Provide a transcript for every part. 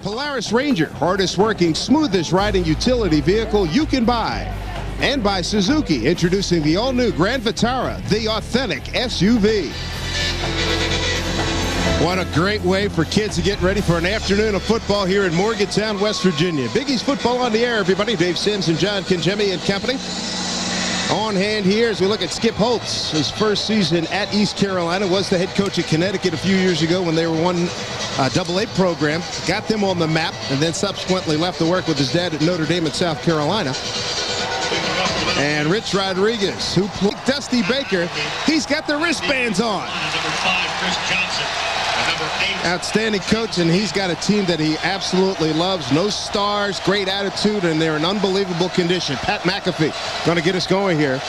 Polaris Ranger, hardest working, smoothest riding utility vehicle you can buy. And by Suzuki, introducing the all-new Grand Vitara, the authentic SUV. What a great way for kids to get ready for an afternoon of football here in Morgantown, West Virginia. Big East football on the air, everybody. Dave Sims and John Kangemi and company. On hand here as we look at Skip Holtz. His first season at East Carolina, was the head coach at Connecticut a few years ago when they were one AA program. Got them on the map and then subsequently left to work with his dad at Notre Dame in South Carolina. And Rich Rodriguez, who played Dusty Baker, he's got the wristbands on. Number 5, Chris Johnson. Outstanding coach, and he's got a team that he absolutely loves. No stars, great attitude, and they're in unbelievable condition. Pat McAfee going to get us going here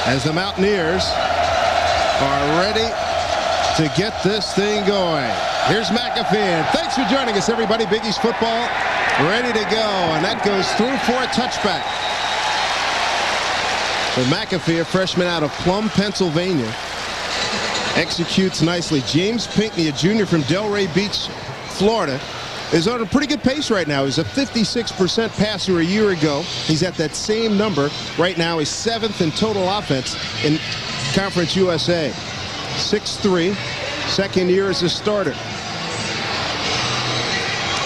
as the Mountaineers are ready to get this thing going. Here's McAfee, and thanks for joining us, everybody. Big East football ready to go, and that goes through for a touchback. So McAfee, a freshman out of Plum, Pennsylvania, executes nicely. James Pinckney, a junior from Delray Beach, Florida, is on a pretty good pace right now. He's a 56% passer a year ago. He's at that same number right now. He's 7th in total offense in Conference USA. 6'3", second year as a starter.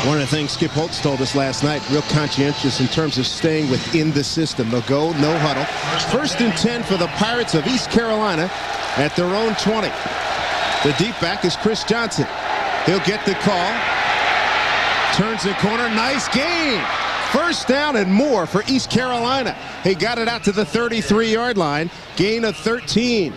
One of the things Skip Holtz told us last night, real conscientious in terms of staying within the system. They'll go, no huddle. 1st and 10 for the Pirates of East Carolina at their own 20. The deep back is Chris Johnson. He'll get the call. Turns the corner. Nice gain. First down and more for East Carolina. He got it out to the 33-yard line. Gain of 13.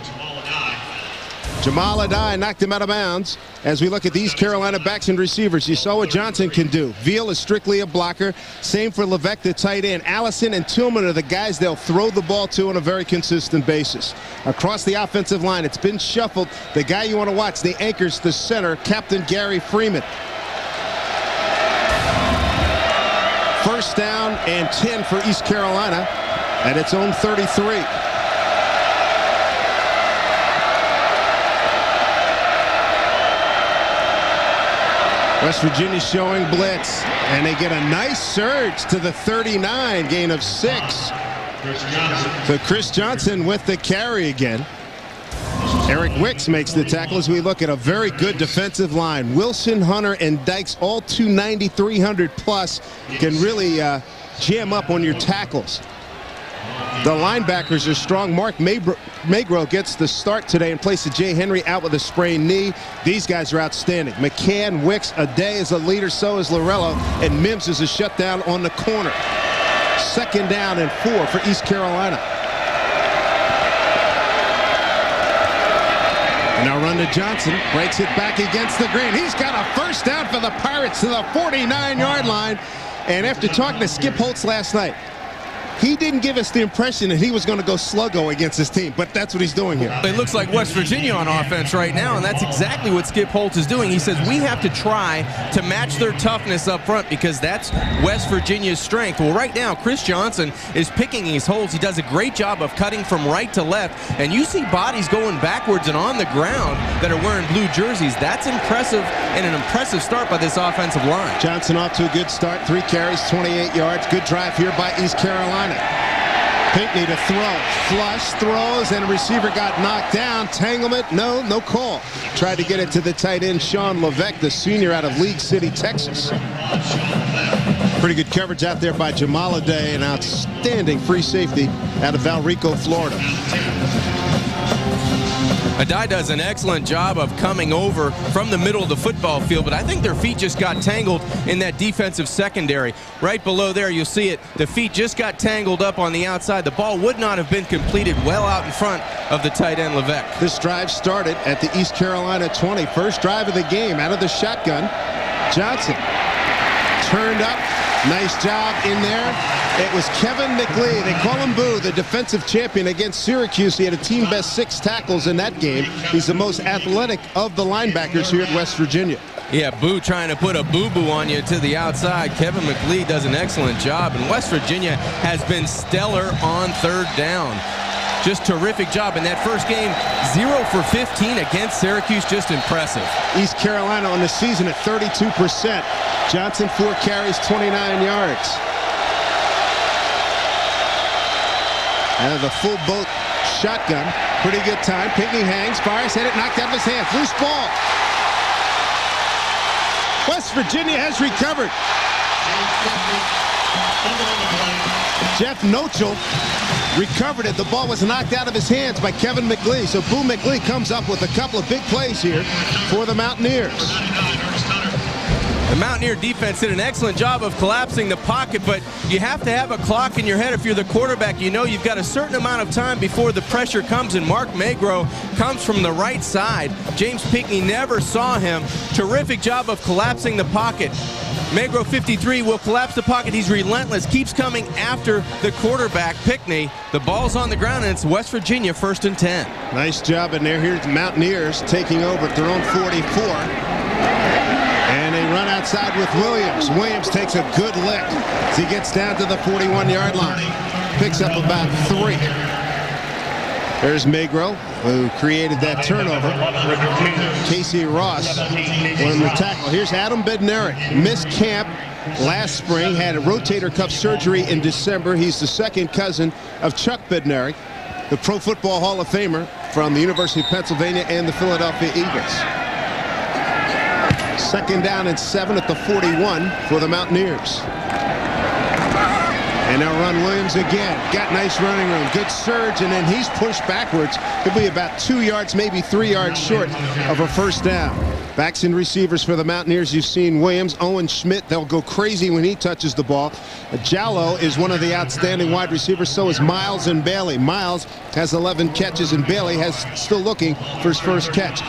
Jamal Adai knocked him out of bounds. As we look at these Carolina backs and receivers, you saw what Johnson can do. Veal is strictly a blocker. Same for Levesque, the tight end. Allison and Tillman are the guys they'll throw the ball to on a very consistent basis. Across the offensive line, it's been shuffled. The guy you want to watch, the anchor's the center, Captain Gary Freeman. First down and 10 for East Carolina at its own 33. West Virginia showing blitz, and they get a nice surge to the 39, gain of 6. So Chris Johnson with the carry again. Eric Wicks makes the tackle as we look at a very good defensive line. Wilson, Hunter, and Dykes, all 290, 300 plus, can really jam up on your tackles. The linebackers are strong. Mark Magro gets the start today in place of Jay Henry out with a sprained knee. These guys are outstanding. McCann, Wicks, Aday is a leader, so is Lorello, and Mims is a shutdown on the corner. 2nd down and 4 for East Carolina. And now run to Johnson, breaks it back against the grain. He's got a first down for the Pirates to the 49-yard line. And after talking to Skip Holtz last night, he didn't give us the impression that he was going to go sluggo against his team, but that's what he's doing here. It looks like West Virginia on offense right now, and that's exactly what Skip Holtz is doing. He says we have to try to match their toughness up front because that's West Virginia's strength. Well, right now, Chris Johnson is picking his holes. He does a great job of cutting from right to left, and you see bodies going backwards and on the ground that are wearing blue jerseys. That's impressive and an impressive start by this offensive line. Johnson off to a good start. 3 carries, 28 yards. Good drive here by East Carolina. Pinckney to throw. Flush, throws, and a receiver got knocked down. Tanglement, no call. Tried to get it to the tight end, Sean Levesque, the senior out of League City, Texas. Pretty good coverage out there by Jamal Aday, an outstanding free safety out of Valrico, Florida. Adai does an excellent job of coming over from the middle of the football field, but I think their feet just got tangled in that defensive secondary. Right below there, you'll see it. The feet just got tangled up on the outside. The ball would not have been completed well out in front of the tight end, Levesque. This drive started at the East Carolina 20. First drive of the game out of the shotgun. Johnson turned up. Nice job in there. It was Kevin McLean. They call him Boo, the defensive champion against Syracuse. He had a team best 6 tackles in that game. He's the most athletic of the linebackers here at West Virginia. Yeah, Boo trying to put a boo-boo on you to the outside. Kevin McLean does an excellent job, and West Virginia has been stellar on 3rd down. just terrific job in that first game. 0 for 15 against Syracuse, just impressive. East Carolina on the season at 32%. Johnson 4 carries, 29 yards. And the full boat shotgun, pretty good time. Pinckney hangs, fires, hit it, knocked out of his hands. Loose ball. West Virginia has recovered. Jeff Nochel recovered it. The ball was knocked out of his hands by Kevin McLean. So Boo McLean comes up with a couple of big plays here for the Mountaineers. The Mountaineer defense did an excellent job of collapsing the pocket, but you have to have a clock in your head if you're the quarterback. You know you've got a certain amount of time before the pressure comes, and Mark Magro comes from the right side. James Pinckney never saw him. Terrific job of collapsing the pocket. Magro 53 will collapse the pocket. He's relentless, keeps coming after the quarterback, Pinckney. The ball's on the ground, and it's West Virginia 1st and 10. Nice job in there. Here's the Mountaineers taking over at their own 44. And they run outside with Williams. Williams takes a good lick as he gets down to the 41-yard line. Picks up about 3. There's Magro, who created that turnover. Casey Ross won the tackle. Here's Adam Bednarik. Missed camp last spring, had a rotator cuff surgery in December. He's the second cousin of Chuck Bednarik, the Pro Football Hall of Famer from the University of Pennsylvania and the Philadelphia Eagles. 2nd down and 7 at the 41 for the Mountaineers. And they'll run Williams again. Got nice running room. Good surge, and then he's pushed backwards. He'll be about 2 yards, maybe 3 yards short of a 1st down. Backs and receivers for the Mountaineers. You've seen Williams, Owen Schmidt. They'll go crazy when he touches the ball. Jallo is one of the outstanding wide receivers. So is Miles and Bailey. Miles has 11 catches, and Bailey has still looking for his first catch.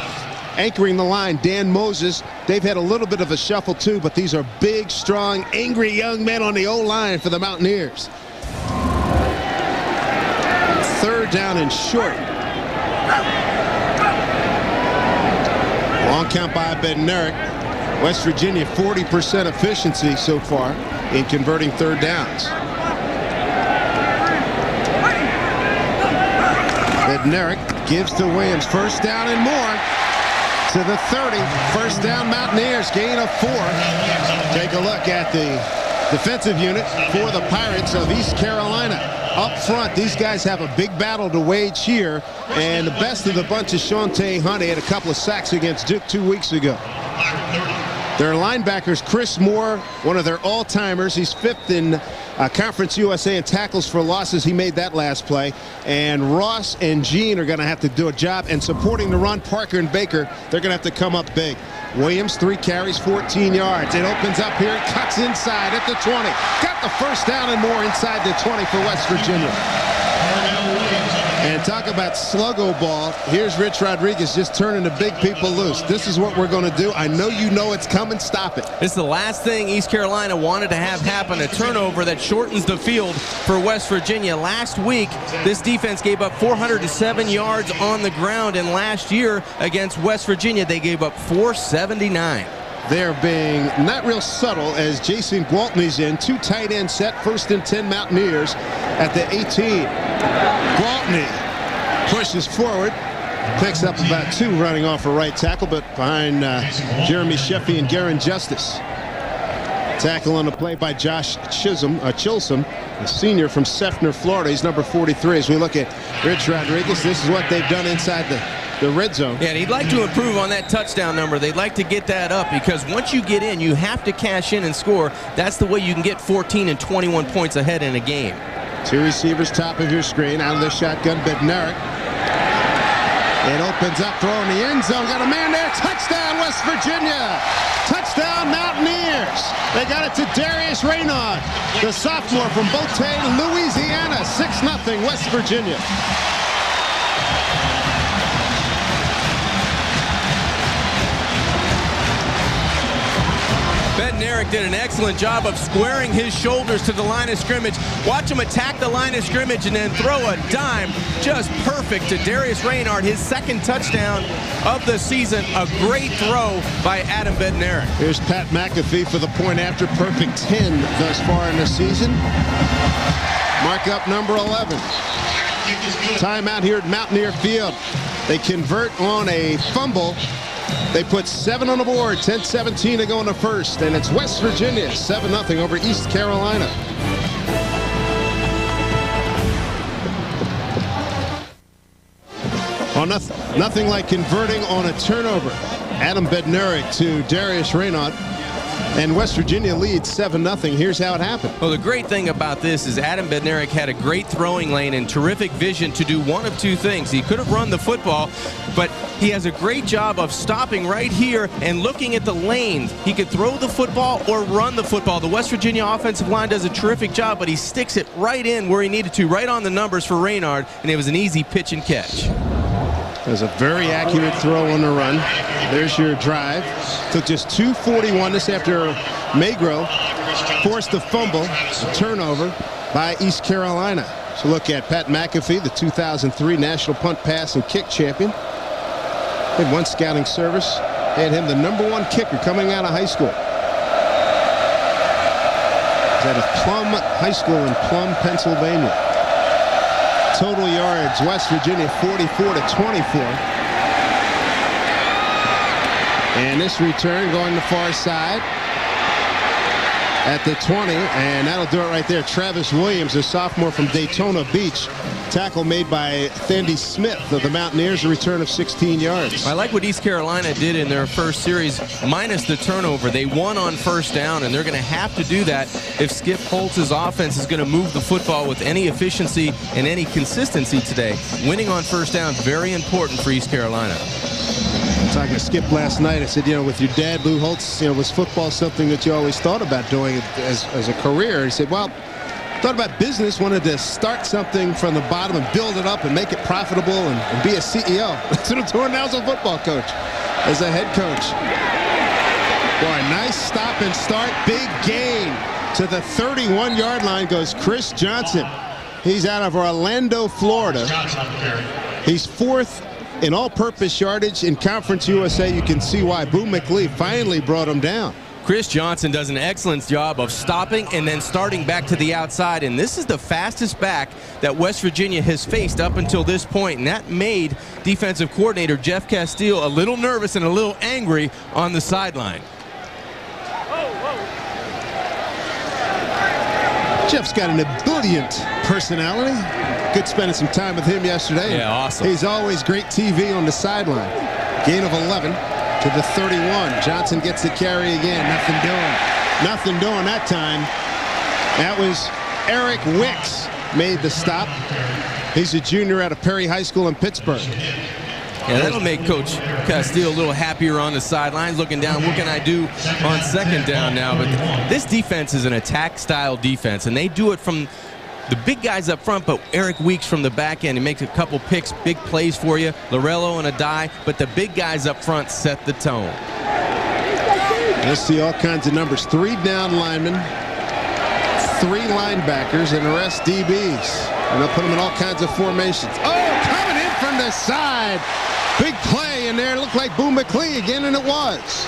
Anchoring the line, Dan Moses. They've had a little bit of a shuffle too, but these are big, strong, angry young men on the O-line for the Mountaineers. 3rd down and short. Long count by Bednarik. West Virginia 40% efficiency so far in converting 3rd downs. Bednarik gives to Williams. 1st down and more. To the 30, 1st down Mountaineers, gain of 4. Take a look at the defensive unit for the Pirates of East Carolina. Up front, these guys have a big battle to wage here, and the best of the bunch is Shawntae Hunt. He had a couple of sacks against Duke 2 weeks ago. Their linebackers, Chris Moore, one of their all-timers. He's 5th in Conference USA in tackles for losses. He made that last play. And Ross and Gene are going to have to do a job. And supporting the run, Parker and Baker, they're going to have to come up big. Williams, 3 carries, 14 yards. It opens up here. It cuts inside at the 20. Got the 1st down and more inside the 20 for West Virginia. And talk about sluggo ball. Here's Rich Rodriguez just turning the big people loose. This is what we're going to do. I know you know it's coming. Stop it. It's the last thing East Carolina wanted to have happen, a turnover that shortens the field for West Virginia. Last week, this defense gave up 407 yards on the ground, and last year against West Virginia, they gave up 479. They're being not real subtle as Jason Gwaltney's in. 2 tight end set, 1st and 10 Mountaineers at the 18. Gwaltney pushes forward, picks up about 2 running off a right tackle, but behind Jeremy Sheffey and Garin Justice. Tackle on the play by Josh Chilsom, a senior from Seffner, Florida. He's number 43. As we look at Rich Rodriguez, this is what they've done inside the red zone. Yeah, and he'd like to improve on that touchdown number. They'd like to get that up because once you get in, you have to cash in and score. That's the way you can get 14 and 21 points ahead in a game. 2 receivers top of your screen. Out of the shotgun, Bednarik. It opens up, throwing the end zone. Got a man there. Touchdown, West Virginia. Touchdown, Mountaineers. They got it to Darius Raynaud, the sophomore from Botay, Louisiana. 6-0, West Virginia. Bednarik did an excellent job of squaring his shoulders to the line of scrimmage. Watch him attack the line of scrimmage and then throw a dime just perfect to Darius Raynaud, his 2nd touchdown of the season. A great throw by Adam Bednarik. Here's Pat McAfee for the point after. Perfect 10 thus far in the season. Mark up number 11. Timeout here at Mountaineer Field. They convert on a fumble. They put 7 on the board, 10-17 to go in the first, and it's West Virginia 7-0 over East Carolina. Oh, nothing like converting on a turnover. Adam Bednarik to Darius Reynaud. And West Virginia leads 7-0. Here's how it happened. Well, the great thing about this is Adam Bednarik had a great throwing lane and terrific vision to do one of two things. He could have run the football, but he has a great job of stopping right here and looking at the lanes. He could throw the football or run the football. The West Virginia offensive line does a terrific job, but he sticks it right in where he needed to, right on the numbers for Reynaud, and it was an easy pitch and catch. It was a very accurate throw on the run. There's your drive. Took just 2:41. This after Magro forced a fumble, a turnover by East Carolina. So look at Pat McAfee, the 2003 National Punt, Pass, and Kick champion. Had one scouting service. Had him the #1 kicker coming out of high school. He's out of Plum High School in Plum, Pennsylvania. Total yards, West Virginia 44-24. And this return going the far side at the 20, and that'll do it right there. Travis Williams, a sophomore from Daytona Beach. Tackle made by Thandy Smith of the Mountaineers, a return of 16 yards. I like what East Carolina did in their first series, minus the turnover. They won on first down, and they're going to have to do that if Skip Holtz's offense is going to move the football with any efficiency and any consistency today. Winning on first down, very important for East Carolina. Talking to Skip last night, I said, with your dad, Lou Holtz, was football something that you always thought about doing as a career? He said, well, thought about business, wanted to start something from the bottom and build it up and make it profitable and be a CEO. That's what I'm doing now as a football coach, as a head coach. Boy, nice stop and start, big gain. To the 31-yard line goes Chris Johnson. He's out of Orlando, Florida. He's 4th in all-purpose yardage in Conference USA. You can see why Boo McLeod finally brought him down. Chris Johnson does an excellent job of stopping and then starting back to the outside, and this is the fastest back that West Virginia has faced up until this point, and that made defensive coordinator Jeff Castile a little nervous and a little angry on the sideline. Jeff's got an ebullient personality. Good spending some time with him yesterday. Yeah, awesome. He's always great TV on the sideline. Gain of 11 to the 31. Johnson gets the carry again. Nothing doing that time. That was Eric Wicks made the stop. He's a junior out of Perry High School in Pittsburgh. Yeah, that'll make Coach Castile a little happier on the sidelines, looking down, what can I do on second down now? But this defense is an attack-style defense, and they do it from the big guys up front, but Eric Weeks from the back end. He makes a couple picks, big plays for you. Lorello and a die, but the big guys up front set the tone. You'll see all kinds of numbers. 3 down linemen, 3 linebackers, and the rest DBs. And they'll put them in all kinds of formations. Oh, coming in from the side. Big play in there. It looked like Boo McLeod again, and it was.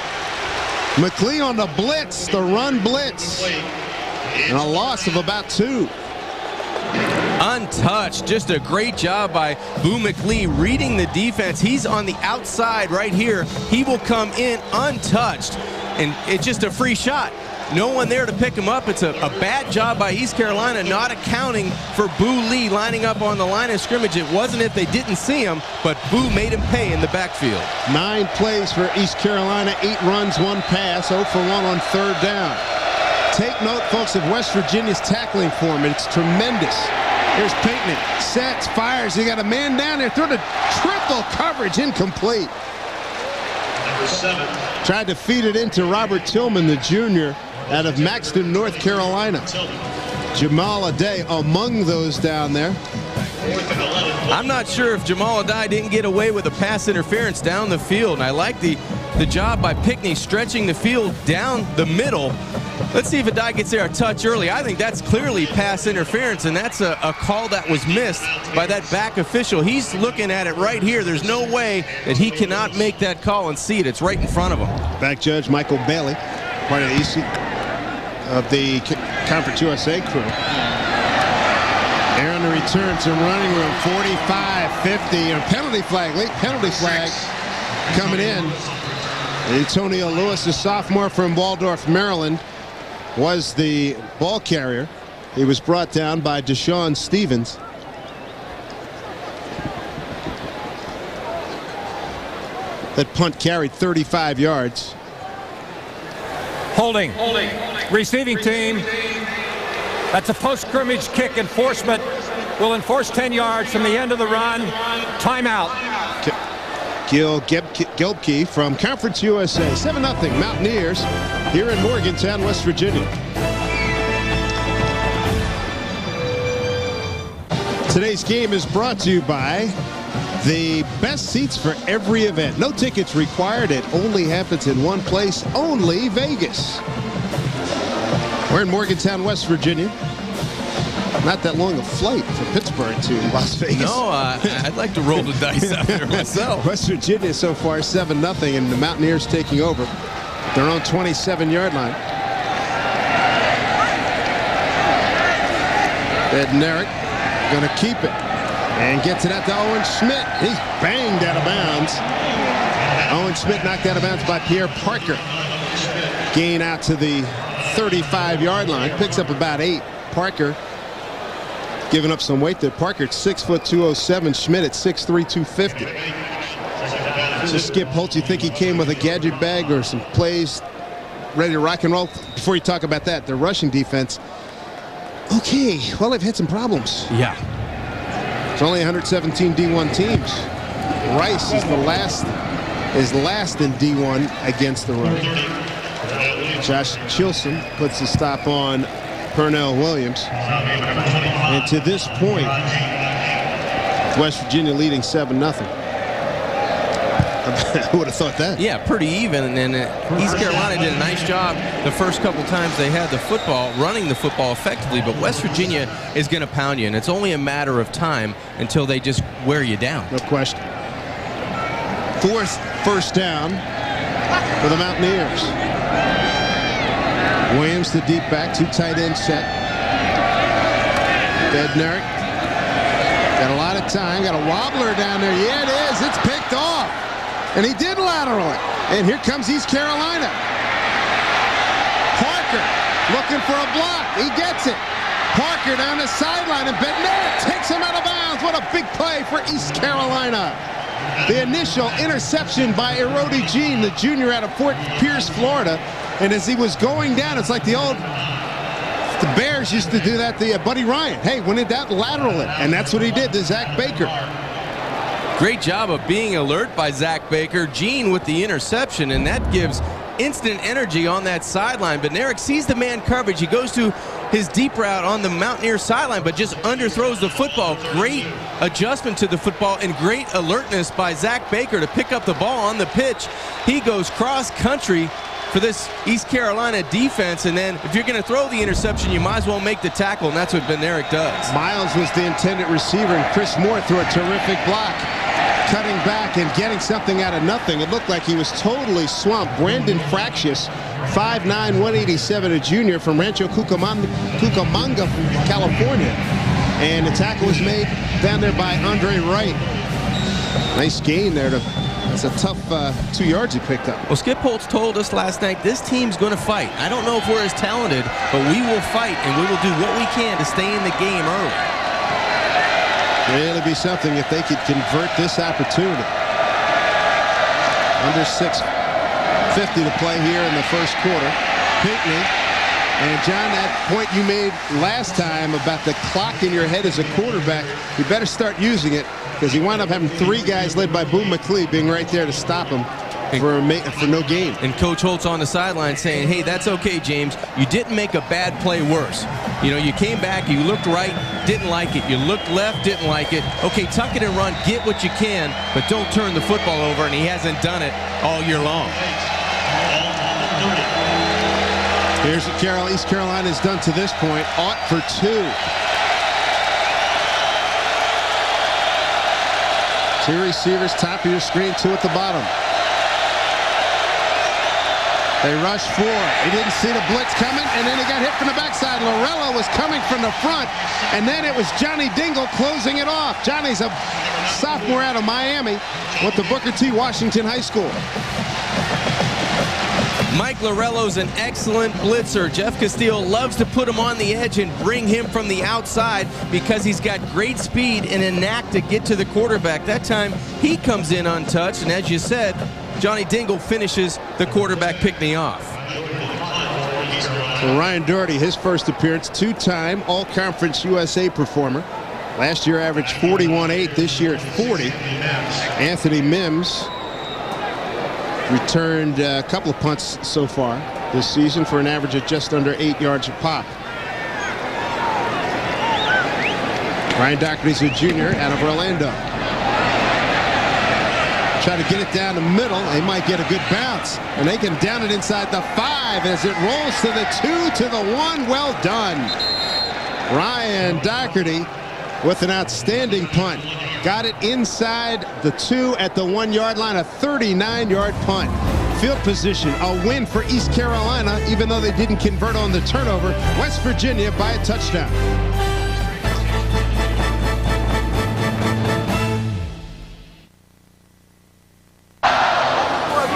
McLeod on the blitz, the run blitz. And a loss of about 2. Untouched. Just a great job by Boo McLeod reading the defense. He's on the outside right here. He will come in untouched, and it's just a free shot. No one there to pick him up. It's a bad job by East Carolina not accounting for Boo Lee lining up on the line of scrimmage. It wasn't if they didn't see him, but Boo made him pay in the backfield. 9 plays for East Carolina, 8 runs, 1 pass, 0 for 1 on third down. Take note, folks, of West Virginia's tackling form. It's tremendous. Here's Payton. Sets, fires. He got a man down there. Through the triple coverage, incomplete. Number 7. Tried to feed it into Robert Tillman, the junior, out of Maxton, North Carolina. Jamal Aday among those down there. I'm not sure if Jamal Aday didn't get away with a pass interference down the field, and I like the job by Pickney stretching the field down the middle. Let's see if Aday gets there a touch early. I think that's clearly pass interference, and that's a call that was missed by that back official. He's looking at it right here. There's no way that he cannot make that call and see it. It's right in front of him. Back judge Michael Bailey, part of the EC of the Conference USA crew. They're on the return to running room. 45-50. A penalty flag. Late penalty flag coming in. Antonio Lewis, a sophomore from Waldorf, Maryland, was the ball carrier. He was brought down by Deshaun Stevens. That punt carried 35 yards. Holding. Receiving team. That's a post-scrimmage kick. Enforcement will enforce 10 yards from the end of the run. Timeout. Gil Gelbke from Conference USA. 7-0 Mountaineers here in Morgantown, West Virginia. Today's game is brought to you by the best seats for every event. No tickets required. It only happens in one place, only Vegas. We're in Morgantown, West Virginia. Not that long a flight from Pittsburgh to Las Vegas. No, I'd like to roll the dice out there myself. West Virginia so far 7-0, and the Mountaineers taking over their own 27-yard line. Bednarik going to keep it and gets it out to Owen Schmidt. He's banged out of bounds. Owen Schmidt knocked out of bounds by Pierre Parker. Gain out to the 35-yard line. Picks up about 8. Parker giving up some weight there. Parker at 6 foot 207. Schmidt at 6'3", 250. So Skip Holtz, you think he came with a gadget bag or some plays ready to rock and roll? Before you talk about that, the rushing defense. Okay, well, they've had some problems. Yeah. It's only 117 D1 teams. Rice is last in D1 against the run. Josh Chilson puts the stop on Pernell Williams. And to this point, West Virginia leading 7-0. I would have thought that. Yeah, pretty even. And then East Carolina did a nice job the first couple times they had the football, running the football effectively. But West Virginia is going to pound you, and it's only a matter of time until they just wear you down. No question. 4th first down for the Mountaineers. Williams the deep back, 2 tight end set. Bednarik got a lot of time, got a wobbler down there. Yeah, it is. It's picked off. And he did lateral it. And here comes East Carolina. Parker looking for a block. He gets it. Parker down the sideline, and Bednarik takes him out of bounds. What a big play for East Carolina. The initial interception by Erodi Jean, the junior out of Fort Pierce, Florida. And as he was going down, it's like the Bears used to do that to Buddy Ryan. Hey, when did that lateral it? And that's what he did to Zach Baker. Great job of being alert by Zach Baker. Jean with the interception, and that gives instant energy on that sideline. But Bednarik sees the man coverage. He goes to his deep route on the Mountaineer sideline, but just underthrows the football. Great adjustment to the football and great alertness by Zach Baker to pick up the ball on the pitch. He goes cross country for this East Carolina defense, and then if you're going to throw the interception, you might as well make the tackle, and that's what Bednarik does. Miles was the intended receiver, and Chris Moore threw a terrific block, cutting back and getting something out of nothing. It looked like he was totally swamped. Brandon Fractious, 5'9", 187, a junior from Rancho Cucamonga, California. And the tackle was made down there by Andre Wright. Nice gain there. That's a tough 2 yards he picked up. Well, Skip Holtz told us last night this team's going to fight. I don't know if we're as talented, but we will fight, and we will do what we can to stay in the game early. Really be something if they could convert this opportunity. Under 6:50 to play here in the first quarter. Pinckney. And John, that point you made last time about the clock in your head as a quarterback, you better start using it, because he wound up having 3 guys led by Boone McLeod being right there to stop him for no gain. And Coach Holtz on the sideline saying, hey, that's okay, James. You didn't make a bad play worse. You know, you came back, you looked right, didn't like it. You looked left, didn't like it. Okay, tuck it and run, get what you can, but don't turn the football over, and he hasn't done it all year long. Here's what East Carolina has done to this point. Ought for 2. 2 receivers, top of your screen, 2 at the bottom. They rushed 4. He didn't see the blitz coming, and then he got hit from the backside. Lorello was coming from the front, and then it was Johnny Dingle closing it off. Johnny's a sophomore out of Miami with the Booker T. Washington High School. Mike Lorello's an excellent blitzer. Jeff Castillo loves to put him on the edge and bring him from the outside because he's got great speed and a knack to get to the quarterback. That time, he comes in untouched, and as you said, Johnny Dingle finishes the quarterback pick-me-off. So Ryan Doherty, his first appearance, two-time All-Conference USA performer. Last year averaged 41.8, this year at 40. Anthony Mims returned a couple of punts so far this season for an average of just under 8 yards a pop. Ryan Doherty's a junior out of Orlando. Try to get it down the middle. They might get a good bounce, and they can down it inside the 5 as it rolls to the 2 to the 1. Well done. Ryan Doherty with an outstanding punt. Got it inside the 2 at the 1 yard line, a 39-yard punt. Field position, a win for East Carolina, even though they didn't convert on the turnover. West Virginia by a touchdown.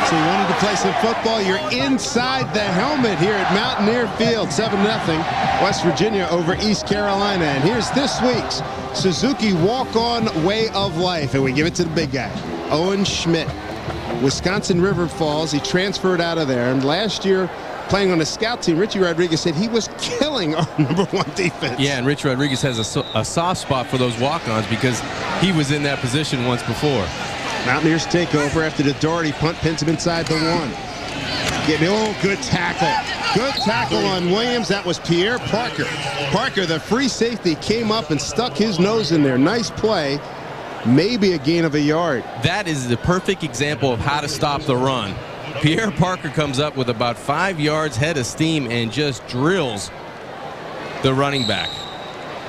So you wanted to play some football, you're inside the helmet here at Mountaineer Field. 7-0 West Virginia over East Carolina. And here's this week's Suzuki walk-on way of life, and we give it to the big guy, Owen Schmidt. Wisconsin River Falls, he transferred out of there, and last year playing on the scout team, Richie Rodriguez said he was killing our #1 defense. Yeah, and Richie Rodriguez has a soft spot for those walk-ons because he was in that position once before. Mountaineers take over after the Doherty punt pins him inside the 1. Good tackle. Good tackle on Williams. That was Pierre Parker. Parker, the free safety, came up and stuck his nose in there. Nice play. Maybe a gain of a yard. That is the perfect example of how to stop the run. Pierre Parker comes up with about 5 yards head of steam and just drills the running back.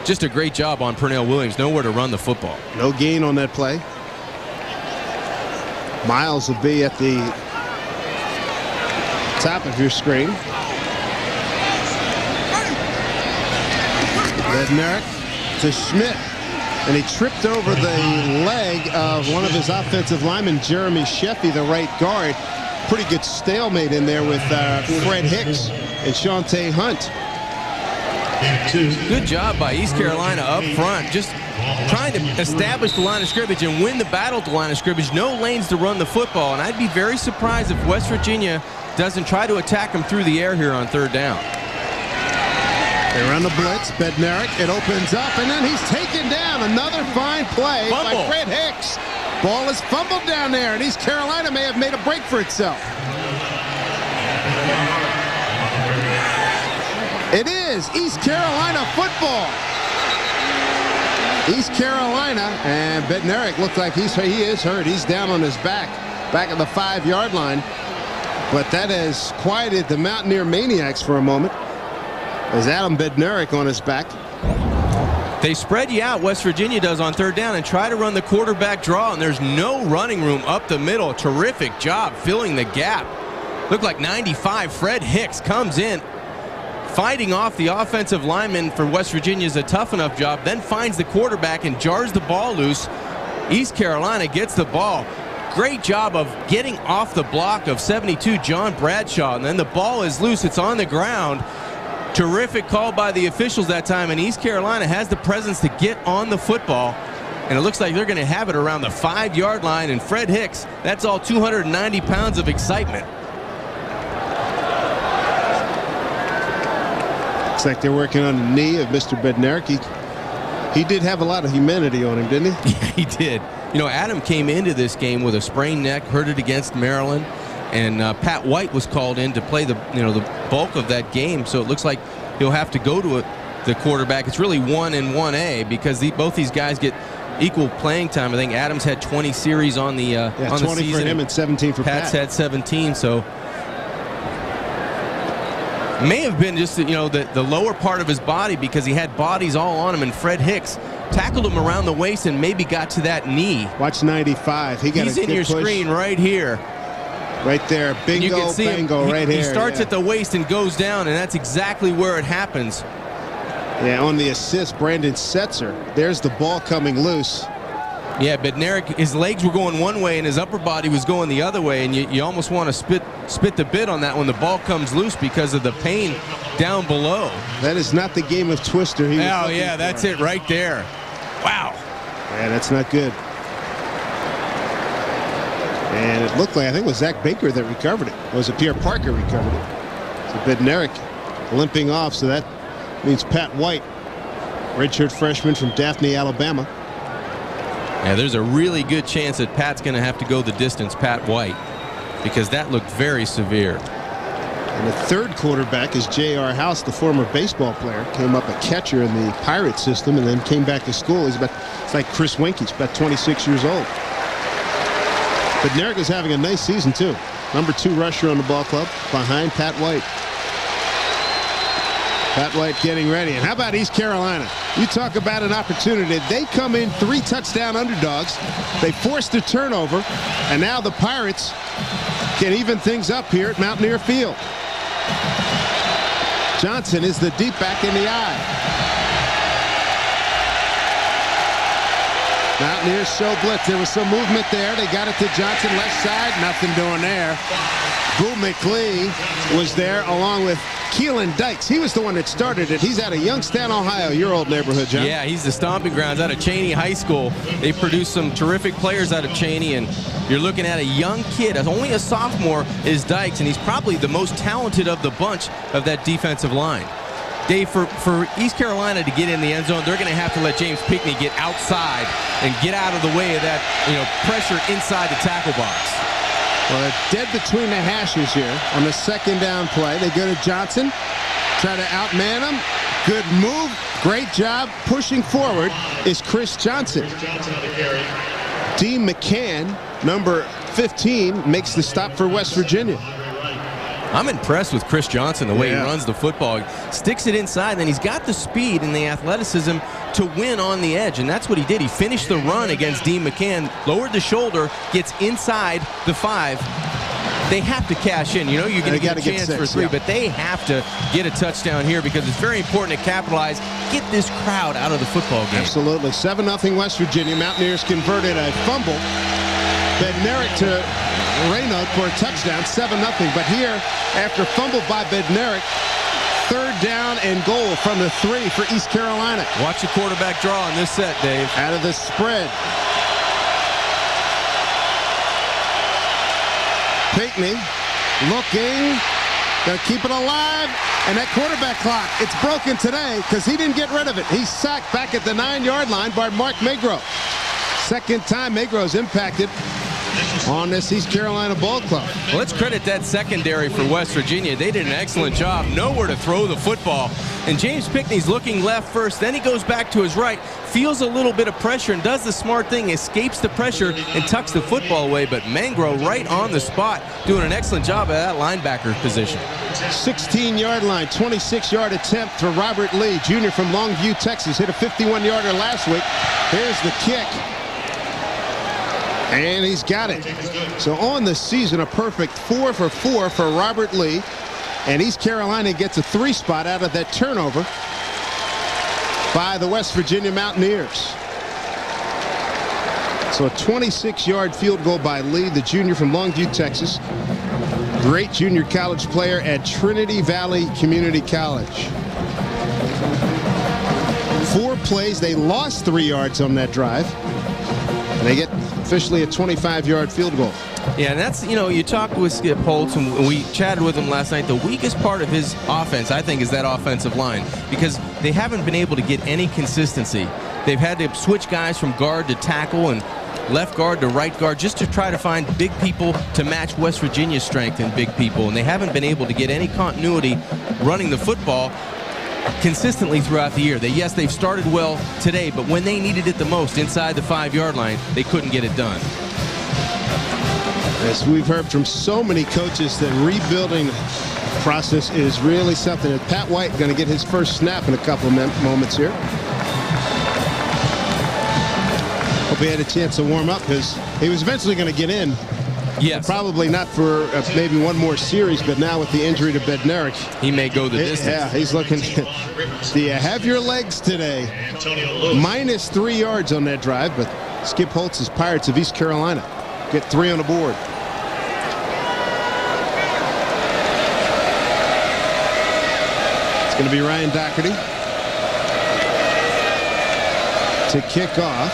Just a great job on Pernell Williams. Nowhere to run the football. No gain on that play. Miles will be at the top of your screen. Bednarik to Schmidt, and he tripped over the leg of one of his offensive linemen, Jeremy Sheffy, the right guard. Pretty good stalemate in there with Fred Hicks and Shawntae Hunt. Good job by East Carolina up front, just trying to establish the line of scrimmage and win the battle at the line of scrimmage. No lanes to run the football, and I'd be very surprised if West Virginia doesn't try to attack him through the air here on 3rd down. They run the blitz. Bednarik, it opens up, and then he's taken down. Another fine play by Fred Hicks. Ball is fumbled down there, and East Carolina may have made a break for itself. It is East Carolina football. East Carolina, and Bednarik looked like he is hurt. He's down on his back at the 5 yard line. But that has quieted the Mountaineer Maniacs for a moment. As Adam Bednarik on his back. They spread you out, West Virginia does, on 3rd down and try to run the quarterback draw, and there's no running room up the middle. Terrific job filling the gap. Looked like 95. Fred Hicks comes in, fighting off the offensive lineman for West Virginia is a tough enough job, then finds the quarterback and jars the ball loose. East Carolina gets the ball. Great job of getting off the block of 72 John Bradshaw, and then the ball is loose. It's on the ground. Terrific call by the officials that time, and East Carolina has the presence to get on the football, and it looks like they're going to have it around the 5 yard line, and Fred Hicks, that's all 290 pounds of excitement. Looks like they're working on the knee of Mr. Bednarik. He did have a lot of humanity on him, didn't he? Yeah, he did. You know, Adam came into this game with a sprained neck, hurt it against Maryland, and Pat White was called in to play the bulk of that game. So it looks like he'll have to go to the quarterback. It's really 1 and 1A because both these guys get equal playing time. I think Adams had 20 series on the on the 20 season. for him and 17 for Pat's Pat. had 17. So may have been just the lower part of his body because he had bodies all on him, and Fred Hicks tackled him around the waist and maybe got to that knee. Watch 95. He's in your screen right here. Right there, bingo, you can see bango, right here. He starts at the waist and goes down, and that's exactly where it happens. Yeah, on the assist, Brandon Setzer. There's the ball coming loose. Yeah, Bednarik, his legs were going one way and his upper body was going the other way, and you almost want to spit the bit on that when the ball comes loose because of the pain down below. That is not the game of Twister. Oh, yeah, that's it right there. Wow. Yeah, that's not good. And it looked like, I think it was Zach Baker that recovered it. Or was it Pierre Parker recovered it? So Bednarik limping off, so that means Pat White, redshirt freshman from Daphne, Alabama. Yeah, there's a really good chance that Pat's going to have to go the distance, Pat White, because that looked very severe. And the third quarterback is J.R. House, the former baseball player. Came up a catcher in the Pirate system and then came back to school. It's like Chris Winke. He's about 26 years old. Bednarik is having a nice season, too. Number 2 rusher on the ball club behind Pat White. Pat White getting ready. And how about East Carolina? You talk about an opportunity. They come in 3 touchdown underdogs. They forced a turnover. And now the Pirates can even things up here at Mountaineer Field. Johnson is the deep back in the eye. Mountaineers show blitz. There was some movement there. They got it to Johnson, left side. Nothing doing there. Boo McLee was there along with Keelan Dykes. He was the one that started it. He's out of Youngstown, Ohio, your old neighborhood, John. Yeah, he's the stomping grounds out of Cheney High School. They produced some terrific players out of Cheney, and you're looking at a young kid. Only a sophomore is Dykes, and he's probably the most talented of the bunch of that defensive line. Dave, for East Carolina to get in the end zone, they're going to have to let James Pinkney get outside and get out of the way of that, pressure inside the tackle box. Well, they're dead between the hashes here on the second down play. They go to Johnson, try to outman him. Good move. Great job. Pushing forward is Chris Johnson. Dean McCann, number 15, makes the stop for West Virginia. I'm impressed with Chris Johnson, the way he runs the football. Sticks it inside, and then he's got the speed and the athleticism to win on the edge, and that's what he did. He finished the run against Dean McCann, lowered the shoulder, gets inside the 5. They have to cash in. You're going to get a chance for 3, but they have to get a touchdown here because it's very important to capitalize, get this crowd out of the football game. Absolutely. 7-0 West Virginia. Mountaineers converted a fumble. Bednarik to Reynaud for a touchdown, 7-0. But here, after fumble by Bednarik, 3rd down and goal from the 3 for East Carolina. Watch the quarterback draw on this set, Dave. Out of the spread. Pinkney looking, gonna keep it alive, and that quarterback clock, it's broken today because he didn't get rid of it. He's sacked back at the 9-yard line by Mark Magro. Second time Magro's impacted on this East Carolina ball club. Well, let's credit that secondary for West Virginia. They did an excellent job. Nowhere to throw the football. And James Pinkney's looking left first. Then he goes back to his right, feels a little bit of pressure and does the smart thing, escapes the pressure and tucks the football away. But Mangro right on the spot, doing an excellent job at that linebacker position. 16-yard line, 26-yard attempt for Robert Lee, junior from Longview, Texas. Hit a 51-yarder last week. Here's the kick. And he's got it. So on the season, a perfect 4 for 4 for Robert Lee. And East Carolina gets a 3 spot out of that turnover by the West Virginia Mountaineers. So a 26-yard field goal by Lee, the junior from Longview, Texas. Great junior college player at Trinity Valley Community College. 4 plays. They lost 3 yards on that drive. And they get officially a 25-yard field goal. Yeah, and that's, you talked with Skip Holtz, and we chatted with him last night. The weakest part of his offense, I think, is that offensive line because they haven't been able to get any consistency. They've had to switch guys from guard to tackle and left guard to right guard just to try to find big people to match West Virginia's strength in big people, and they haven't been able to get any continuity running the football consistently throughout the year. They've started well today, but when they needed it the most inside the 5-yard line, they couldn't get it done. As we've heard from so many coaches, that rebuilding process is really something. And Pat White going to get his first snap in a couple of moments here. Hope he had a chance to warm up because he was eventually going to get in. Yes. Probably not for maybe one more series, but now with the injury to Bednarik, he may go the distance. Yeah, he's looking. Do you have your legs today? -3 yards on that drive, but Skip Holtz's Pirates of East Carolina get 3 on the board. It's going to be Ryan Doherty to kick off.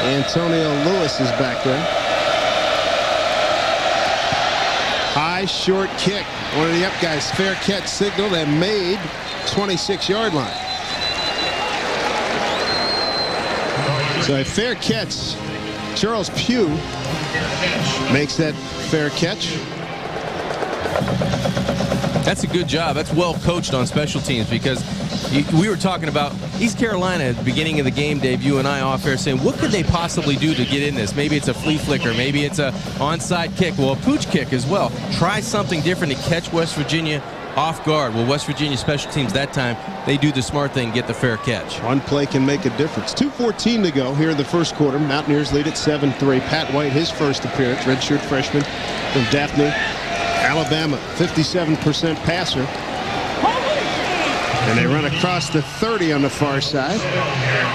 Antonio Lewis is back there. High, short kick. One of the up guys, fair catch signaled and made 26-yard line. So a fair catch. Charles Pugh makes that fair catch. That's a good job. That's well coached on special teams, because we were talking about East Carolina at the beginning of the game, Dave, you and I off air, saying what could they possibly do to get in this? Maybe it's a flea flicker. Maybe it's a onside kick. Well, a pooch kick as well. Try something different to catch West Virginia off guard. Well, West Virginia special teams that time, they do the smart thing, get the fair catch. One play can make a difference. 2:14 to go here in the first quarter. Mountaineers lead at 7-3. Pat White, his first appearance, redshirt freshman from Daphne, Alabama, 57% passer. And they run across the 30 on the far side.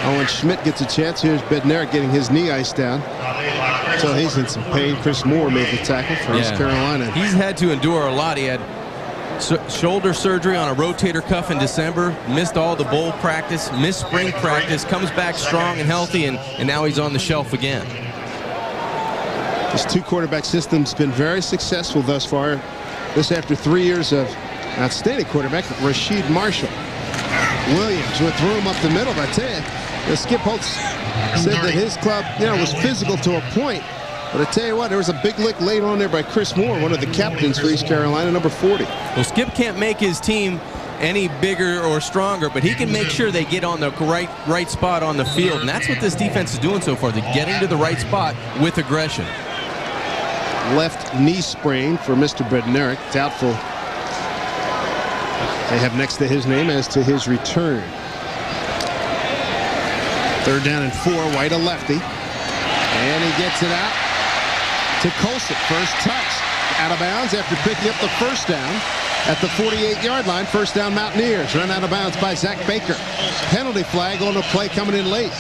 Owen Schmidt gets a chance. Here's Bednarik getting his knee iced down. So he's in some pain. Chris Moore made the tackle for East Carolina. He's had to endure a lot. He had shoulder surgery on a rotator cuff in December, missed all the bowl practice, missed spring practice, comes back strong and healthy, and now he's on the shelf again. This 2-quarterback system's been very successful thus far. This after 3 years of outstanding quarterback, Rasheed Marshall. Williams with room up the middle. But I tell you, Skip Holtz said that his club, was physical to a point. But I tell you what, there was a big lick laid on there by Chris Moore, one of the captains for East Carolina, number 40. Well, Skip can't make his team any bigger or stronger, but he can make sure they get on the right spot on the field. And that's what this defense is doing so far. They're getting to the right spot with aggression. Left knee sprain for Mr. Bednarik, doubtful. They have next to his name as to his return. 3rd down and 4, White a lefty. And he gets it out to Colson. First touch out of bounds after picking up the first down at the 48-yard line. First down Mountaineers. Run out of bounds by Zach Baker. Penalty flag on the play coming in late.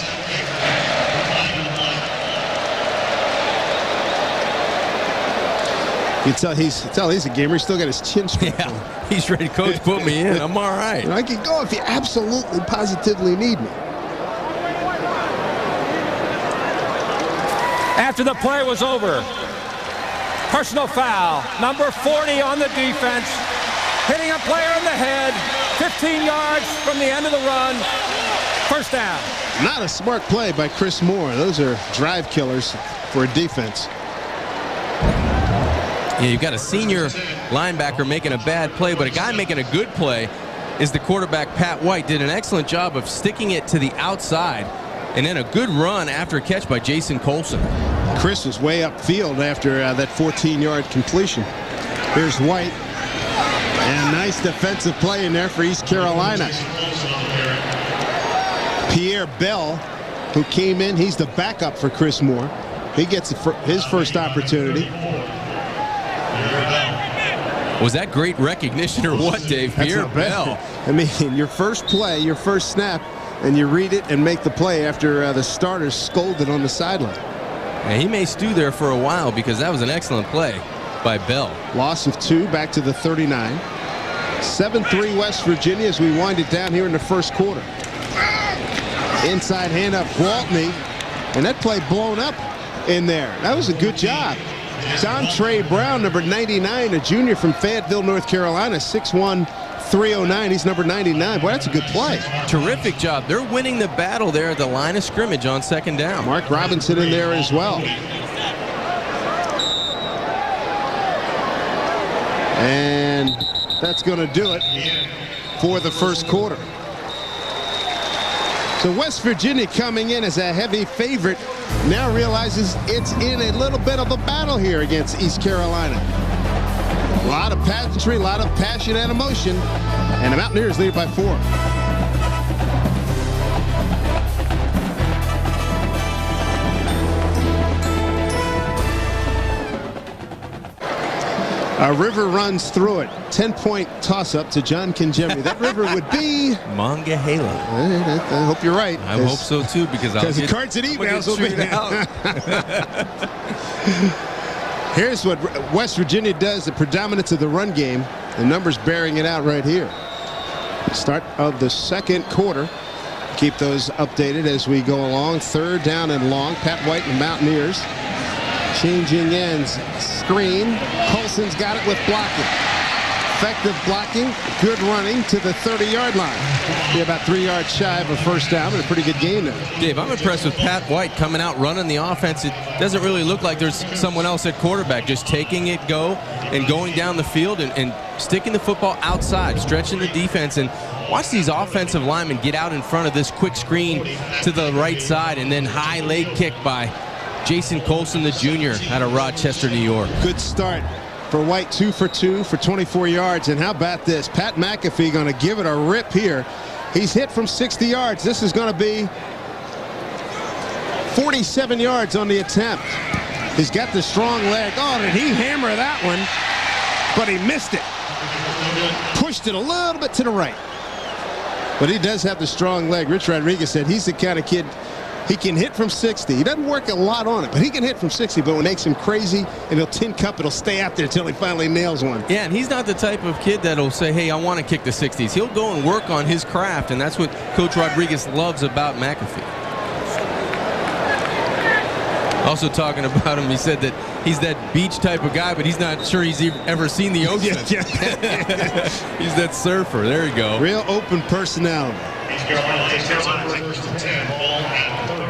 You tell he's a gamer. He's still got his chin strapped on. He's ready. Coach, put me in. I'm all right. I can go if you absolutely, positively need me. After the play was over, personal foul, number 40 on the defense, hitting a player in the head, 15 yards from the end of the run, first down. Not a smart play by Chris Moore. Those are drive killers for a defense. Yeah, you've got a senior linebacker making a bad play, but a guy making a good play is the quarterback, Pat White. Did an excellent job of sticking it to the outside, and then a good run after a catch by Jason Colson. Chris was way upfield after that 14-yard completion. Here's White. And nice defensive play in there for East Carolina. Pierre Bell, who came in, he's the backup for Chris Moore. He gets his first opportunity. Was that great recognition or what, Dave? Pierre Bell. I mean, your first play, your first snap, and you read it and make the play after the starters scolded on the sideline. And he may stew there for a while because that was an excellent play by Bell. Loss of 2 back to the 39. 7-3 West Virginia as we wind it down here in the first quarter. Inside handoff, Gwaltney, and that play blown up in there. That was a good job. Dontre Brown, number 99, a junior from Fayetteville, North Carolina, 6'1", 309. He's number 99. Boy, that's a good play. Terrific job. They're winning the battle there at the line of scrimmage on second down. Mark Robinson in there as well. And that's going to do it for the first quarter. So West Virginia coming in as a heavy favorite now realizes it's in a little bit of a battle here against East Carolina. A lot of pageantry, a lot of passion and emotion, and the Mountaineers lead by 4. A river runs through it. 10-point toss-up to John Kinjemi. That river would be Monongahela. I hope you're right. I hope so too, because the cards and emails will be out. Here's what West Virginia does: the predominance of the run game. The numbers bearing it out right here. Start of the second quarter. Keep those updated as we go along. Third down and long. Pat White and the Mountaineers changing ends. Screen. Colson's got it with blocking. Effective blocking. Good running to the 30-yard line. Be about 3 yards shy of a first down, but a pretty good game there. Dave, I'm impressed with Pat White coming out, running the offense. It doesn't really look like there's someone else at quarterback, just taking it and going down the field and sticking the football outside, stretching the defense. And watch these offensive linemen get out in front of this quick screen to the right side, and then high leg kick by Jason Colson, the junior, out of Rochester, New York. Good start for White, 2 for 2 for 24 yards. And how about this? Pat McAfee going to give it a rip here. He's hit from 60 yards. This is going to be 47 yards on the attempt. He's got the strong leg. Oh, did he hammer that one? But he missed it. Pushed it a little bit to the right. But he does have the strong leg. Rich Rodriguez said he's the kind of kid, he can hit from 60. He doesn't work a lot on it, but he can hit from 60. But when it makes him crazy and he'll tin cup, it'll stay out there until he finally nails one. Yeah, and he's not the type of kid that'll say, hey, I want to kick the 60s. He'll go and work on his craft, and that's what Coach Rodriguez loves about McAfee. Also talking about him, he said that he's that beach type of guy, but he's not sure he's ever seen the ocean. Yeah. He's that surfer. There you go. Real open personality. East Carolina takes first and 10, ball at 30.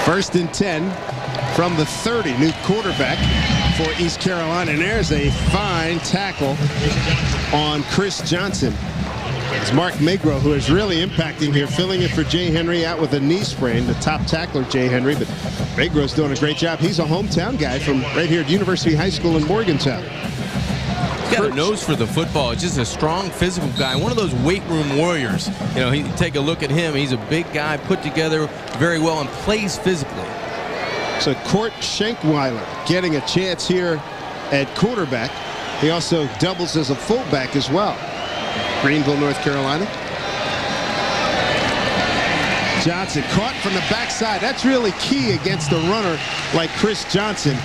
First and 10 from the 30. New quarterback for East Carolina. And there's a fine tackle on Chris Johnson. It's Mark Magro who is really impacting here, filling in for Jay Henry out with a knee sprain. The top tackler, Jay Henry, but Magro's doing a great job. He's a hometown guy from right here at University High School in Morgantown. He's got a nose for the football. Just a strong physical guy. One of those weight room warriors. You know, take a look at him. He's a big guy, put together very well, and plays physically. So Court Schenkweiler getting a chance here at quarterback. He also doubles as a fullback as well. Greenville, North Carolina. Johnson caught from the backside. That's really key against a runner like Chris Johnson.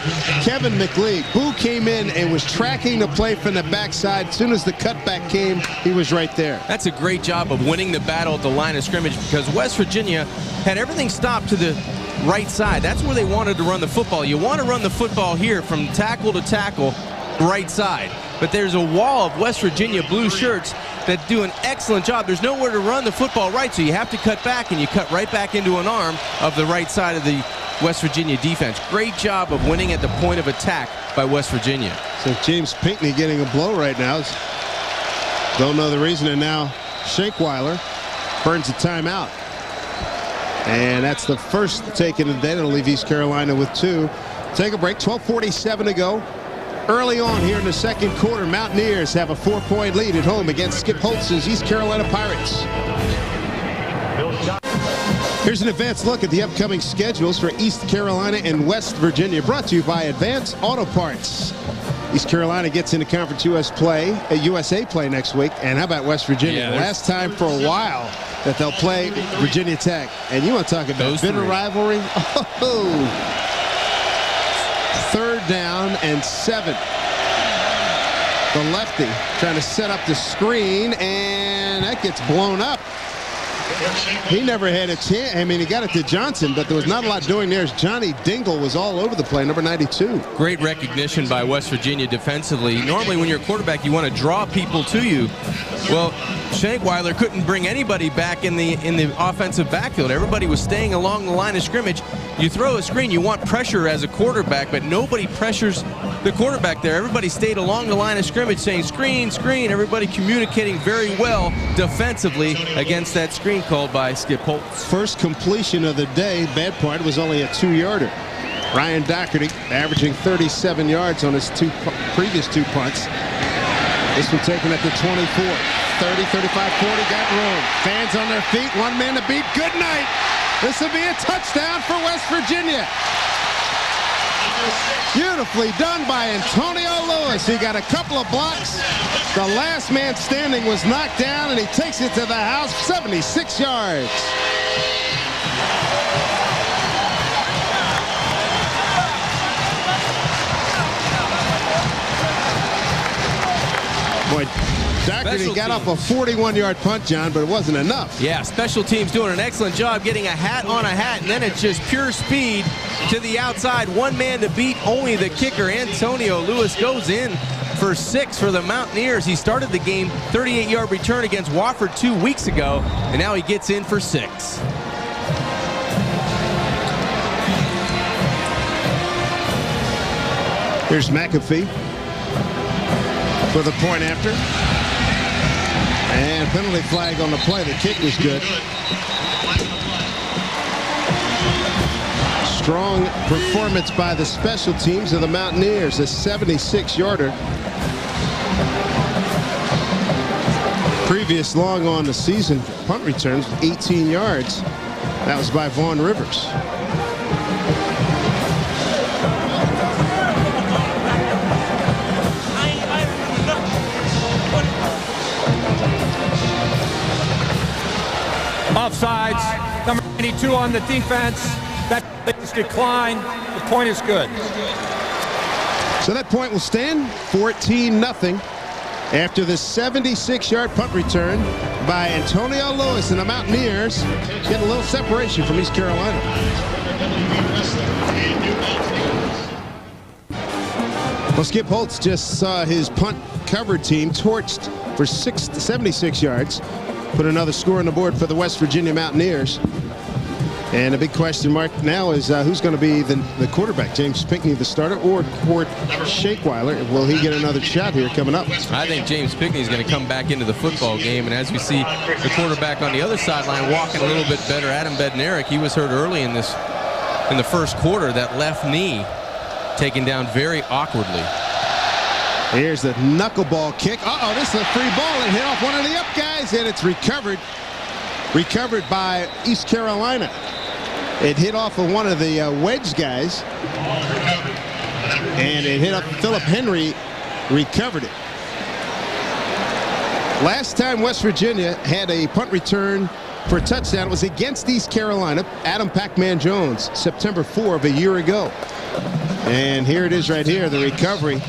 Kevin McLeod, who came in and was tracking the play from the backside. As soon as the cutback came, he was right there. That's a great job of winning the battle at the line of scrimmage, because West Virginia had everything stopped to the right side. That's where they wanted to run the football. You want to run the football here from tackle to tackle, right side. But there's a wall of West Virginia blue shirts that do an excellent job. There's nowhere to run the football right, so you have to cut back, and you cut right back into an arm of the right side of the West Virginia defense. Great job of winning at the point of attack by West Virginia. So James Pinckney getting a blow right now. Don't know the reason, and now Schenkweiler burns a timeout. And that's the first taken of the day. It'll leave East Carolina with 2. Take a break. 12:47 to go. Early on here in the second quarter, Mountaineers have a 4-point lead at home against Skip Holtz's East Carolina Pirates. Here's an advanced look at the upcoming schedules for East Carolina and West Virginia, brought to you by Advance Auto Parts. East Carolina gets into Conference USA play next week. And how about West Virginia? Yeah, last time for a while that they'll play Virginia Tech. And you want to talk about bitter rivalry? Oh. 3rd down and 7. The lefty trying to set up the screen, and that gets blown up. He never had a chance. I mean, he got it to Johnson, but there was not a lot doing there. Johnny Dingle was all over the play, number 92. Great recognition by West Virginia defensively. Normally, when you're a quarterback, you want to draw people to you. Well, Schenkweiler couldn't bring anybody back in the offensive backfield. Everybody was staying along the line of scrimmage. You throw a screen, you want pressure as a quarterback, but nobody pressures the quarterback there. Everybody stayed along the line of scrimmage saying screen, screen. Everybody communicating very well defensively against that screen called by Skip Holtz. First completion of the day. Bad part was only a 2-yarder. Ryan Doherty averaging 37 yards on his previous 2 punts. This one taken at the 24. 30, 35, 40, got room. Fans on their feet, one man to beat. Good night. This will be a touchdown for West Virginia. Beautifully done by Antonio Lewis. He got a couple of blocks. The last man standing was knocked down, and he takes it to the house, 76 yards. Boy, Doherty got off a 41-yard punt, John, but it wasn't enough. Yeah, special teams doing an excellent job getting a hat on a hat, and then it's just pure speed to the outside. One man to beat, only the kicker. Antonio Lewis goes in for 6 for the Mountaineers. He started the game 38-yard return against Wofford 2 weeks ago, and now he gets in for 6. Here's McAfee for the point after. And penalty flag on the play. The kick was good. Strong performance by the special teams of the Mountaineers. A 76-yarder. Previous long on the season punt returns, 18 yards. That was by Vaughn Rivers. Offsides, number 92 on the defense. That is decline. The point is good. So that point will stand 14-0 after the 76-yard punt return by Antonio Lewis, and the Mountaineers get a little separation from East Carolina. Well, Skip Holtz just saw his punt cover team torched for 76 yards. Put another score on the board for the West Virginia Mountaineers. And a big question mark now is who's going to be the quarterback? James Pinckney, the starter, or Court Shakeweiler? Will he get another shot here coming up? I think James Pinckney is going to come back into the football game. And as we see the quarterback on the other sideline walking a little bit better, Adam Bednarik, he was hurt early in the first quarter. That left knee taken down very awkwardly. Here's the knuckleball kick. Uh-oh, this is a free ball. It hit off one of the up guys, and it's recovered. Recovered by East Carolina. It hit off of one of the wedge guys, and it hit up Philip Henry, recovered it. Last time West Virginia had a punt return for a touchdown was against East Carolina. Adam Pac-Man Jones, September 4 of a year ago. And here it is right here, the recovery.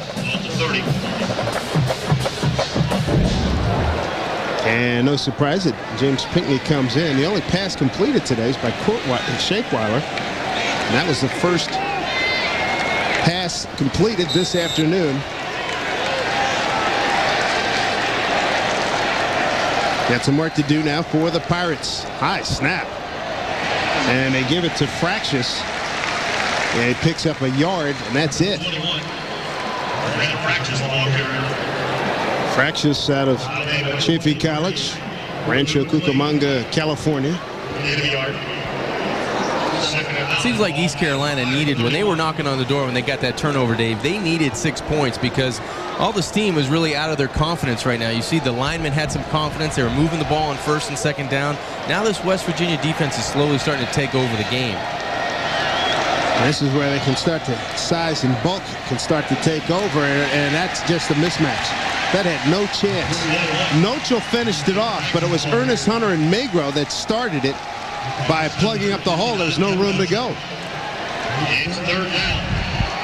And no surprise that James Pinckney comes in. The only pass completed today is by Court Shakeweiler. And that was the first pass completed this afternoon. Got some work to do now for the Pirates. High snap. And they give it to Fractious. And he picks up a yard, and that's it. Fractious out of Chaffey College, Rancho Cucamonga, California. It seems like East Carolina needed, when they were knocking on the door when they got that turnover, Dave, they needed 6 points because all the steam was really out of their confidence right now. You see the linemen had some confidence. They were moving the ball on first and second down. Now this West Virginia defense is slowly starting to take over the game. This is where they can start to size and bulk can start to take over, and that's just a mismatch. That had no chance. Nochel finished it off, but it was Ernest Hunter and Magro that started it by plugging up the hole. There was no room to go.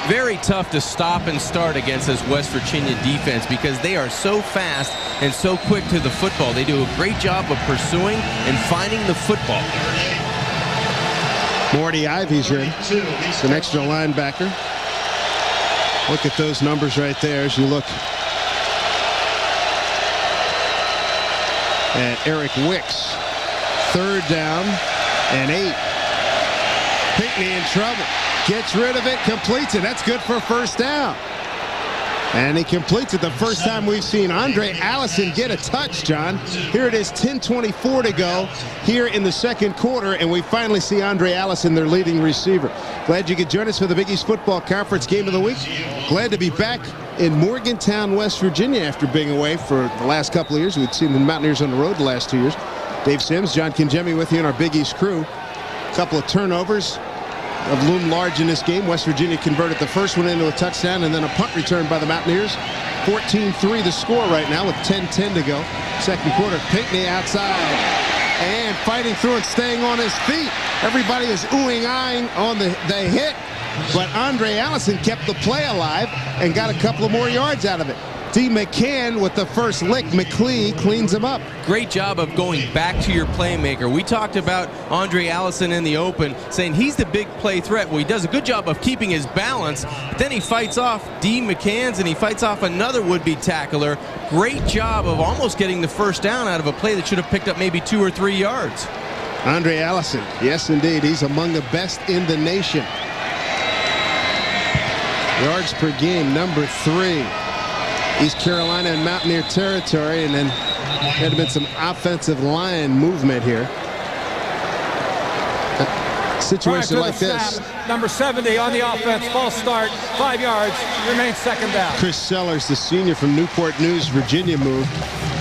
Very tough to stop and start against this West Virginia defense because they are so fast and so quick to the football. They do a great job of pursuing and finding the football. Morty Ivy's in, the extra linebacker. Look at those numbers right there as you look at Eric Wicks. 3rd down and 8. Pinckney in trouble. Gets rid of it, completes it. That's good for a first down. And he completes it the first time we've seen Andre Allison get a touch, John. Here it is, 10:24 to go here in the second quarter, and we finally see Andre Allison, their leading receiver. Glad you could join us for the Big East Football Conference Game of the Week. Glad to be back in Morgantown, West Virginia after being away for the last couple of years. We'd seen the Mountaineers on the road the last 2 years. Dave Sims, John Kinjemi with you in our Big East crew. A couple of turnovers have loomed large in this game. West Virginia converted the first one into a touchdown and then a punt return by the Mountaineers. 14-3 the score right now with 10-10 to go. Second quarter, Pinckney outside and fighting through and staying on his feet. Everybody is oohing-eyeing on the hit, but Andre Allison kept the play alive and got a couple of more yards out of it. D. McCann with the first lick. McClee cleans him up. Great job of going back to your playmaker. We talked about Andre Allison in the open, saying he's the big play threat. Well, he does a good job of keeping his balance. But then he fights off D. McCann's, and he fights off another would-be tackler. Great job of almost getting the first down out of a play that should have picked up maybe 2 or 3 yards. Andre Allison, yes, indeed. He's among the best in the nation. Yards per game, number 3. East Carolina and Mountaineer territory, and then there had been some offensive line movement here. A situation like this. Snap, number 70 on the offense, false start, 5 yards, remains second down. Chris Sellers, the senior from Newport News, Virginia move.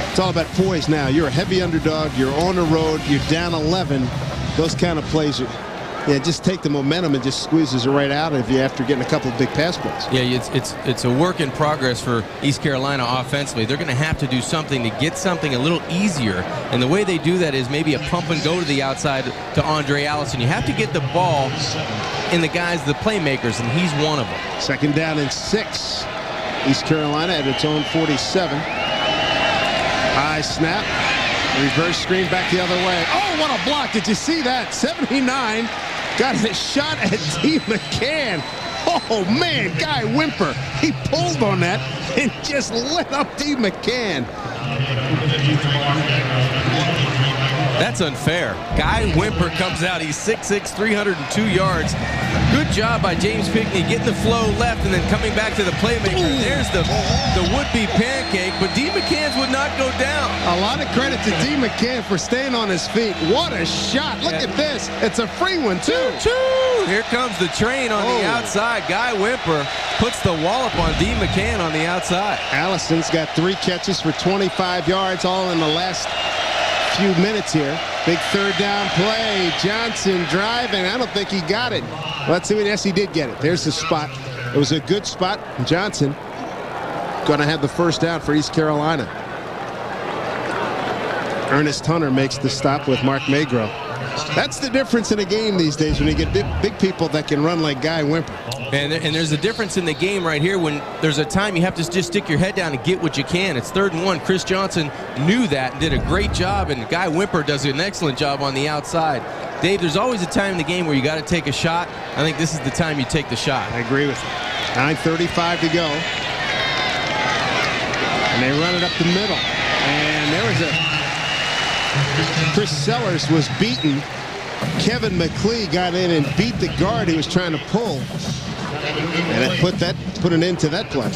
It's all about poise now. You're a heavy underdog, you're on the road, you're down 11. Those kind of plays are, just take the momentum and just squeezes it right out of you after getting a couple of big pass plays. Yeah, it's a work in progress for East Carolina offensively. They're going to have to do something to get something a little easier, and the way they do that is maybe a pump and go to the outside to Andre Allison. You have to get the ball in the guys, the playmakers, and he's one of them. Second down and 6. East Carolina at its own 47. High snap. Reverse screen back the other way. Oh, what a block. Did you see that? 79 got a shot at D. McCann. Oh, man, Guy Wimper. He pulled on that and just lit up D. McCann. That's unfair. Guy Wimper comes out. He's 6'6", 302 yards. Good job by James Pinckney getting the flow left and then coming back to the playmaker. There's the would-be pancake, but D. McCann's would not go down. A lot of credit to D. McCann for staying on his feet. What a shot. Look at this. It's a free one, too. Here comes the train on the outside. Guy Wimper puts the wallop on D. McCann on the outside. Allison's got 3 catches for 25 yards, all in the last few minutes here. Big third down play. Johnson driving. I don't think he got it. Let's see what. Yes, he did get it. There's the spot. It was a good spot. Johnson going to have the first down for East Carolina. Ernest Hunter makes the stop with Mark Magro. That's the difference in a game these days when you get big people that can run like Guy Wimper. And there's a difference in the game right here when there's a time you have to just stick your head down and get what you can. It's 3rd and 1. Chris Johnson knew that and did a great job, and Guy Wimper does an excellent job on the outside. Dave, there's always a time in the game where you got to take a shot. I think this is the time you take the shot. I agree with you. 9:35 to go. And they run it up the middle. And there was Chris Sellers was beaten. Kevin McClee got in and beat the guard he was trying to pull. And it put an end to that play.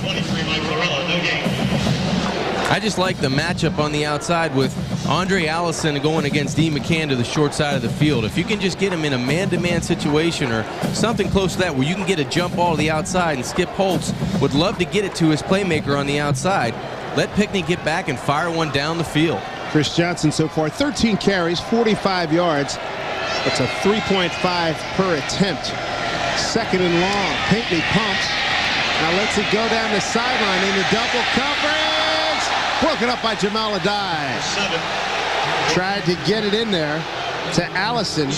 I just like the matchup on the outside with Andre Allison going against D. McCann to the short side of the field. If you can just get him in a man-to-man situation or something close to that where you can get a jump ball to the outside, and Skip Holtz would love to get it to his playmaker on the outside. Let Pinckney get back and fire one down the field. Chris Johnson so far, 13 carries, 45 yards. That's a 3.5 per attempt. 2nd and long. Pinckney pumps. Now lets it go down the sideline into double coverage. Broken up by Jamal Adai. Tried to get it in there to Allison.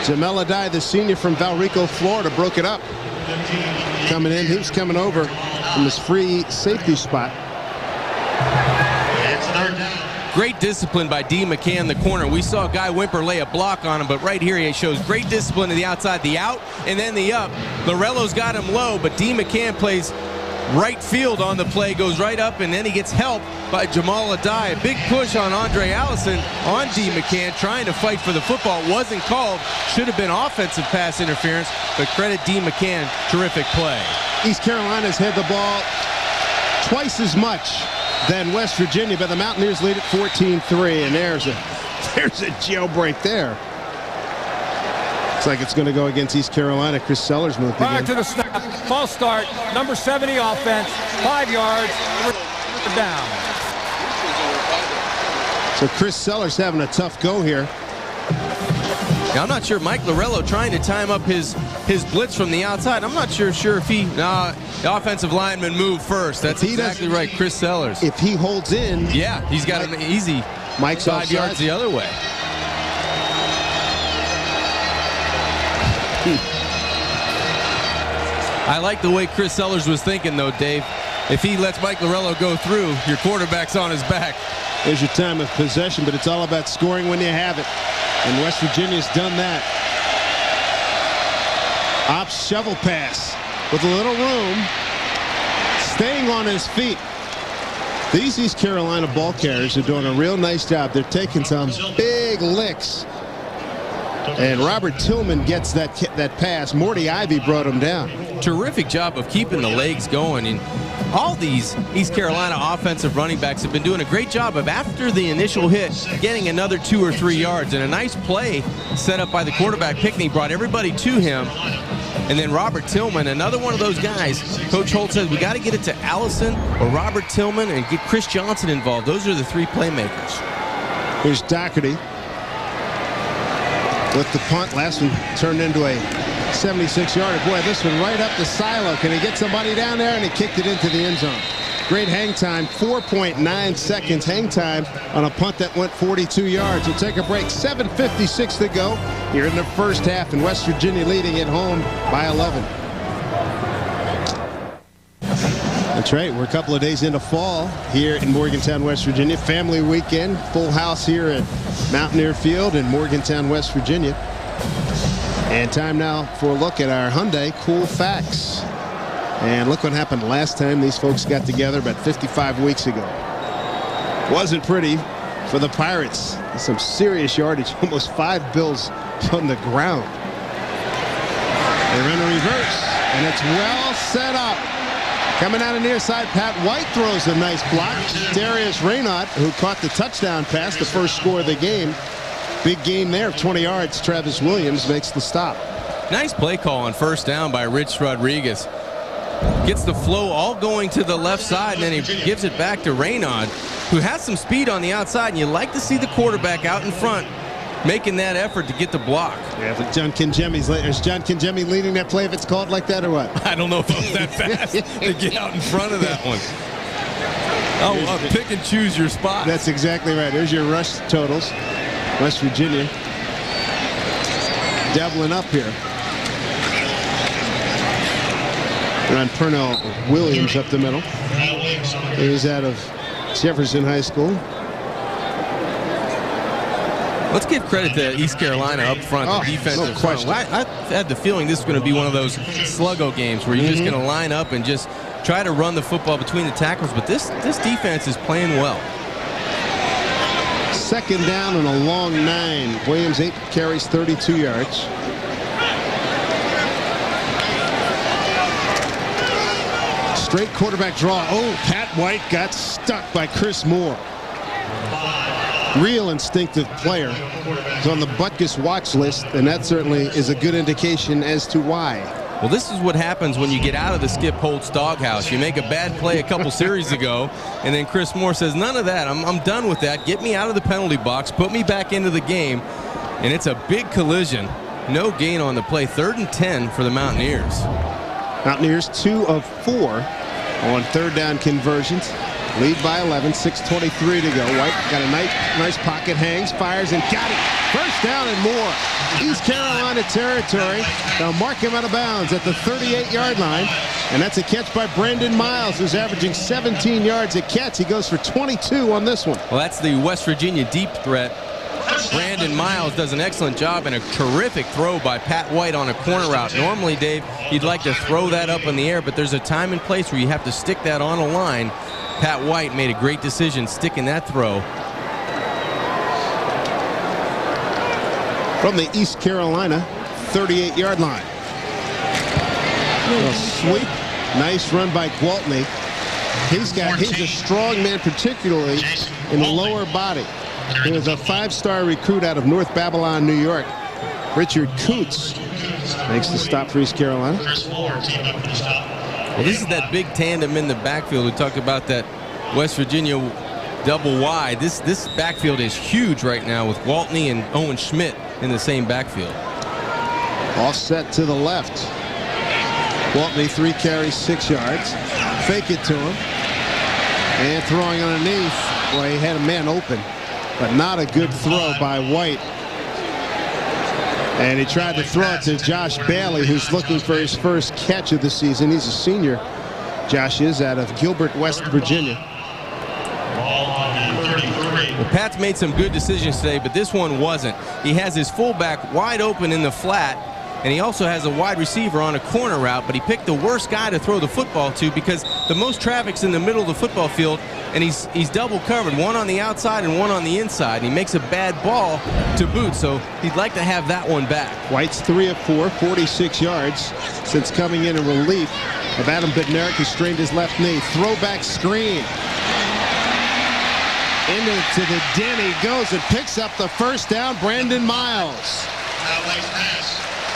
Jamal Adai, the senior from Valrico, Florida, broke it up. Coming in, he was coming over from his free safety spot. Great discipline by D. McCann, the corner. We saw Guy Wimper lay a block on him, but right here he shows great discipline to the outside, the out, and then the up. Lorello's got him low, but D. McCann plays right field on the play, goes right up, and then he gets help by Jamal Adai. A big push on Andre Allison on D. McCann, trying to fight for the football. Wasn't called. Should have been offensive pass interference, but credit D. McCann. Terrific play. East Carolina's had the ball twice as much than West Virginia, but the Mountaineers lead at 14-3, and there's a jailbreak there. Looks like it's going to go against East Carolina. Chris Sellers moved Prior again. to the snap, false start, number 70 offense, 5 yards, down. So Chris Sellers having a tough go here. Now, I'm not sure. Mike Lorello trying to time up his blitz from the outside. I'm not sure if he the offensive lineman moved first. That's exactly right, Chris Sellers. If he holds in, yeah, he's got an easy Mike's 5 yards the other way. I like the way Chris Sellers was thinking, though, Dave. If he lets Mike Lorello go through, your quarterback's on his back. There's your time of possession, but it's all about scoring when you have it. And West Virginia's done that. Ops shovel pass with a little room. Staying on his feet. These East Carolina ball carriers are doing a real nice job. They're taking some big licks. And Robert Tillman gets that pass. Morty Ivy brought him down. Terrific job of keeping the legs going. And all these East Carolina offensive running backs have been doing a great job of, after the initial hit, getting another 2 or 3 yards. And a nice play set up by the quarterback. Pickney brought everybody to him. And then Robert Tillman, another one of those guys. Coach Holt says we got to get it to Allison or Robert Tillman and get Chris Johnson involved. Those are the 3 playmakers. Here's Doherty with the punt. Last one turned into a 76-yarder. Boy, this one right up the silo. Can he get somebody down there? And he kicked it into the end zone. Great hang time, 4.9 seconds hang time on a punt that went 42 yards. We'll take a break, 7:56 to go here in the first half, and West Virginia leading at home by 11. That's right, we're a couple of days into fall here in Morgantown, West Virginia. Family weekend, full house here at Mountaineer Field in Morgantown, West Virginia. And time now for a look at our Hyundai Cool Facts. And look what happened last time these folks got together about 55 weeks ago. Wasn't pretty for the Pirates. Some serious yardage, almost 5 Bills on the ground. They run a reverse, and it's well set up. Coming out of near side, Pat White throws a nice block. Darius Raynaud, who caught the touchdown pass, the first score of the game. Big gain there of 20 yards. Travis Williams makes the stop. Nice play call on first down by Rich Rodriguez. Gets the flow all going to the left side, and then he gives it back to Raynaud, who has some speed on the outside, and you like to see the quarterback out in front making that effort to get the block. Yeah, but John Kinjemi's later. Is John Kinjemi leading that play if it's called like that or what? I don't know if it was that fast to get out in front of that one. Oh, pick and choose your spot. That's exactly right. There's your rush totals. West Virginia doubling up here. Ron Purnell Williams up the middle. He's out of Jefferson High School. Let's give credit to East Carolina up front, the defensive front. I had the feeling this was going to be one of those sluggo games where you're just going to line up and just try to run the football between the tackles. But this defense is playing well. Second down and a long 9. Williams 8 carries, 32 yards. Straight quarterback draw. Oh, Pat White got stuck by Chris Moore. Real instinctive player. He's on the Butkus watch list, and that certainly is a good indication as to why. Well, this is what happens when you get out of the Skip Holtz doghouse. You make a bad play a couple series ago, and then Chris Moore says, none of that. I'm done with that. Get me out of the penalty box. Put me back into the game. And it's a big collision. No gain on the play. 3rd and 10 for the Mountaineers. Mountaineers 2 of 4 on third down conversions. Lead by 11, 6:23 to go. White got a nice pocket, hangs, fires, and got it. First down and more. East Carolina territory. They'll mark him out of bounds at the 38-yard line. And that's a catch by Brandon Miles, who's averaging 17 yards a catch. He goes for 22 on this one. Well, that's the West Virginia deep threat. Brandon Miles does an excellent job, and a terrific throw by Pat White on a corner route. Normally, Dave, you'd like to throw that up in the air, but there's a time and place where you have to stick that on a line. Pat White made a great decision sticking that throw. From the East Carolina 38-yard line. A sweep. Nice run by Gwaltney. He's a strong man, particularly in the lower body. He was a 5-star recruit out of North Babylon, New York. Richard Coots makes the stop for East Carolina. Chris Moore teamed up for the stop. Well, this is that big tandem in the backfield. We talked about that West Virginia double wide. This backfield is huge right now with Gwaltney and Owen Schmidt in the same backfield. Offset to the left. Gwaltney 3 carries, 6 yards. Fake it to him. And throwing underneath. Well, he had a man open, but not a good throw by White. And he tried to throw it to Josh Bailey, who's looking for his first catch of the season. He's a senior. Josh is out of Gilbert, West Virginia. Well, Pat's made some good decisions today, but this one wasn't. He has his fullback wide open in the flat, and he also has a wide receiver on a corner route, but he picked the worst guy to throw the football to because the most traffic's in the middle of the football field, and he's double covered, one on the outside and one on the inside, and he makes a bad ball to boot, so he'd like to have that one back. White's 3 of 4, 46 yards since coming in relief of Adam Bednarik, who strained his left knee. Throwback screen. Into the den he goes and picks up the first down. Brandon Miles.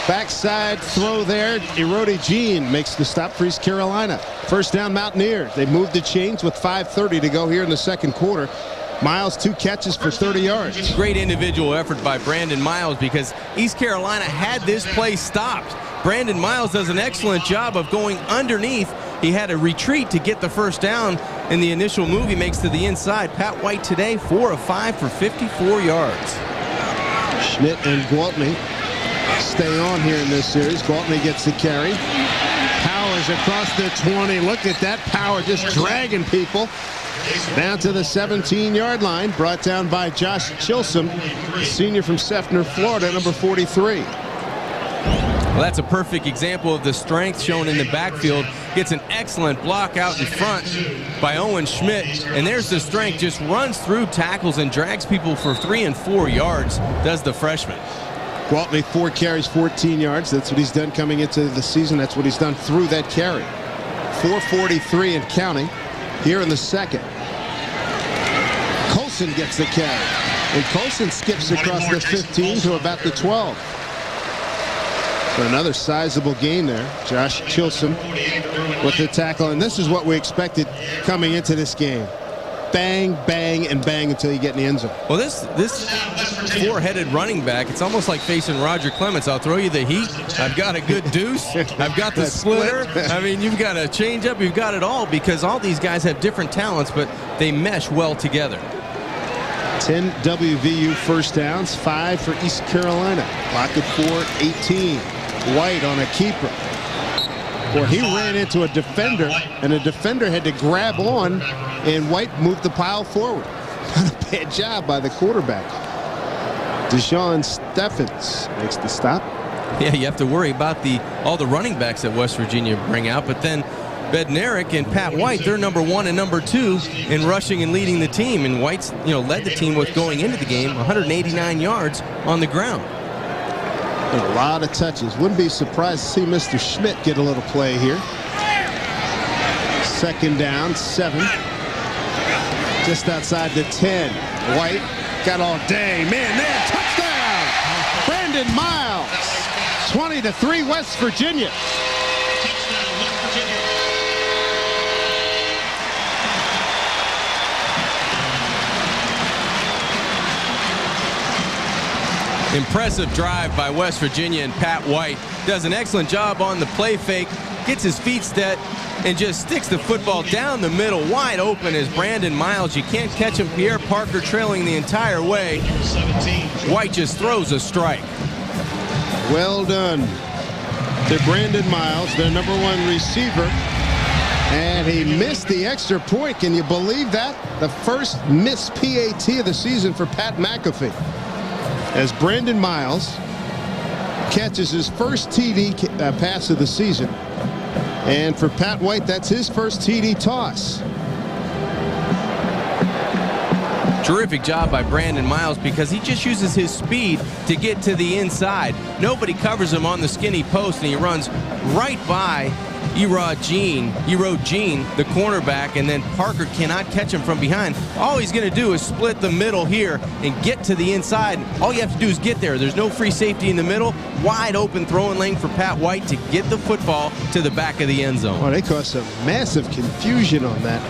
Backside throw there. Erodi Jean makes the stop for East Carolina. First down, Mountaineers. They moved the chains with 5:30 to go here in the second quarter. Miles 2 catches for 30 yards. Great individual effort by Brandon Miles because East Carolina had this play stopped. Brandon Miles does an excellent job of going underneath. He had a retreat to get the first down in the initial move. He makes to the inside. Pat White today 4 of 5 for 54 yards. Schmidt and Gwaltney stay on here in this series. Gwaltney gets the carry. Powers across the 20. Look at that power just dragging people down to the 17-yard line. Brought down by Josh Chilson, senior from Seffner, Florida, number 43. Well, that's a perfect example of the strength shown in the backfield. Gets an excellent block out in front by Owen Schmidt. And there's the strength, just runs through tackles and drags people for 3 and 4 yards, does the freshman. Gwaltney 4 carries, 14 yards. That's what he's done coming into the season. That's what he's done through that carry. 4:43 and counting here in the second. Colson gets the carry. And Colson skips across the 15 to about the 12. For another sizable gain there. Josh Chilson with the tackle. And this is what we expected coming into this game. Bang, bang, and bang until you get in the end zone. Well, this four-headed running back, it's almost like facing Roger Clements. I'll throw you the heat. I've got a good deuce. I've got the splitter. I mean, you've got a change-up. You've got it all because all these guys have different talents, but they mesh well together. 10 WVU first downs, 5 for East Carolina. Clock at 4:18. White on a keeper. Well, he ran into a defender, and a defender had to grab on, and White moved the pile forward. Not a bad job by the quarterback. Deshaun Steffens makes the stop. Yeah, you have to worry about all the running backs that West Virginia bring out, but then Bednarik and Pat White, they're number 1 and number 2 in rushing and leading the team, and White's led the team with going into the game 189 yards on the ground. And a lot of touches. Wouldn't be surprised to see Mr. Schmidt get a little play here. Second down, 7. Just outside the 10. White got all day. Man, touchdown! Brandon Miles. 20-3 West Virginia. Impressive drive by West Virginia, and Pat White does an excellent job on the play fake, gets his feet set, and just sticks the football down the middle. Wide open is Brandon Miles. You can't catch him. Pierre Parker trailing the entire way. White just throws a strike. Well done to Brandon Miles, their number 1 receiver. And he missed the extra point. Can you believe that? The first missed PAT of the season for Pat McAfee. As Brandon Miles catches his first TD pass of the season. And for Pat White, that's his first TD toss. Terrific job by Brandon Miles because he just uses his speed to get to the inside. Nobody covers him on the skinny post, and he runs right by Erod Jean, the cornerback, and then Parker cannot catch him from behind. All he's going to do is split the middle here and get to the inside. All you have to do is get there. There's no free safety in the middle. Wide open throwing lane for Pat White to get the football to the back of the end zone. Oh, they caused some massive confusion on that.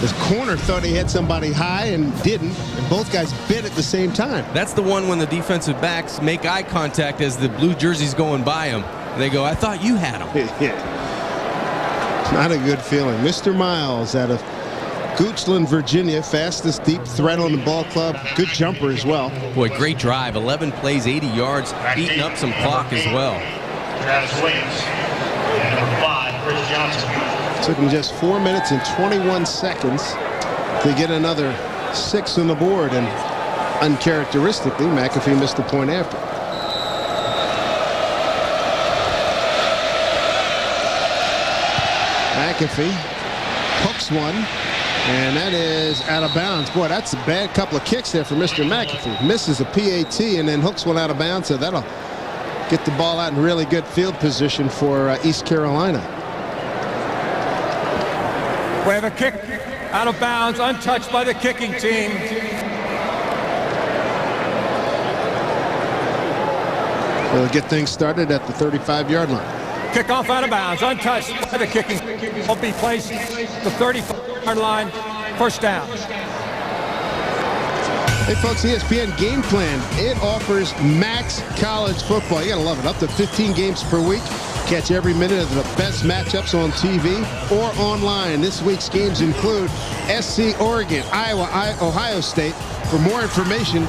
This corner thought he had somebody high and didn't, and both guys bit at the same time. That's the one when the defensive backs make eye contact as the blue jersey's going by him. They go, I thought you had him. Yeah. Not a good feeling. Mr. Miles out of Goochland, Virginia, fastest deep threat on the ball club. Good jumper as well. Boy, great drive. 11 plays, 80 yards, eating up some clock as well. Travis Williams. And number 5, Chris Johnson. Took him just 4 minutes and 21 seconds to get another 6 on the board, and uncharacteristically, McAfee missed the point after. McAfee hooks one, and that is out of bounds. Boy, that's a bad couple of kicks there for Mr. McAfee. Misses a PAT and then hooks one out of bounds, so that'll get the ball out in really good field position for East Carolina. We have a kick out of bounds, untouched by the kicking team. We'll get things started at the 35-yard line. Kickoff out of bounds, untouched by the kicking. Will be placed the 35-yard line, first down. Hey folks, ESPN Game Plan. It offers max college football. You gotta love it. Up to 15 games per week. Catch every minute of the best matchups on TV or online. This week's games include SC Oregon, Iowa, Ohio State. For more information,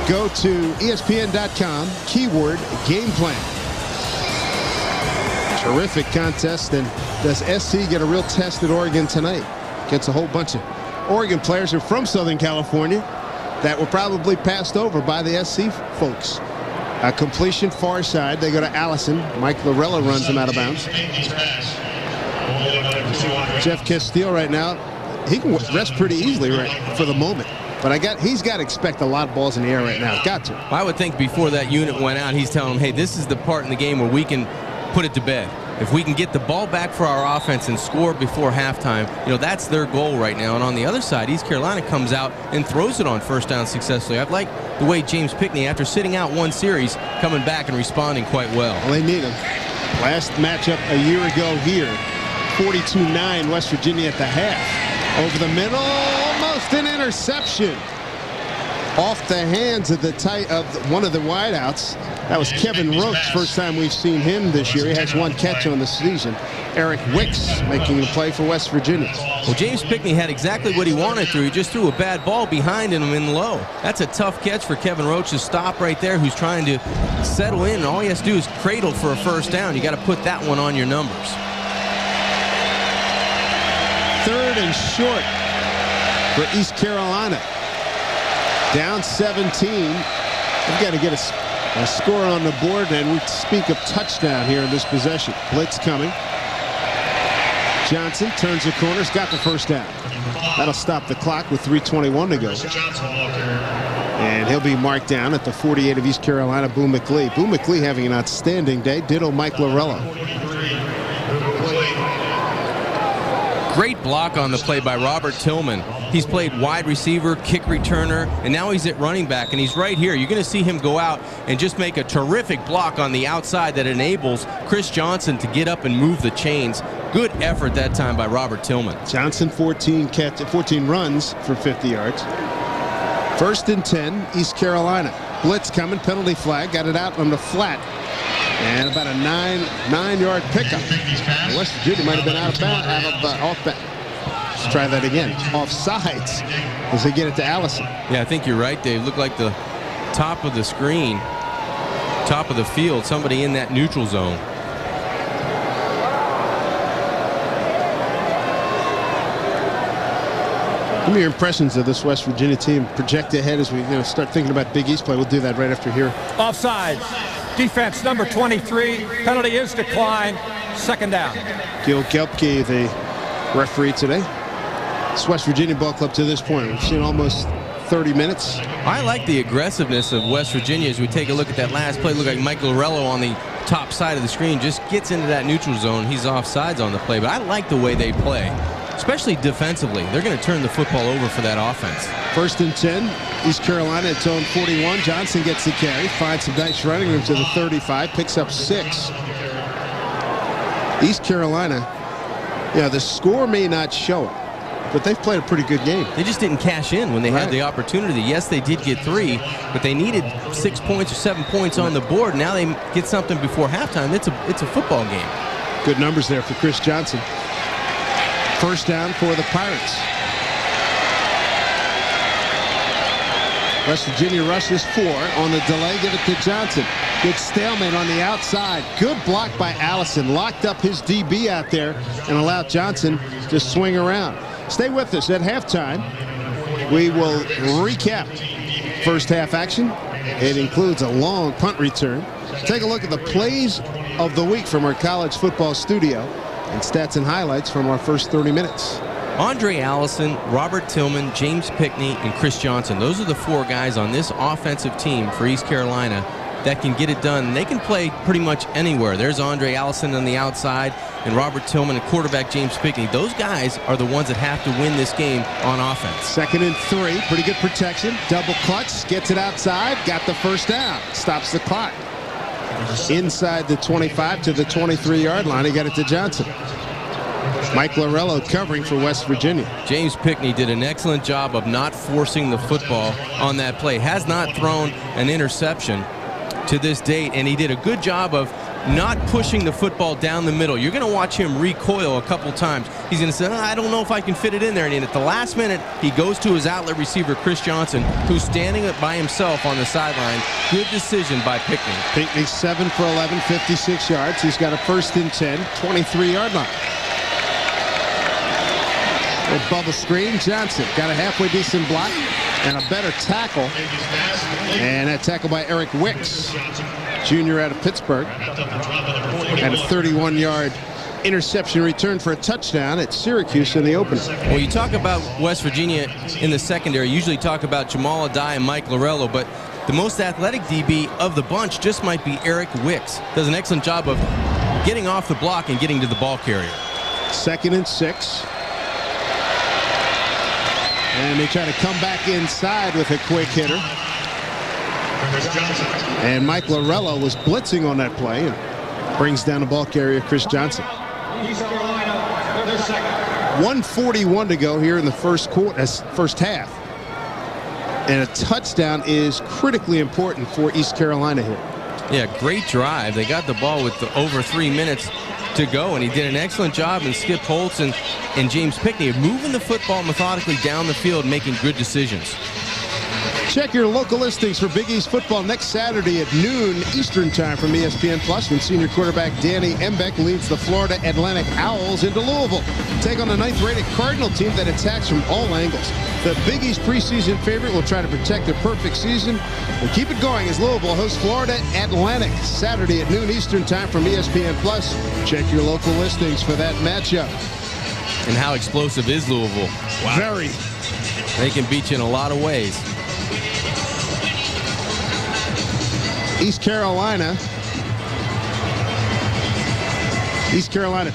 go to ESPN.com, keyword Game Plan. Terrific contest, and does SC get a real test at Oregon tonight? Gets a whole bunch of Oregon players who are from Southern California that were probably passed over by the SC folks. A completion far side. They go to Allison. Mike Lorella runs him out of bounds. Jeff Castile right now, he can rest pretty easily for the moment. But he's got to expect a lot of balls in the air right now. Got to. I would think before that unit went out, he's telling them, hey, this is the part in the game where we can put it to bed. If we can get the ball back for our offense and score before halftime, that's their goal right now. And on the other side, East Carolina comes out and throws it on first down successfully. I've liked the way James Pickney, after sitting out one series, coming back and responding quite well. Well, they need him. Last matchup a year ago here, 42-9 West Virginia at the half. Over the middle, almost an interception. Off the hands of one of the wideouts. That was Kevin Roach, first time we've seen him this year. He has one catch on the season. Eric Wicks making the play for West Virginia. Well, James Pickney had exactly what he wanted to. He just threw a bad ball behind him in low. That's a tough catch for Kevin Roach to stop right there, who's trying to settle in. And all he has to do is cradle for a first down. You got to put that one on your numbers. 3rd and short for East Carolina. Down 17. We've got to get a score on the board, and we speak of touchdown here in this possession. Blitz coming. Johnson turns the corners, got the first down. That'll stop the clock with 3:21 to go. And he'll be marked down at the 48 of East Carolina, Boo McLee. Boo McLee having an outstanding day. Ditto Mike Lorella. Great block on the play by Robert Tillman. He's played wide receiver, kick returner, and now he's at running back, and he's right here. You're going to see him go out and just make a terrific block on the outside that enables Chris Johnson to get up and move the chains. Good effort that time by Robert Tillman. Johnson 14 runs for 50 yards. 1st and 10, East Carolina. Blitz coming, penalty flag, got it out on the flat. And about a 9-yard pickup. West Virginia might have been off bounds. Let's try that again. Offsides as they get it to Allison. Yeah, I think you're right, Dave. Looked like the top of the screen, top of the field, somebody in that neutral zone. Give me your impressions of this West Virginia team. Project ahead as we start thinking about Big East play. We'll do that right after here. Offside. Defense number 23. Penalty is declined. 2nd down. Gil Gelbke, the referee today. This West Virginia ball club to this point, we've seen almost 30 minutes. I like the aggressiveness of West Virginia as we take a look at that last play. Look like Mike Lorello on the top side of the screen just gets into that neutral zone. He's offsides on the play, but I like the way they play, especially defensively. They're going to turn the football over for that offense. 1st and 10. East Carolina at its own 41. Johnson gets the carry, finds some nice running room to the 35, picks up 6. East Carolina, yeah, the score may not show it, but they've played a pretty good game. They just didn't cash in when they had the opportunity. Yes, they did get 3, but they needed 6 points or 7 points on the board. Now they get something before halftime. It's a football game. Good numbers there for Chris Johnson. 1st down for the Pirates. West Virginia rushes 4 on the delay. Give it to Johnson. Good stalemate on the outside. Good block by Allison. Locked up his DB out there and allowed Johnson to swing around. Stay with us at halftime. We will recap first half action. It includes a long punt return. Take a look at the plays of the week from our college football studio and stats and highlights from our first 30 minutes. Andre Allison, Robert Tillman, James Pickney, and Chris Johnson. Those are the 4 guys on this offensive team for East Carolina that can get it done. They can play pretty much anywhere. There's Andre Allison on the outside and Robert Tillman and quarterback James Pickney. Those guys are the ones that have to win this game on offense. 2nd and 3. Pretty good protection. Double clutch. Gets it outside. Got the 1st down. Stops the clock. Inside the 25 to the 23-yard line. He got it to Johnson. Mike Lorello covering for West Virginia. James Pickney did an excellent job of not forcing the football on that play. Has not thrown an interception to this date, and he did a good job of not pushing the football down the middle. You're going to watch him recoil a couple times. He's going to say, I don't know if I can fit it in there. And at the last minute, he goes to his outlet receiver, Chris Johnson, who's standing by himself on the sideline. Good decision by Pickney. Pickney 7 for 11, 56 yards. He's got a 1st and 10, 23-yard line. A bubble screen. Johnson got a halfway decent block and a better tackle. And that tackle by Eric Wicks, junior out of Pittsburgh. And a 31-yard interception return for a touchdown at Syracuse in the opener. Well, you talk about West Virginia in the secondary. You usually talk about Jamal Adai and Mike Lorello, but the most athletic DB of the bunch just might be Eric Wicks. Does an excellent job of getting off the block and getting to the ball carrier. 2nd and 6. And they try to come back inside with a quick hitter. And Mike Lorello was blitzing on that play and brings down the ball carrier, Chris Johnson. 1:41 to go here in the first half. And a touchdown is critically important for East Carolina here. Yeah, great drive. They got the ball with over 3 minutes to go, and he did an excellent job, and Skip Holtz and James Pickney of moving the football methodically down the field, making good decisions. Check your local listings for Big East football next Saturday at noon Eastern time from ESPN Plus when senior quarterback Danny Embeck leads the Florida Atlantic Owls into Louisville. Take on the 9th-rated Cardinal team that attacks from all angles. The Big East preseason favorite will try to protect a perfect season and keep it going as Louisville hosts Florida Atlantic Saturday at noon Eastern time from ESPN Plus. Check your local listings for that matchup. And how explosive is Louisville? Wow. Very. They can beat you in a lot of ways. East Carolina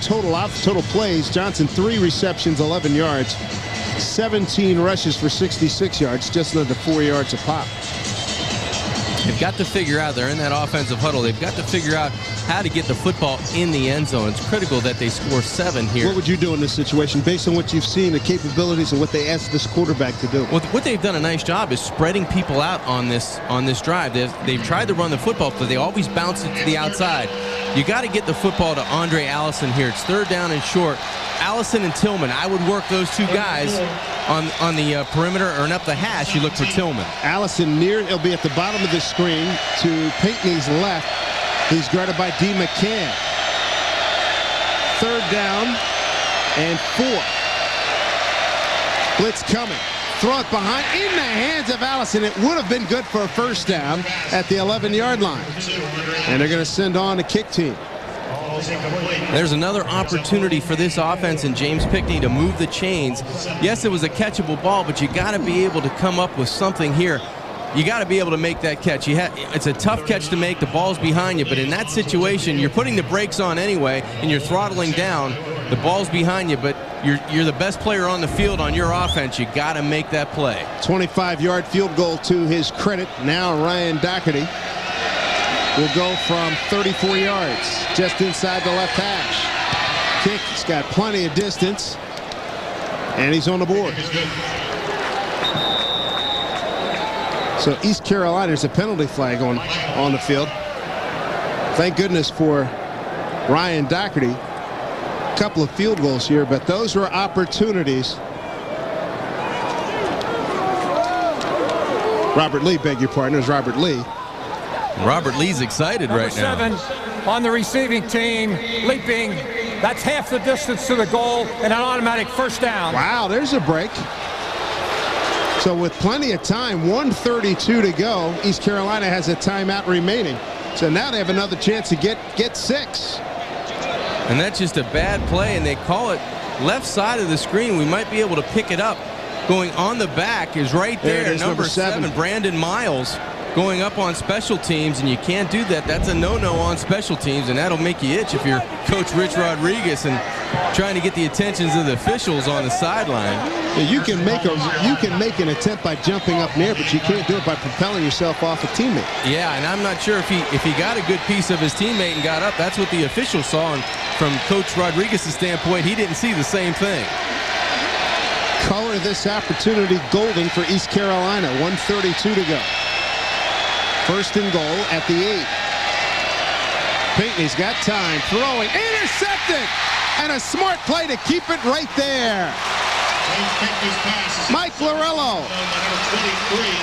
total plays. Johnson 3 receptions, 11 yards, 17 rushes for 66 yards, just under 4 yards a pop. They've got to figure out, they're in that offensive huddle, they've got to figure out how to get the football in the end zone. It's critical that they score 7 here. What would you do in this situation based on what you've seen, the capabilities and what they asked this quarterback to do? Well, what they've done a nice job is spreading people out on this drive. They've tried to run the football, but they always bounce it to the outside. You got to get the football to Andre Allison here. It's 3rd down and short. Allison and Tillman, I would work those two guys on the perimeter or up the hash. You look for Tillman. Allison he'll be at the bottom of the screen to Pinckney's left. He's guarded by D. McCann. 3rd down and 4. Blitz coming. Throw it behind in the hands of Allison. It would have been good for a 1st down at the 11-yard line. And they're going to send on the kick team. is incomplete. There's another opportunity for this offense and James Pickney to move the chains. Yes, it was a catchable ball, but you got to be able to come up with something here. You got to be able to make that catch. It's a tough catch to make. The ball's behind you, but in that situation, you're putting the brakes on anyway, and you're throttling down. The ball's behind you, but you're the best player on the field on your offense. You got to make that play. 25-yard field goal to his credit. Now Ryan Doherty will go from 34 yards, just inside the left hash. Kick's got plenty of distance, and he's on the board. So East Carolina's a penalty flag on the field. Thank goodness for Ryan Doherty. A couple of field goals here, but those were opportunities. Robert Lee, beg your pardon, it was Robert Lee. Robert Lee's excited right now. Number 7 on the receiving team, leaping. That's half the distance to the goal and an automatic first down. Wow, there's a break. So with plenty of time, 1:32 to go, East Carolina has a timeout remaining. So now they have another chance to get 6. And that's just a bad play, and they call it left side of the screen. We might be able to pick it up. Going on the back is right there. There it is, number 7, Brandon Miles, going up on special teams, and you can't do that. That's a no-no on special teams, and that'll make you itch if you're Coach Rich Rodriguez and trying to get the attentions of the officials on the sideline. Yeah, you can make an attempt by jumping up near, but you can't do it by propelling yourself off a teammate. Yeah, and I'm not sure if he got a good piece of his teammate and got up. That's what the official saw, and from Coach Rodriguez's standpoint, he didn't see the same thing. Color this opportunity golden for East Carolina. 1:32 to go. First and goal at the 8. Pinkney's got time, throwing, intercepted, and a smart play to keep it right there. Mike Lorello.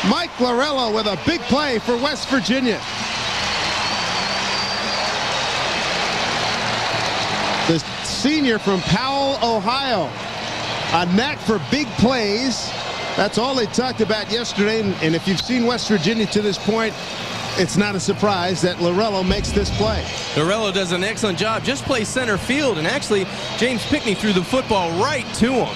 Mike Lorello with a big play for West Virginia. The senior from Powell, Ohio. A knack for big plays. That's all they talked about yesterday. And if you've seen West Virginia to this point, it's not a surprise that Lorello makes this play. Lorello does an excellent job. Just plays center field. And actually, James Pickney threw the football right to him.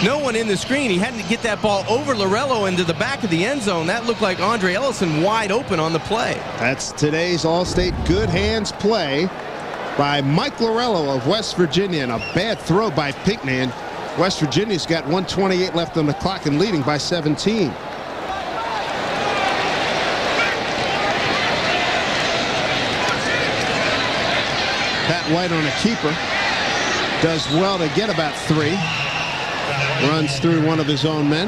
No one in the screen. He had to get that ball over Lorello into the back of the end zone. That looked like Andre Ellison wide open on the play. That's today's All-State good hands play by Mike Lorello of West Virginia. And a bad throw by Pickney. And West Virginia's got 1:28 left on the clock and leading by 17. Pat White on a keeper. Does well to get about 3. Runs through one of his own men.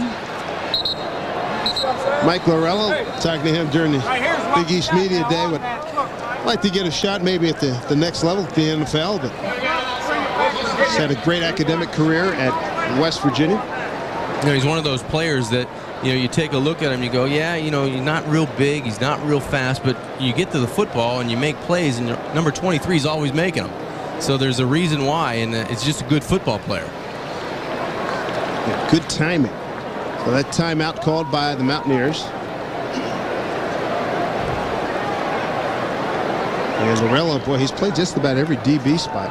Mike Lorello, talking to him during the Big East Media Day, would like to get a shot maybe at the next level at the NFL, but he's had a great academic career at West Virginia. You know, he's one of those players that, you take a look at him, you go, yeah, he's not real big, he's not real fast, but you get to the football and you make plays, and number 23 is always making them. So there's a reason why, and it's just a good football player. Yeah, good timing. So that timeout called by the Mountaineers. And Lorello, boy, he's played just about every DB spot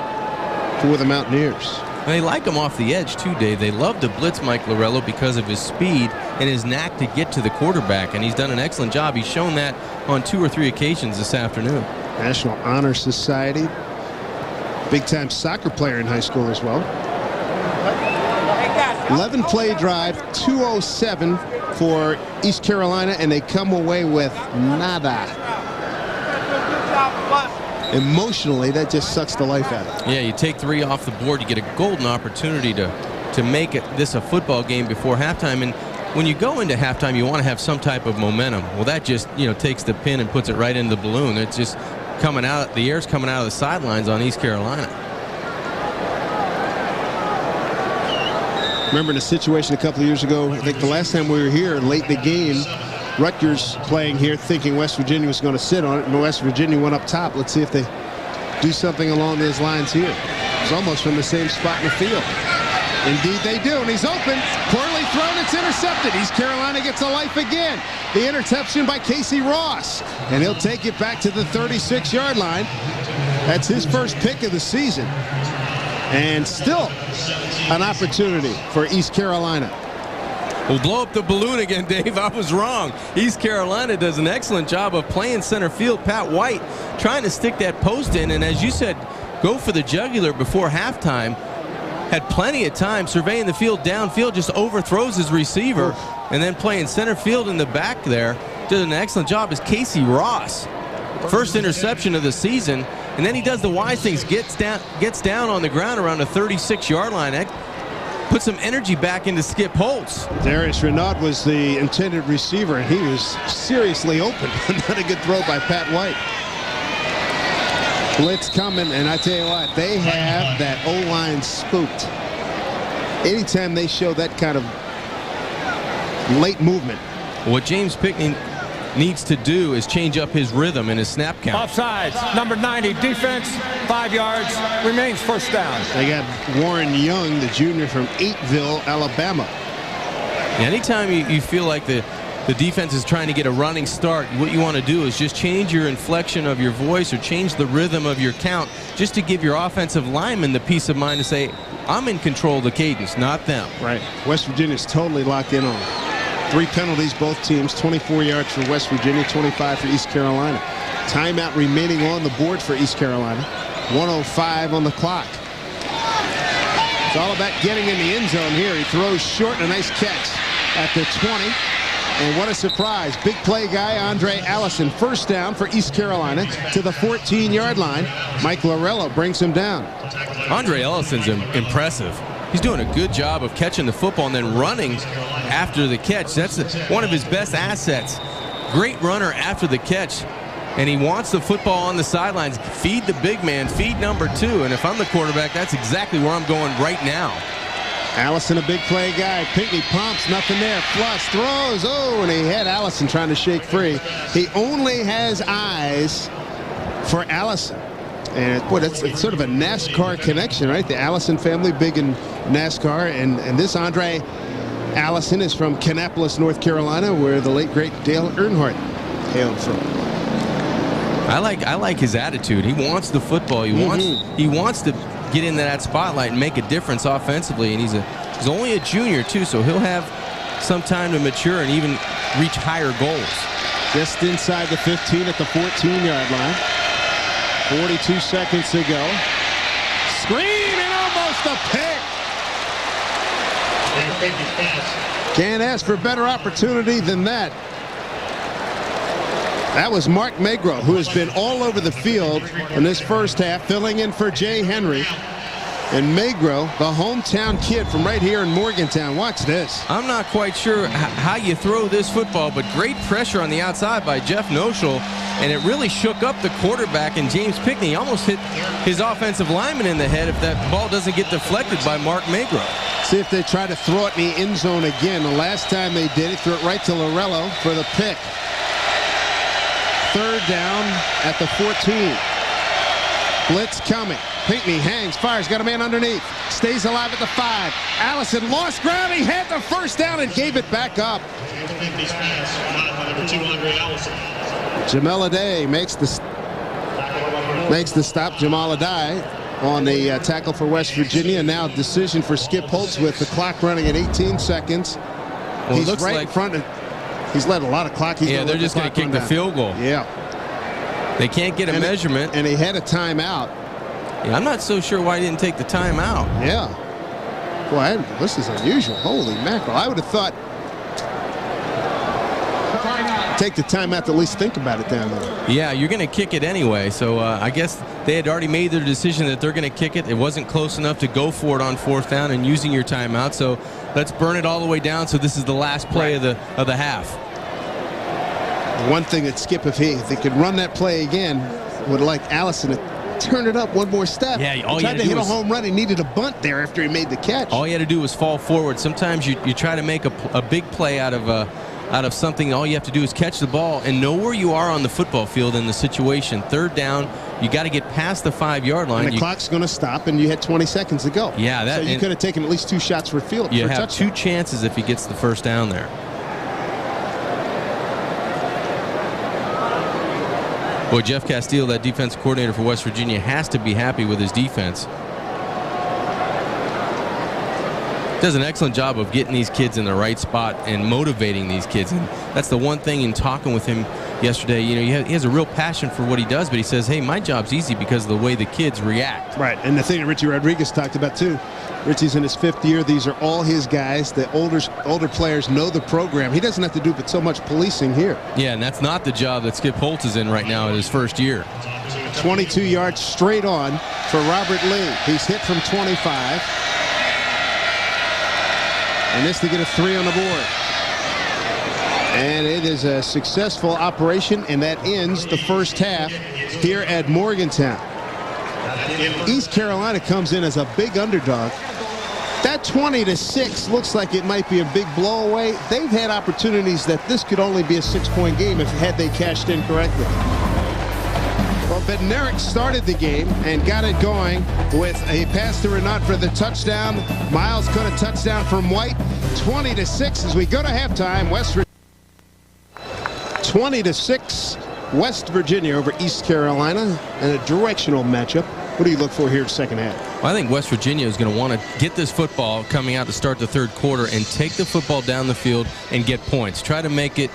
for the Mountaineers. They like him off the edge too, Dave. They love to blitz Mike Lorello because of his speed and his knack to get to the quarterback, and he's done an excellent job. He's shown that on 2 or 3 occasions this afternoon. National Honor Society. Big-time soccer player in high school as well. 11-play drive, 2:07 for East Carolina, and they come away with nada. Emotionally, that just sucks the life out of it. Yeah, you take 3 off the board, you get a golden opportunity to make this a football game before halftime. And when you go into halftime, you want to have some type of momentum. Well, that just takes the pin and puts it right into the balloon. It's just coming out. The air's coming out of the sidelines on East Carolina. Remember in a situation a couple of years ago, I think the last time we were here late in the game, Rutgers playing here thinking West Virginia was going to sit on it, and West Virginia went up top. Let's see if they do something along those lines here. It's almost from the same spot in the field. Indeed they do, and he's open. Poorly thrown, it's intercepted. East Carolina gets a life again. The interception by Casey Ross, and he'll take it back to the 36-yard line. That's his first pick of the season. And still an opportunity for East Carolina. We'll blow up the balloon again, Dave. I was wrong. East Carolina does an excellent job of playing center field. Pat White trying to stick that post in, and as you said, go for the jugular before halftime. Had plenty of time surveying the field downfield, just overthrows his receiver, and then playing center field in the back there. Did an excellent job is Casey Ross. First interception of the season, and then he does the wise things, gets down on the ground around the 36-yard line. That put some energy back into Skip Holtz. Darius Renaud was the intended receiver, and he was seriously open. Not a good throw by Pat White. Blitz coming, and I tell you what, they have that O-line spooked. Anytime they show that kind of late movement. What James Pickney needs to do is change up his rhythm and his snap count. Offsides, number 90, defense, 5 yards, remains first down. They got Warren Young, the junior from Ateville, Alabama. Anytime you feel like the defense is trying to get a running start, what you want to do is just change your inflection of your voice or change the rhythm of your count just to give your offensive lineman the peace of mind to say, I'm in control of the cadence, not them. Right. West Virginia's totally locked in on it. 3 penalties, both teams, 24 yards for West Virginia, 25 for East Carolina. Timeout remaining on the board for East Carolina. 1:05 on the clock. It's all about getting in the end zone here. He throws short and a nice catch at the 20. And what a surprise. Big play guy, Andre Allison. First down for East Carolina to the 14-yard line. Mike Lorello brings him down. Andre Ellison's impressive. He's doing a good job of catching the football and then running after the catch. That's one of his best assets. Great runner after the catch. And he wants the football on the sidelines. Feed the big man, feed number 2. And if I'm the quarterback, that's exactly where I'm going right now. Allison, a big play guy. Pinkney pumps, nothing there. Flush, throws. Oh, and he had Allison trying to shake free. He only has eyes for Allison. And boy, it's sort of a NASCAR connection, right? The Allison family, big in NASCAR. And this Andre Allison is from Kannapolis, North Carolina, where the late, great Dale Earnhardt hailed from. I like his attitude. He wants the football. He wants to get into that spotlight and make a difference offensively. And he's only a junior, too, so he'll have some time to mature and even reach higher goals. Just inside the 15 at the 14-yard line. 42 seconds to go. Screen and almost a pick. Can't ask for a better opportunity than that. That was Mark Magro, who has been all over the field in this first half, filling in for Jay Henry. And Magro, the hometown kid from right here in Morgantown. Watch this. I'm not quite sure how you throw this football, but great pressure on the outside by Jeff Noshel, and it really shook up the quarterback, and James Pickney. He almost hit his offensive lineman in the head if that ball doesn't get deflected by Mark Magro. See if they try to throw it in the end zone again. The last time they did it, threw it right to Lorello for the pick. Third down at the 14. Blitz coming. Pinkney hangs, fires, got a man underneath. Stays alive at the 5. Allison lost ground. He had the first down and gave it back up. Jamal Aday makes the stop. Jamal Aday on the tackle for West Virginia. Now decision for Skip Holtz with the clock running at 18 seconds. Well, he's right in front of. He's led a lot of clock. Yeah, they're just going to kick the field goal. Yeah. They can't get a measurement. And he had a timeout. Yeah, I'm not so sure why he didn't take the timeout. Yeah. Boy, this is unusual. Holy mackerel. I would have thought take the timeout to at least think about it down there. Yeah, you're going to kick it anyway. So I guess they had already made their decision that they're going to kick it. It wasn't close enough to go for it on 4th down and using your timeout. So let's burn it all the way down. So this is the last play of the half. One thing that Skip, if they could run that play again, would like Allison to turn it up one more step. Yeah, all he tried to hit a home run. He needed a bunt there after he made the catch. All you had to do was fall forward. Sometimes you try to make a big play out of something. All you have to do is catch the ball and know where you are on the football field in the situation. 3rd down, you got to get past the 5-yard line. And the clock's going to stop, and you had 20 seconds to go. Yeah, so you could have taken at least 2 shots for field. You have 2 chances if he gets the 1st down there. Boy, Jeff Castile, that defensive coordinator for West Virginia, has to be happy with his defense. Does an excellent job of getting these kids in the right spot and motivating these kids. And that's the one thing in talking with him yesterday. You know, he has a real passion for what he does, but he says, hey, my job's easy because of the way the kids react. Right, and the thing that Richie Rodriguez talked about too, Richie's in his 5th year. These are all his guys. The older players know the program. He doesn't have to do but so much policing here. Yeah, and that's not the job that Skip Holtz is in right now in his first year. 22 yards straight on for Robert Lee. He's hit from 25. And this to get a 3 on the board. And it is a successful operation, and that ends the first half here at Morgantown. East Carolina comes in as a big underdog. That 20-6 looks like it might be a big blowaway. They've had opportunities that this could only be a 6-point game had they cashed in correctly. Well, Bednarik started the game and got it going with a pass to Renaud for the touchdown. Miles caught a touchdown from White. 20-6 as we go to halftime. 20-6 West Virginia over East Carolina, and a directional matchup. What do you look for here in the second half? Well, I think West Virginia is going to want to get this football coming out to start the third quarter and take the football down the field and get points. Try to make it,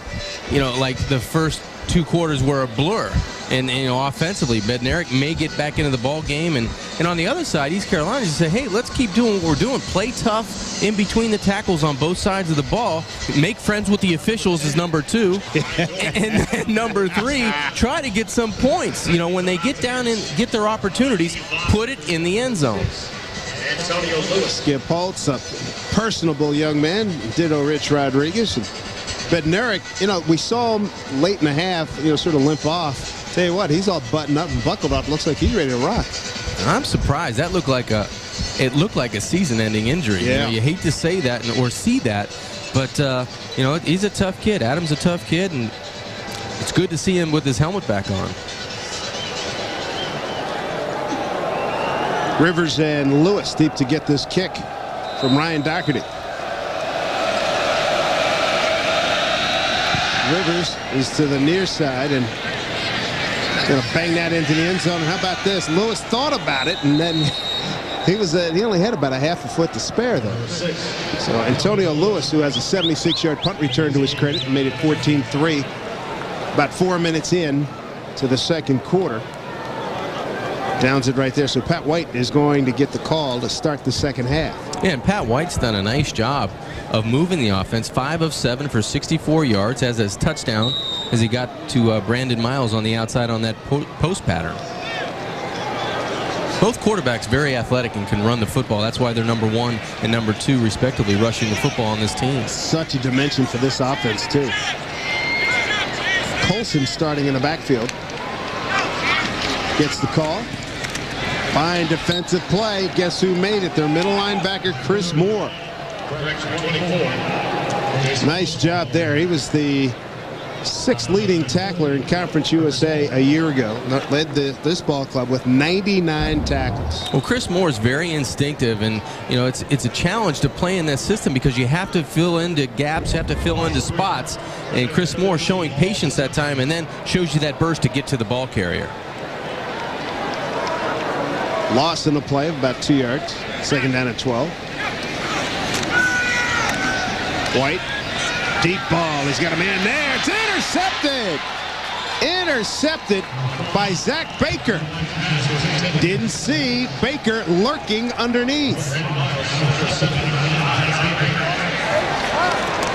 you know, like the first 2 quarters were a blur. And you know, offensively, Bednarik may get back into the ball game, and on the other side, East Carolina just say, hey, let's keep doing what we're doing. Play tough in between the tackles on both sides of the ball. Make friends with the officials is number 2, and then number 3, try to get some points. You know, when they get down and get their opportunities, put it in the end zone. Skip Holtz, a personable young man, ditto Rich Rodriguez. And Bednarik, you know, we saw him late in the half, you know, sort of limp off. Tell you what, he's all buttoned up and buckled up. Looks like he's ready to rock. I'm surprised. That looked like a season-ending injury. Yeah. You know, you hate to say that or see that, but you know, he's a tough kid. Adam's a tough kid, and it's good to see him with his helmet back on. Rivers and Lewis deep to get this kick from Ryan Doherty. Rivers is to the near side and going to bang that into the end zone. And how about this? Lewis thought about it, and then he only had about a half a foot to spare, though. So Antonio Lewis, who has a 76-yard punt return to his credit, and made it 14-3 about 4 minutes in to the second quarter. Downs it right there. So Pat White is going to get the call to start the second half. Yeah, and Pat White's done a nice job of moving the offense. 5 of 7 for 64 yards, has his touchdown as he got to Brandon Miles on the outside on that post pattern. Both quarterbacks very athletic and can run the football. That's why they're number 1 and number 2, respectively, rushing the football on this team. Such a dimension for this offense, too. Colson starting in the backfield. Gets the call. Fine defensive play. Guess who made it? Their middle linebacker, Chris Moore. Nice job there. He was the 6th leading tackler in Conference USA a year ago. Led this ball club with 99 tackles. Well, Chris Moore is very instinctive, and you know, it's a challenge to play in that system because you have to fill into gaps, you have to fill into spots, and Chris Moore showing patience that time, and then shows you that burst to get to the ball carrier. Loss in the play of about 2 yards. Second down at 12. White, deep ball. He's got a man there. It's intercepted. Intercepted by Zach Baker. Didn't see Baker lurking underneath.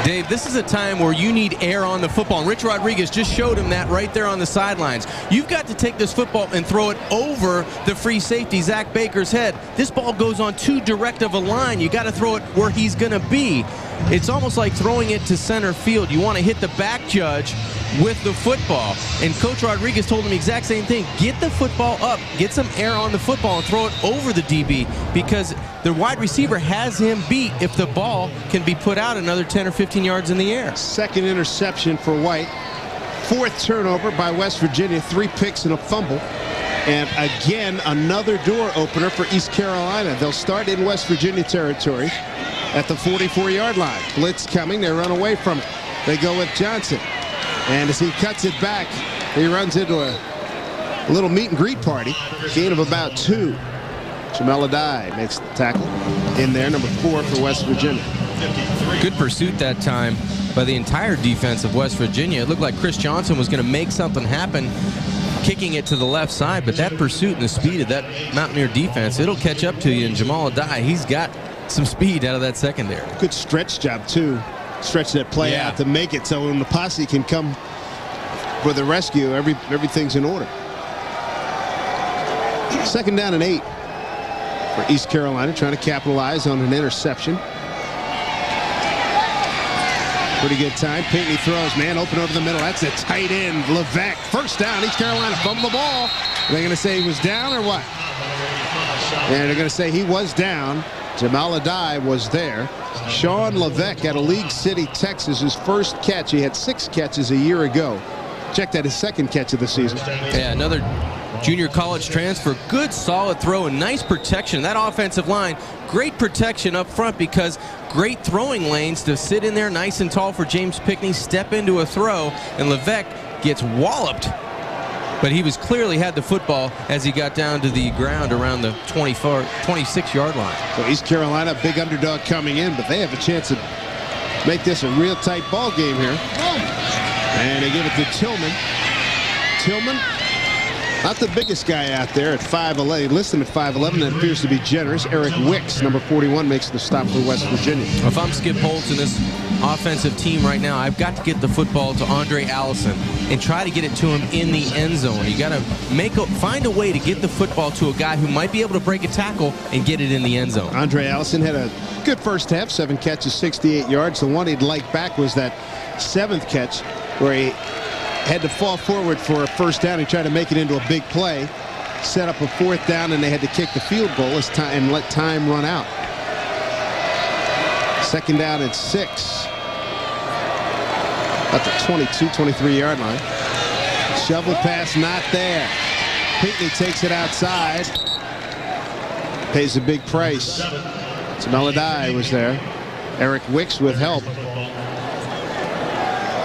Dave, this is a time where you need air on the football, and Rich Rodriguez just showed him that right there on the sidelines. You've got to take this football and throw it over the free safety, Zach Baker's head. This ball goes on too direct of a line. You got to throw it where he's going to be. It's almost like throwing it to center field. You want to hit the back judge with the football. And Coach Rodriguez told him the exact same thing. Get the football up, get some air on the football, and throw it over the DB, because the wide receiver has him beat if the ball can be put out another 10 or 15 yards in the air. Second interception for White. 4th turnover by West Virginia. 3 picks and a fumble. And again, another door opener for East Carolina. They'll start in West Virginia territory at the 44-yard line. Blitz coming. They run away from it. They go with Johnson. And as he cuts it back, he runs into a A little meet and greet party. Gain of about 2. Jamel Adai makes the tackle in there, number 4 for West Virginia. Good pursuit that time by the entire defense of West Virginia. It looked like Chris Johnson was going to make something happen, kicking it to the left side, but that pursuit and the speed of that Mountaineer defense, it'll catch up to you. And Jamal Adai, he's got some speed out of that secondary. Good stretch job, too. Stretch that play out to make it so when the posse can come for the rescue, everything's in order. 2nd down and 8 for East Carolina, trying to capitalize on an interception. Pretty good time. Pinckney throws, man open over the middle. That's a tight end, Levesque. 1st down, East Carolina fumbled the ball. Are they going to say he was down or what? And they're going to say he was down. Jamal Adai was there. Sean Levesque out of League City, Texas, his first catch. He had 6 catches a year ago. Check that, his 2nd catch of the season. Yeah, another junior college transfer. Good, solid throw and nice protection. That offensive line, great protection up front because great throwing lanes to sit in there nice and tall for James Pinckney, step into a throw, and Levesque gets walloped. But he was clearly had the football as he got down to the ground around the 26-yard line. So East Carolina, big underdog coming in, but they have a chance to make this a real tight ball game here. And they give it to Tillman. Tillman, not the biggest guy out there at 5'11". List him at 5'11". That appears to be generous. Eric Wicks, number 41, makes the stop for West Virginia. If I'm Skip Holtz in this offensive team right now, I've got to get the football to Andre Allison and try to get it to him in the end zone. You got to find a way to get the football to a guy who might be able to break a tackle and get it in the end zone. Andre Allison had a good first half, 7 catches, 68 yards. The one he'd like back was that 7th catch where he had to fall forward for a 1st down. He tried to make it into a big play, set up a 4th down, and they had to kick the field goal and let time run out. 2nd down and 6. At the 22, 23-yard line. Shovel pass not there. Pinckney takes it outside. Pays a big price. Jamel Adai was there. Eric Wicks with help.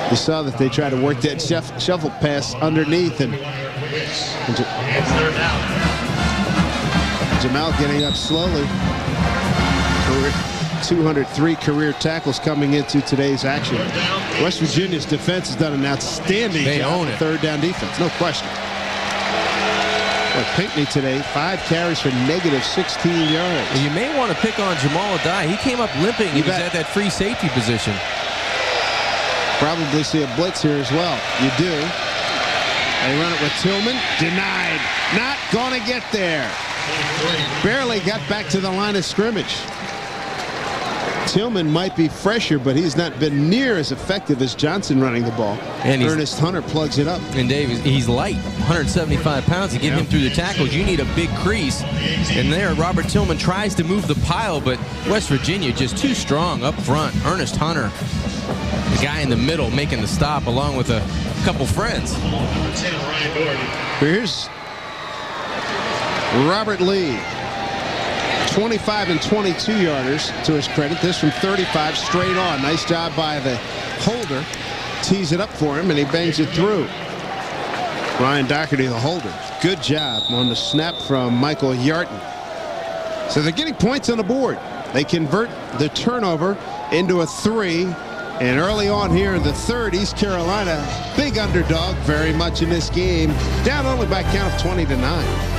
You saw that they tried to work that shovel pass underneath, and Jamal getting up slowly. 203 career tackles coming into today's action. West Virginia's defense has done an outstanding job. 3rd down defense, no question. But Pinckney today, 5 carries for negative 16 yards. Well, you may want to pick on Jamal Adai. He came up limping. He was at that free safety position. Probably see a blitz here as well. You do. They run it with Tillman. Denied. Not going to get there. Barely got back to the line of scrimmage. Tillman might be fresher, but he's not been near as effective as Johnson running the ball. And Ernest Hunter plugs it up. And Dave, he's light, 175 pounds. To get him through the tackles, you need a big crease. And there, Robert Tillman tries to move the pile, but West Virginia just too strong up front. Ernest Hunter, the guy in the middle, making the stop along with a couple friends. Here's Robert Lee. 25 and 22 yarders to his credit. This from 35 straight on. Nice job by the holder. Tees it up for him and he bangs it through. Ryan Doherty, the holder. Good job on the snap from Michael Yarton. So they're getting points on the board. They convert the turnover into a 3. And early on here in the 3rd, East Carolina, big underdog very much in this game. Down only by a count of 20-9.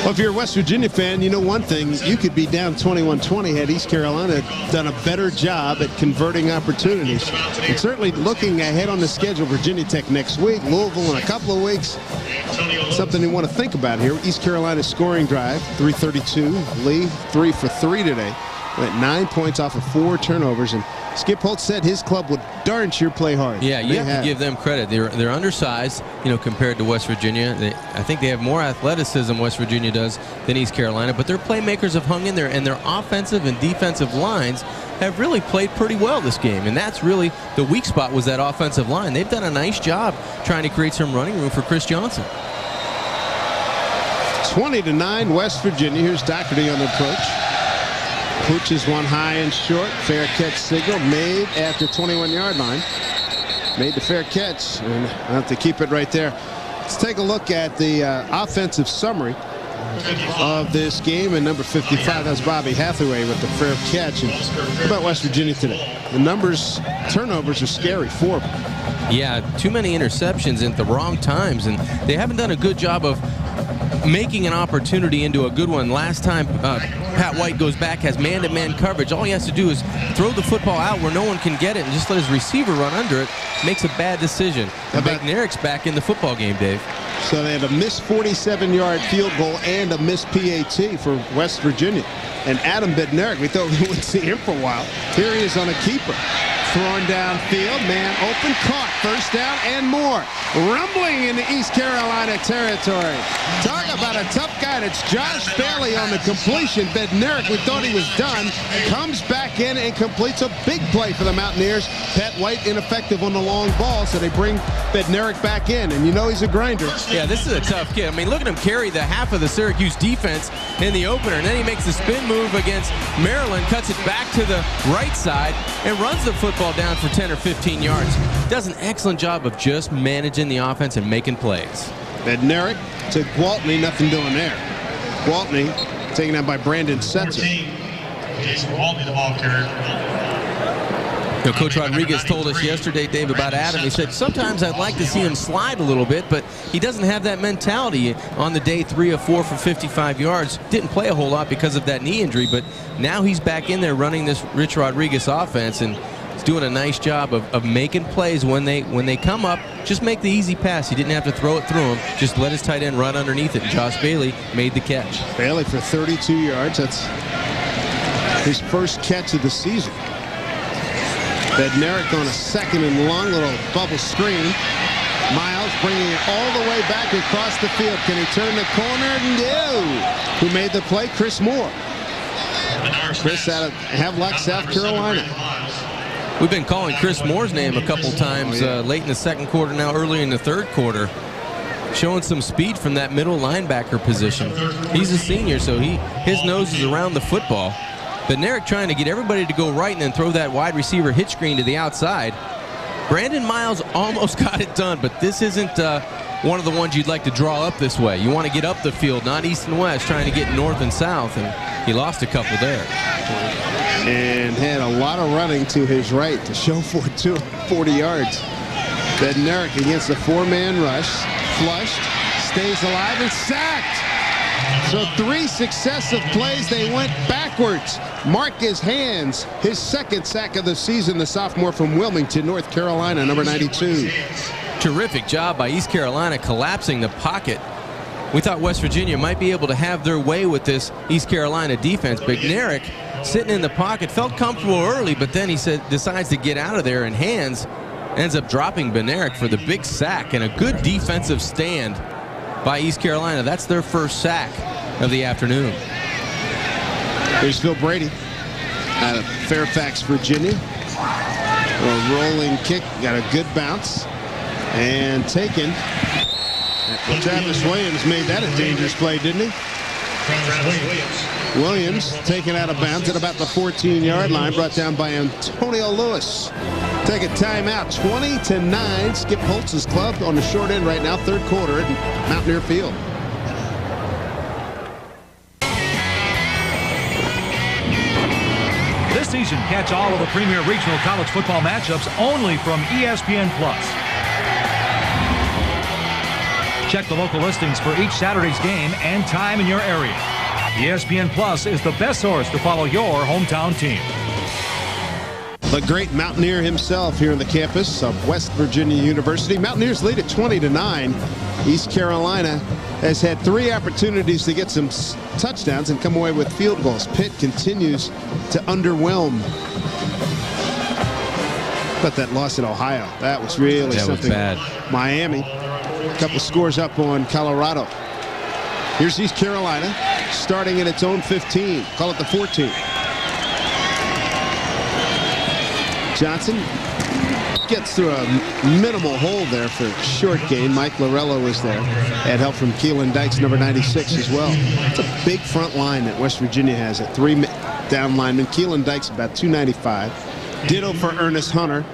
Well, if you're a West Virginia fan, you know one thing. You could be down 21-20 had East Carolina done a better job at converting opportunities. And certainly looking ahead on the schedule, Virginia Tech next week, Louisville in a couple of weeks. Something you want to think about here. East Carolina's scoring drive, 332. Lee, 3 for 3 today. Went 9 points off of 4 turnovers. And Skip Holtz said his club would darn sure play hard. Yeah, you have to give them credit. They're undersized, compared to West Virginia. I think they have more athleticism, West Virginia does, than East Carolina. But their playmakers have hung in there, and their offensive and defensive lines have really played pretty well this game. And that's really the weak spot, was that offensive line. They've done a nice job trying to create some running room for Chris Johnson. 20-9 West Virginia. Here's Doherty on the approach. Pooches one high and short. Fair catch signal made at the 21-yard line. Made the fair catch, and I have to keep it right there. Let's take a look at the offensive summary of this game. And number 55, that's Bobby Hathaway with the fair catch. And how about West Virginia today? The turnovers are scary, 4 of them. Yeah, too many interceptions at the wrong times, and they haven't done a good job of making an opportunity into a good one. Last time Pat White goes back, has man-to-man coverage. All he has to do is throw the football out where no one can get it and just let his receiver run under it. Makes a bad decision. And McNair's back in the football game, Dave. So they have a missed 47-yard field goal and a missed PAT for West Virginia. And Adam Bednarik, we thought we wouldn't see him for a while. Here he is on a keeper. Thrown downfield, man open, caught, first down and more. Rumbling into East Carolina territory. Talk about a tough guy. It's Josh Bailey on the completion. Bednarik, we thought he was done, comes back in and completes a big play for the Mountaineers. Pat White ineffective on the long ball, so they bring Bednarik back in, and you know he's a grinder. Yeah, this is a tough kid. I mean, look at him carry the half of the Syracuse defense in the opener, and then he makes the spin move against Maryland, cuts it back to the right side, and runs the football down for 10 or 15 yards. Does an excellent job of just managing the offense and making plays. Bednarik to Gwaltney, nothing doing there. Gwaltney taken out by Brandon Setzer. Jason Gwaltney, the ball carrier. You know, Coach Rodriguez told us yesterday, Dave, about Adam. He said, sometimes I'd like to see him slide a little bit, but he doesn't have that mentality. On the day, 3 of 4 for 55 yards. Didn't play a whole lot because of that knee injury, but now he's back in there running this Rich Rodriguez offense, and he's doing a nice job of making plays when they come up. Just make the easy pass. He didn't have to throw it through him. Just let his tight end run underneath it. And Josh Bailey made the catch. Bailey for 32 yards. That's his first catch of the season. Bednarik on a second and long, little bubble screen. Miles bringing it all the way back across the field. Can he turn the corner? No. Who made the play? Chris Moore. Chris out of Havelock, South Carolina. We've been calling Chris Moore's name a couple times late in the second quarter, now early in the third quarter. Showing some speed from that middle linebacker position. He's a senior, so his nose is around the football. Bednarik trying to get everybody to go right and then throw that wide receiver hitch screen to the outside. Brandon Miles almost got it done, but this isn't one of the ones you'd like to draw up this way. You want to get up the field, not east and west, trying to get north and south, and he lost a couple there. And had a lot of running to his right to show for 240 yards. Bednarik against a 4-man rush, flushed, stays alive, and sacked. So 3 successive plays, they went backwards. Marcus Hands, his second sack of the season, the sophomore from Wilmington, North Carolina, number 92. Terrific job by East Carolina collapsing the pocket. We thought West Virginia might be able to have their way with this East Carolina defense. Bednarik sitting in the pocket, felt comfortable early, but then he decides to get out of there, and Hands ends up dropping Bednarik for the big sack, and a good defensive stand by East Carolina. That's their first sack of the afternoon. Here's Phil Brady out of Fairfax, Virginia. A rolling kick, got a good bounce, and taken. Travis Williams made that a dangerous play, didn't he? Williams taken out of bounds at about the 14-yard line, brought down by Antonio Lewis. Take a timeout, 20-9. Skip Holtz's club on the short end right now, third quarter at Mountaineer Field. This season, catch all of the premier regional college football matchups only from ESPN+. Check the local listings for each Saturday's game and time in your area. ESPN Plus is the best source to follow your hometown team. The great Mountaineer himself here on the campus of West Virginia University. Mountaineers lead at 20-9. East Carolina has had 3 opportunities to get some touchdowns and come away with field goals. Pitt continues to underwhelm. But that loss at Ohio, that was really something. That was bad. Miami, a couple scores up on Colorado. Here's East Carolina starting at its own 15. Call it the 14. Johnson gets through a minimal hole there for short gain. Mike Lorello was there. Had help from Keelan Dykes, number 96 as well. It's a big front line that West Virginia has at 3 down linemen. Keelan Dykes about 295. Ditto for Ernest Hunter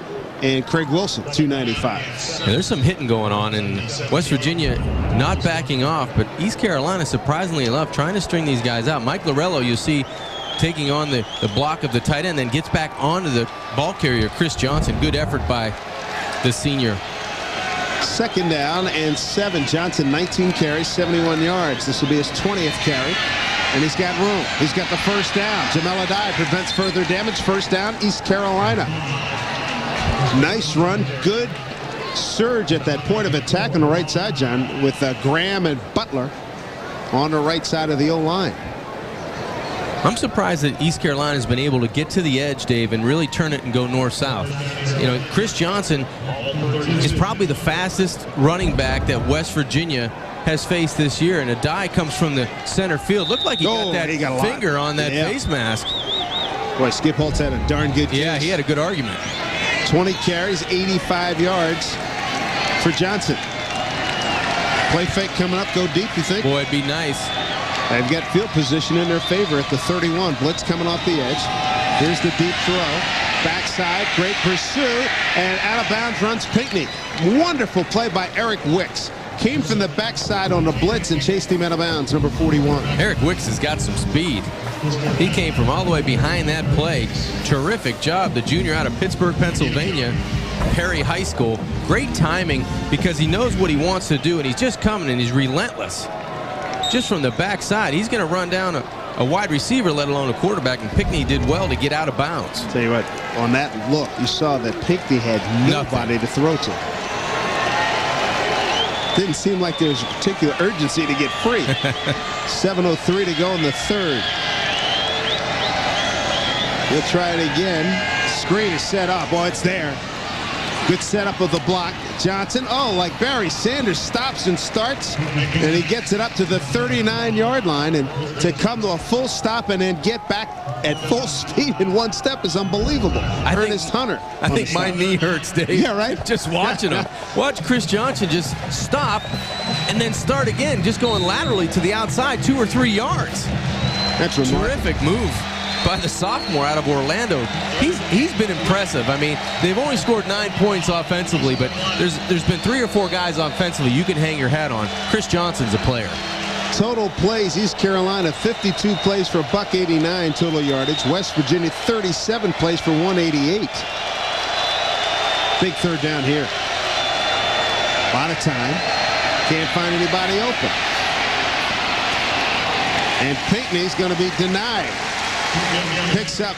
and Craig Wilson, 295. Yeah, there's some hitting going on, and West Virginia not backing off, but East Carolina, surprisingly enough, trying to string these guys out. Mike Lorello, you see, taking on the block of the tight end, then gets back onto the ball carrier, Chris Johnson. Good effort by the senior. 2nd down and 7. Johnson, 19 carries, 71 yards. This will be his 20th carry, and he's got room. He's got the first down. Jamel Adai prevents further damage. First down, East Carolina. Nice run. Good surge at that point of attack on the right side, John, with Graham and Butler on the right side of the O-line. I'm surprised that East Carolina has been able to get to the edge, Dave, and really turn it and go north-south. You know, Chris Johnson is probably the fastest running back that West Virginia has faced this year, and Adai comes from the center field. Looked like he got that finger on that face mask. Boy, Skip Holtz had a darn good case. Yeah, he had a good argument. 20 carries, 85 yards for Johnson. Play fake coming up, go deep, you think? Boy, it'd be nice. They've got field position in their favor at the 31. Blitz coming off the edge. Here's the deep throw. Backside, great pursuit, and out of bounds runs Pinckney. Wonderful play by Eric Wicks. Came from the backside on the blitz and chased him out of bounds, number 41. Eric Wicks has got some speed. He came from all the way behind that play. Terrific job, the junior out of Pittsburgh, Pennsylvania, Perry High School. Great timing because he knows what he wants to do, and he's just coming and he's relentless. Just from the backside, he's going to run down a wide receiver, let alone a quarterback, and Pinckney did well to get out of bounds. Tell you what, on that look, you saw that Pinckney had nobody to throw to. Didn't seem like there was a particular urgency to get free. 7:03 to go in the 3rd. We'll try it again. Screen is set up. Boy, it's there. Good setup of the block. Johnson, like Barry Sanders, stops and starts, and he gets it up to the 39-yard line, and to come to a full stop and then get back at full speed in one step is unbelievable. Ernest Hunter. I think my knee hurts, Dave. Yeah, right? Just watching him. Watch Chris Johnson just stop and then start again, just going laterally to the outside 2 or 3 yards. That's remarkable. Terrific move by the sophomore out of Orlando. He's been impressive. I mean, they've only scored 9 points offensively, but there's been 3 or 4 guys offensively you can hang your hat on. Chris Johnson's a player. Total plays, East Carolina 52 plays for $189 total yardage. West Virginia 37 plays for 188. Big 3rd down here. A lot of time. Can't find anybody open. And Pinckney's going to be denied. Picks up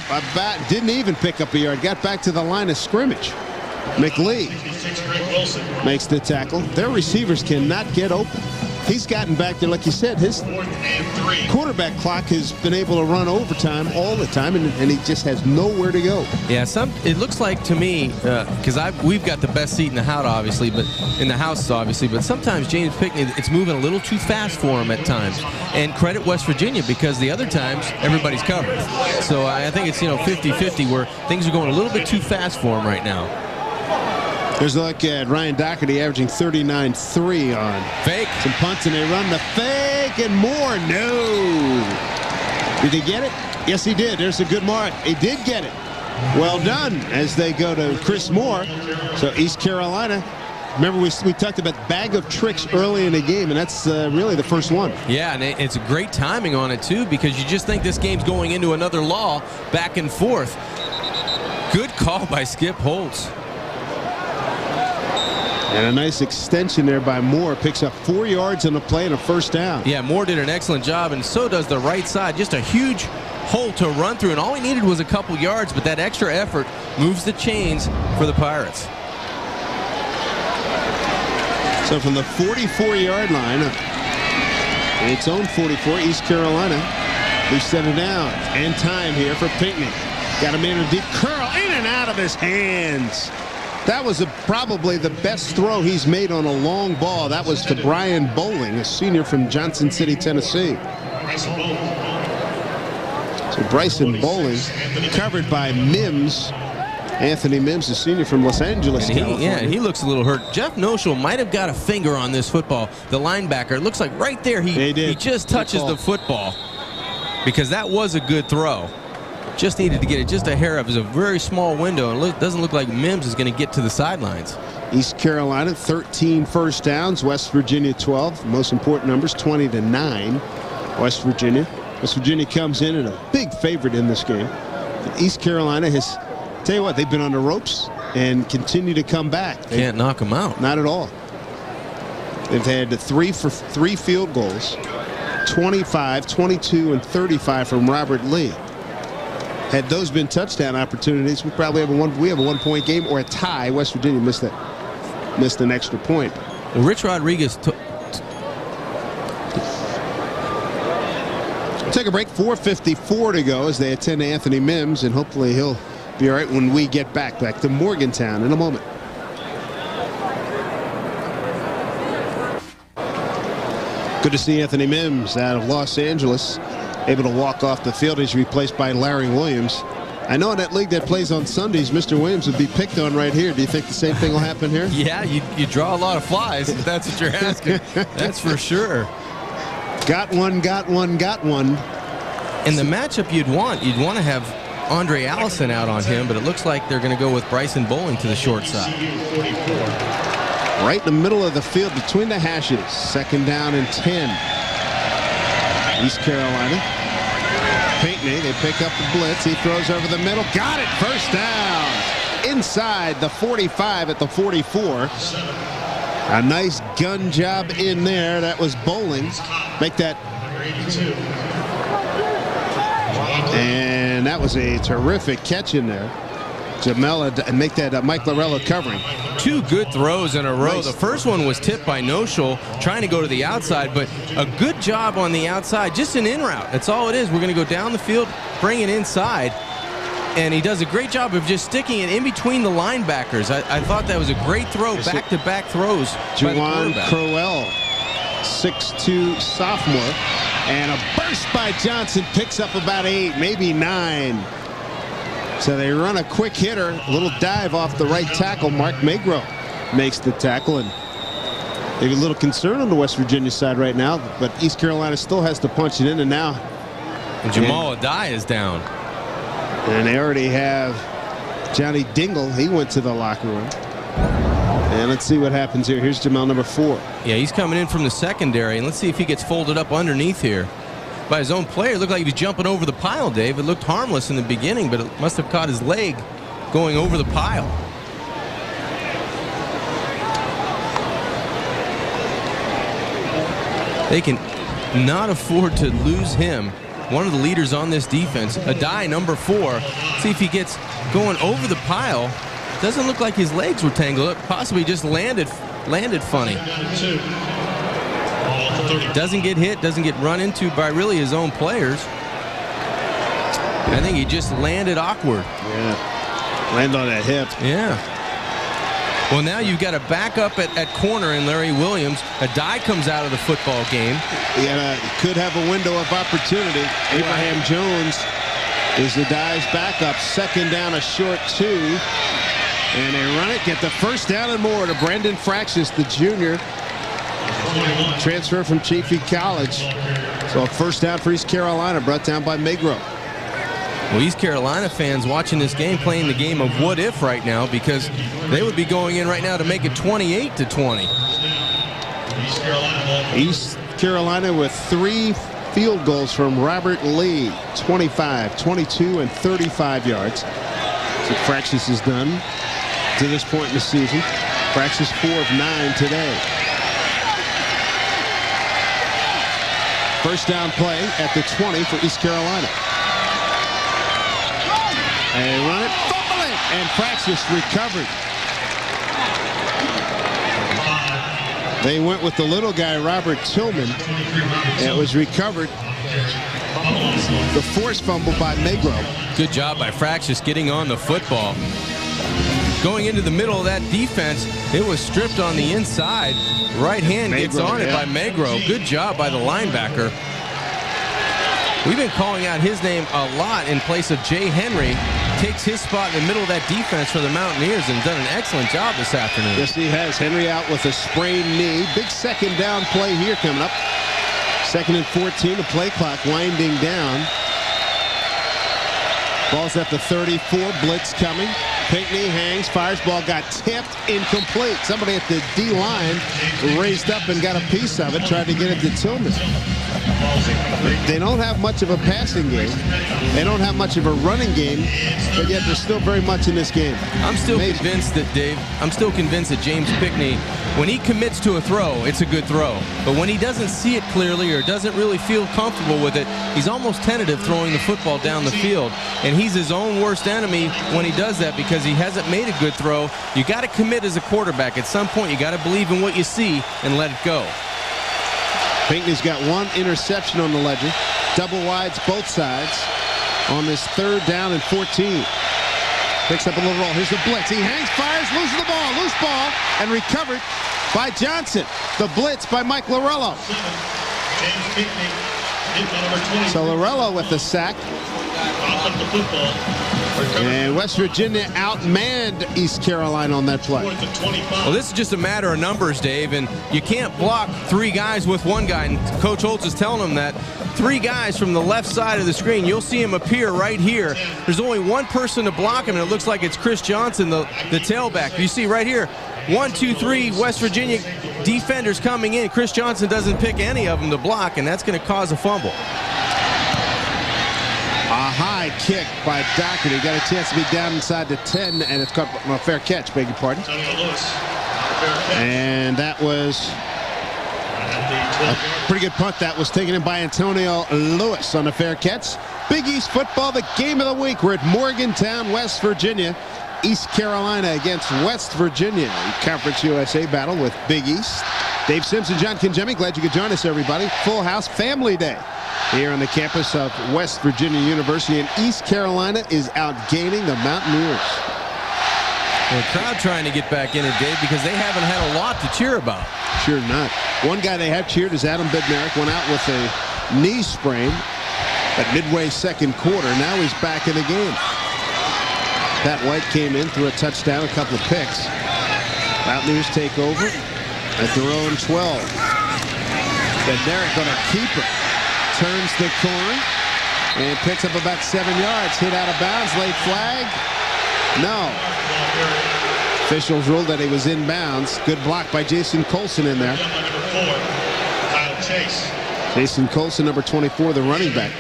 didn't even pick up a yard. Got back to the line of scrimmage. McLean makes the tackle. Their receivers cannot get open. He's gotten back there, like you said, his quarterback clock has been able to run overtime all the time, and he just has nowhere to go. Yeah, it looks like to me, because we've got the best seat in the house, obviously, but sometimes James Pinckney, it's moving a little too fast for him at times. And credit West Virginia, because the other times everybody's covered. So I think it's 50-50 where things are going a little bit too fast for him right now. There's a look at Ryan Doherty averaging 39.3 on fake. Some punts, and they run the fake and more. No. Did he get it? Yes, he did. There's a good mark. He did get it. Well done as they go to Chris Moore. So East Carolina, remember we talked about bag of tricks early in the game, and that's really the first one. Yeah, and it's a great timing on it, too, because you just think this game's going into another law back and forth. Good call by Skip Holtz. And a nice extension there by Moore. Picks up 4 yards on the play and a first down. Yeah, Moore did an excellent job, and so does the right side. Just a huge hole to run through, and all he needed was a couple yards, but that extra effort moves the chains for the Pirates. So from the 44-yard line, its own 44, East Carolina, we set it down. And time here for Pinckney. Got a man in a deep curl, in and out of his hands. That was probably the best throw he's made on a long ball. That was to Brian Bowling, a senior from Johnson City, Tennessee. So Bryson Bowling covered by Mims Anthony Mims, a senior from Los Angeles, California. He looks a little hurt. Jeff Noshel might have got a finger on this football. The linebacker, it looks like right there he just touches the football, because that was a good throw. Just needed to get it just a hair up. It was a very small window, and it doesn't look like Mims is going to get to the sidelines. East Carolina 13 first downs, West Virginia 12. Most important numbers 20-9. West Virginia comes in a big favorite in this game. East Carolina has, tell you what, they've been on the ropes and continue to come back. They can't knock them out. Not at all. They've had 3 for 3 field goals, 25, 22, and 35 from Robert Lee. Had those been touchdown opportunities, we probably have a 1-point game or a tie. West Virginia missed an extra point. Well, Rich Rodriguez take a break. 4:54 to go as they attend to Anthony Mims, and hopefully he'll be all right when we get back to Morgantown in a moment. Good to see Anthony Mims out of Los Angeles, able to walk off the field. He's replaced by Larry Williams. I know in that league that plays on Sundays, Mr. Williams would be picked on right here. Do you think the same thing will happen here? Yeah, you draw a lot of flies, if that's what you're asking. That's for sure. Got one. In the matchup you'd want to have Andre Allison out on him, but it looks like they're going to go with Bryson Bowling to the short side. Right in the middle of the field between the hashes. 2nd down and 10. East Carolina. Pinckney, they pick up the blitz. He throws over the middle. Got it. First down. Inside the 45 at the 44. A nice gun job in there. That was Bowling. Make that. And that was a terrific catch in there. Jamela, and make that Mike Lorello covering. 2 good throws in a row. Nice. The first one was tipped by Noshel, trying to go to the outside, but a good job on the outside. Just an in route. That's all it is. We're going to go down the field, bring it inside, and he does a great job of just sticking it in between the linebackers. I thought that was a great throw, back-to-back throws. Juwan Crowell, 6'2" sophomore, and a burst by Johnson picks up about 8, maybe 9. So they run a quick hitter, a little dive off the right tackle. Mark Magro makes the tackle, and maybe a little concern on the West Virginia side right now, but East Carolina still has to punch it in, and now. And Jamal Adai is down. And they already have Johnny Dingle. He went to the locker room. And let's see what happens here. Here's Jamal, number 4. Yeah, he's coming in from the secondary, and let's see if he gets folded up underneath here by his own player. It looked like he was jumping over the pile, Dave. It looked harmless in the beginning, but it must have caught his leg going over the pile. They can not afford to lose him. One of the leaders on this defense, Adai, number 4. See if he gets going over the pile. Doesn't look like his legs were tangled up. Possibly just landed funny. Doesn't get hit, doesn't get run into by really his own players. I think he just landed awkward. Yeah, land on that hip. Yeah. Well, now you've got a backup at corner in Larry Williams. Adai comes out of the football game. Yeah, could have a window of opportunity. Abraham Jones is Adai's backup. 2nd down, a short 2. And they run it, get the first down and more to Brendan Fraxis, the junior. Transfer from Chaffey College. So a first down for East Carolina, brought down by Magro. Well, East Carolina fans watching this game, playing the game of what if right now, because they would be going in right now to make it 28-20. East Carolina with 3 field goals from Robert Lee, 25, 22, and 35 yards. That's what Fraxis has done to this point in the season. Fraxis 4 of 9 today. First down play at the 20 for East Carolina. And they run it, fumble it, and Fraxis recovered. They went with the little guy, Robert Tillman. And it was recovered. The forced fumble by Magro. Good job by Fraxis getting on the football. Going into the middle of that defense, it was stripped on the inside. Right hand gets on it by Magro. Good job by the linebacker. We've been calling out his name a lot in place of Jay Henry. takes his spot in the middle of that defense for the Mountaineers and done an excellent job this afternoon. Yes, he has. Henry out with a sprained knee. Big second down play here coming up. 2nd and 14, the play clock winding down. Ball's at the 34, blitz coming. Pinckney hangs, fires, ball got tipped, incomplete. Somebody at the D-line raised up and got a piece of it, tried to get it to Tillman. They don't have much of a passing game. They don't have much of a running game, but yet there's still very much in this game. I'm still convinced that, Dave, James Pinckney, when he commits to a throw, it's a good throw. But when he doesn't see it clearly or doesn't really feel comfortable with it, he's almost tentative throwing the football down the field. And he's his own worst enemy when he does that because he hasn't made a good throw. You got to commit as a quarterback. At some point, you got to believe in what you see and let it go. Pinckney's got 1 interception on the ledger. Double wides both sides on this 3rd down and 14. Picks up a little roll. Here's the blitz. He hangs, fires, loses the ball. Loose ball and recovered by Johnson. The blitz by Mike Lorello. So Lorello with the sack. And West Virginia outmanned East Carolina on that play. Well, this is just a matter of numbers, Dave, and you can't block 3 guys with 1 guy. And Coach Holtz is telling them that 3 guys from the left side of the screen, you'll see him appear right here. There's only 1 person to block him, and it looks like it's Chris Johnson, the tailback. You see right here, 1, 2, 3 West Virginia defenders coming in. Chris Johnson doesn't pick any of them to block, and that's going to cause a fumble. A high kick by Doherty. Got a chance to be down inside the 10, and it's caught a fair catch, beg your pardon. And that was a pretty good punt that was taken in by Antonio Lewis on a fair catch. Big East football, the game of the week. We're at Morgantown, West Virginia. East Carolina against West Virginia. Conference USA battle with Big East. Dave Simpson, John Kinjemi, glad you could join us, everybody. Full house family day here on the campus of West Virginia University, and East Carolina is outgaining the Mountaineers. The crowd trying to get back in it, Dave, because they haven't had a lot to cheer about. Sure not. One guy they have cheered is Adam Bednarik. Went out with a knee sprain at midway 2nd quarter. Now he's back in the game. Pat White came in, threw a touchdown, a couple of picks. Mountaineers take over at their own 12. Bednarik going to keep it. Turns the corner and picks up about 7 yards. Hit out of bounds. Late flag. No. Officials ruled that he was in bounds. Good block by Jason Colson in there. Jason Colson, number 24, the running back.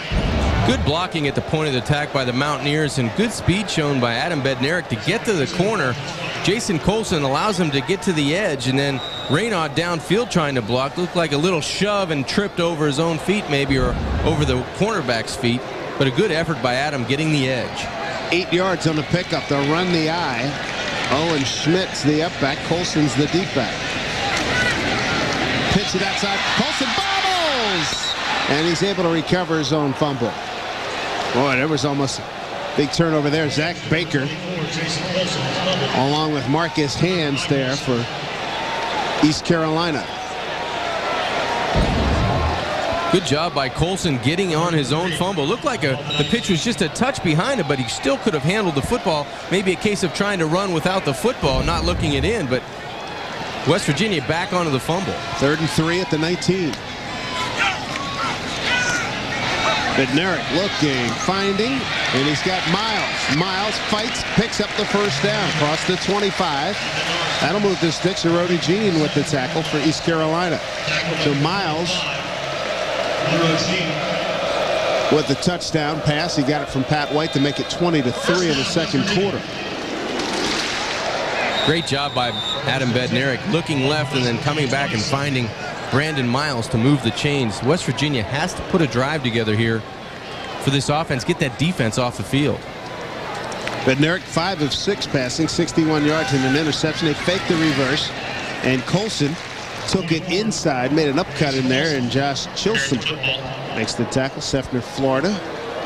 Good blocking at the point of the attack by the Mountaineers, and good speed shown by Adam Bednarik to get to the corner. Jason Colson allows him to get to the edge, and then Raynaud downfield trying to block. Looked like a little shove and tripped over his own feet maybe, or over the cornerback's feet. But a good effort by Adam getting the edge. 8 yards on the pickup. They'll run the eye. Owen Schmidt's the up back. Colson's the deep back. Pitch it outside. Colson bobbles! And he's able to recover his own fumble. Boy, there was almost a big turnover there. Zach Baker along with Marcus Hands there for East Carolina. Good job by Colson getting on his own fumble. Looked like the pitch was just a touch behind him, but he still could have handled the football. Maybe a case of trying to run without the football, not looking it in, but West Virginia back onto the fumble. 3rd and 3 at the 19. Bednarik looking, finding, and he's got Miles. Miles fights, picks up the 1st down across the 25. That'll move the sticks. Arodi Jean with the tackle for East Carolina. So Miles with the touchdown pass. He got it from Pat White to make it 20-3 in the 2nd quarter. Great job by Adam Bednarik, looking left and then coming back and finding Brandon Miles to move the chains. West Virginia has to put a drive together here for this offense, get that defense off the field. Bednarik 5 of 6 passing, 61 yards and an interception. They faked the reverse, and Colson took it inside, made an upcut in there, and Josh Chilson makes the tackle. Sefner, Florida,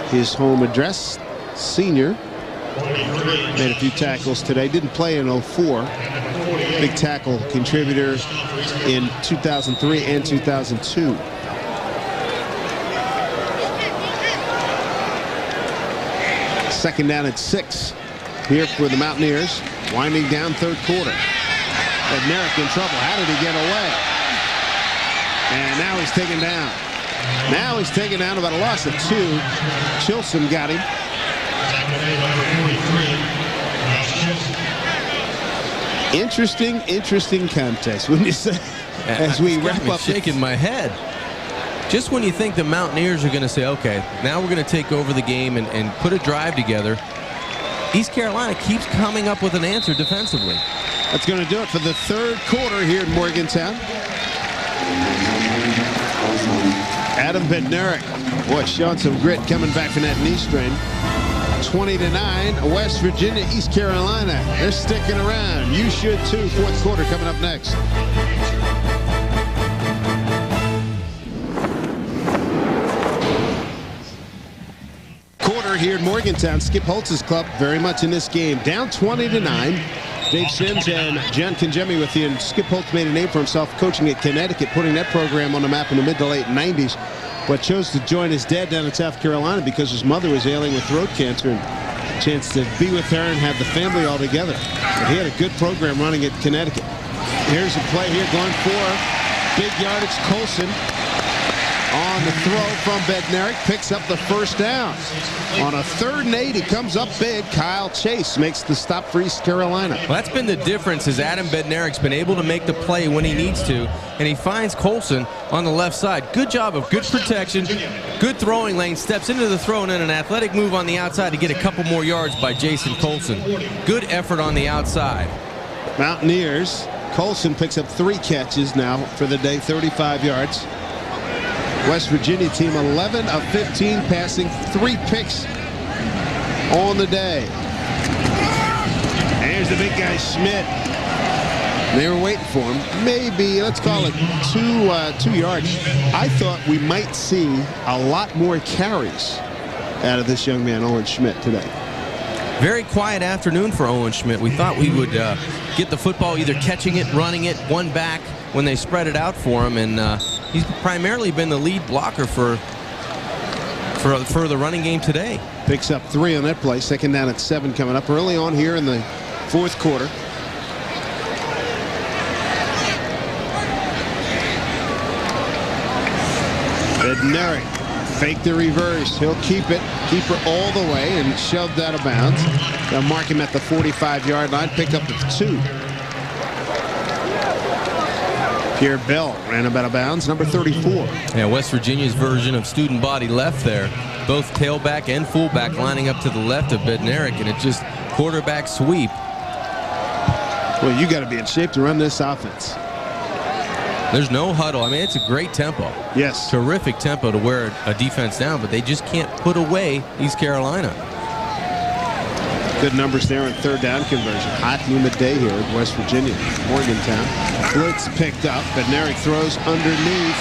his home address. Senior, made a few tackles today. Didn't play in 04. Big tackle contributor in 2003 and 2002. Second down at 6 here for the Mountaineers. Winding down third quarter. Bednarik in trouble. How did he get away? And now he's taken down. Now he's taken down about a loss of 2. Chilson got him. Interesting contest. When you say, as we wrap up, shaking my head. Just when you think the Mountaineers are going to say, okay, now we're going to take over the game and put a drive together, East Carolina keeps coming up with an answer defensively. That's going to do it for the third quarter here in Morgantown. Adam Bednarik, boy, showing some grit coming back from that knee strain. 20-9, West Virginia, East Carolina. They're sticking around. You should too. Fourth quarter coming up next. Quarter here in Morgantown. Skip Holtz's club very much in this game. Down 20-9. Dave Sims and John Kingemi with you. And Skip Holtz made a name for himself coaching at Connecticut, putting that program on the map in the mid to late 90s. But chose to join his dad down in South Carolina because his mother was ailing with throat cancer, and a chance to be with her and have the family all together. But he had a good program running at Connecticut. Here's a play here going for big yardage. Colson on the throw from Bednarik, picks up the first down. On a 3rd and 8, he comes up big. Kyle Chase makes the stop for East Carolina. Well, that's been the difference, is Adam Bednarik's been able to make the play when he needs to, and he finds Colson on the left side. Good job of good protection, good throwing lane, steps into the throw, and then an athletic move on the outside to get a couple more yards by Jason Colson. Good effort on the outside. Mountaineers, Colson picks up 3 catches now for the day, 35 yards. West Virginia team 11 of 15 passing, 3 picks on the day. And here's the big guy Schmidt. They were waiting for him. Maybe, let's call it 2 yards. I thought we might see a lot more carries out of this young man, Owen Schmidt, today. Very quiet afternoon for Owen Schmidt. We thought we would get the football, either catching it, running it, one back when they spread it out for him, and he's primarily been the lead blocker for the running game today. Picks up 3 on that play. Second down at 7 coming up early on here in the fourth quarter. Bednarik fake the reverse. He'll keep her all the way and shoved out of bounds. They'll mark him at the 45-yard line. Pick up the 2. Pierre Bell ran about out of bounds, number 34. Yeah, West Virginia's version of student body left there. Both tailback and fullback lining up to the left of Bednarik, and it just quarterback sweep. Well, you got to be in shape to run this offense. There's no huddle. I mean, it's a great tempo. Yes. Terrific tempo to wear a defense down, but they just can't put away East Carolina. Good numbers there on 3rd down conversion. Hot humid day here in West Virginia, Morgantown. Blitz picked up. Bednarik throws underneath.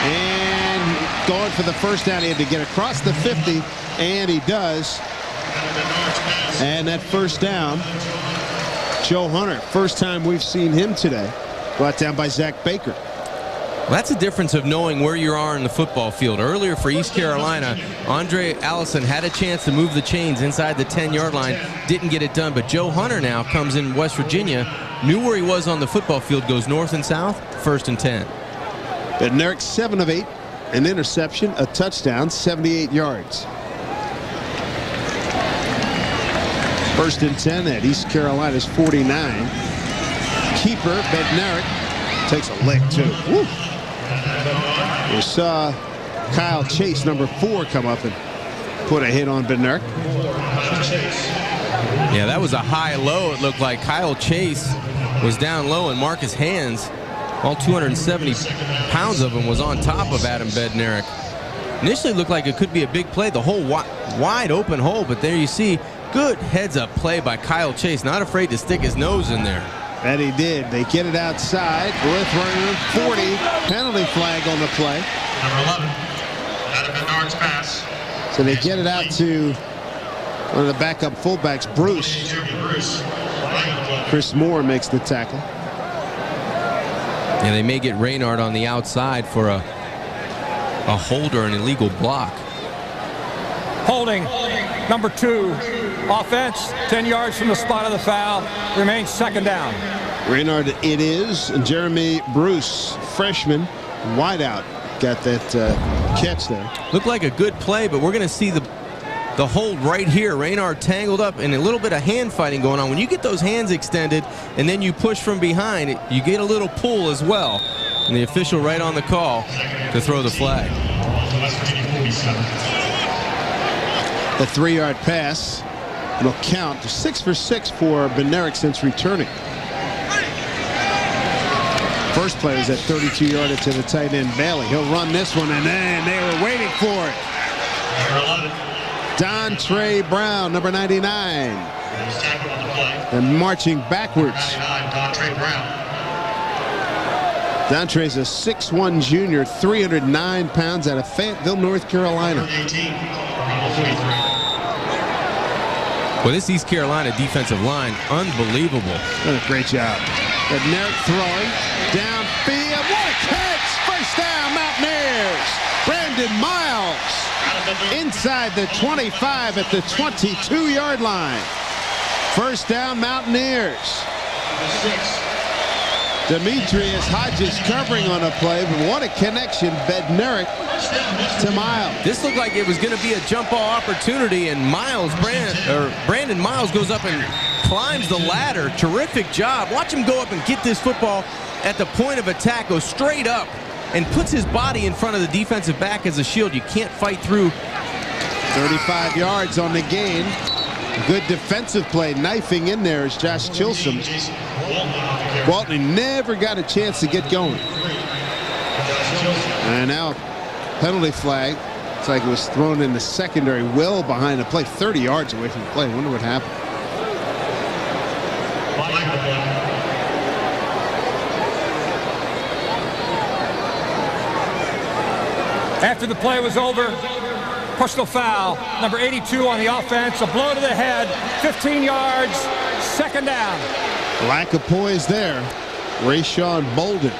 And going for the first down. He had to get across the 50, and he does. And that first down, Joe Hunter, first time we've seen him today. Brought down by Zach Baker. Well, that's the difference of knowing where you are in the football field. Earlier for East Carolina, Andre Allison had a chance to move the chains inside the 10-yard line, didn't get it done. But Joe Hunter now comes in West Virginia, knew where he was on the football field, goes north and south, 1st and 10. Bednarik 7 of 8, an interception, a touchdown, 78 yards. 1st and 10 at East Carolina's 49. Keeper Bednarik takes a lick too. Woo. We saw Kyle Chase, number 4, come up and put a hit on Bednarik. Yeah, that was a high-low. It looked like Kyle Chase was down low, and Marcus Hands, all 270 pounds of him, was on top of Adam Bednarik. Initially looked like it could be a big play, the whole wide open hole, but there you see good heads-up play by Kyle Chase, not afraid to stick his nose in there. That he did. They get it outside. Worth running 40. Penalty flag on the play. Number 11, Adam Bednarik's pass. So they get it out to one of the backup fullbacks, Bruce. Chris Moore makes the tackle. Yeah, they may get Raynard on the outside for a hold or an illegal block. Holding, number 2. Offense, 10 yards from the spot of the foul. Remains second down. Raynard it is. And Jeremy Bruce, freshman, wideout, got that catch there. Looked like a good play, but we're going to see the hold right here. Raynard tangled up and a little bit of hand fighting going on. When you get those hands extended and then you push from behind, you get a little pull as well. And the official right on the call to throw the flag. The 3-yard pass will count. 6 for 6 for Bednarik since returning. First play is at 32-yarder to the tight end Bailey. He'll run this one, and then they were waiting for it. Dontre Brown, number 99. And marching backwards. Dontre's a 6'1 junior, 309 pounds, out of Fayetteville, North Carolina. Well, this East Carolina defensive line, unbelievable. Done a great job. Bednarik throwing downfield. What a catch! First down, Mountaineers. Brandon Miles inside the 25 at the 22-yard line. First down, Mountaineers. Demetrius Hodges covering on a play, but what a connection, Bednarik to Miles. This looked like it was going to be a jump ball opportunity, and Brandon Miles goes up and climbs the ladder. Terrific job. Watch him go up and get this football at the point of attack, go straight up, and puts his body in front of the defensive back as a shield. You can't fight through. 35 yards on the gain. Good defensive play, knifing in there is Josh Chilson. Walton never got a chance to get going. And now penalty flag. It's like it was thrown in the secondary, well behind the play, 30 yards away from the play. I wonder what happened. After the play was over, personal foul, number 82 on the offense, a blow to the head, 15 yards, second down. Lack of poise there. Rayshawn Bolden,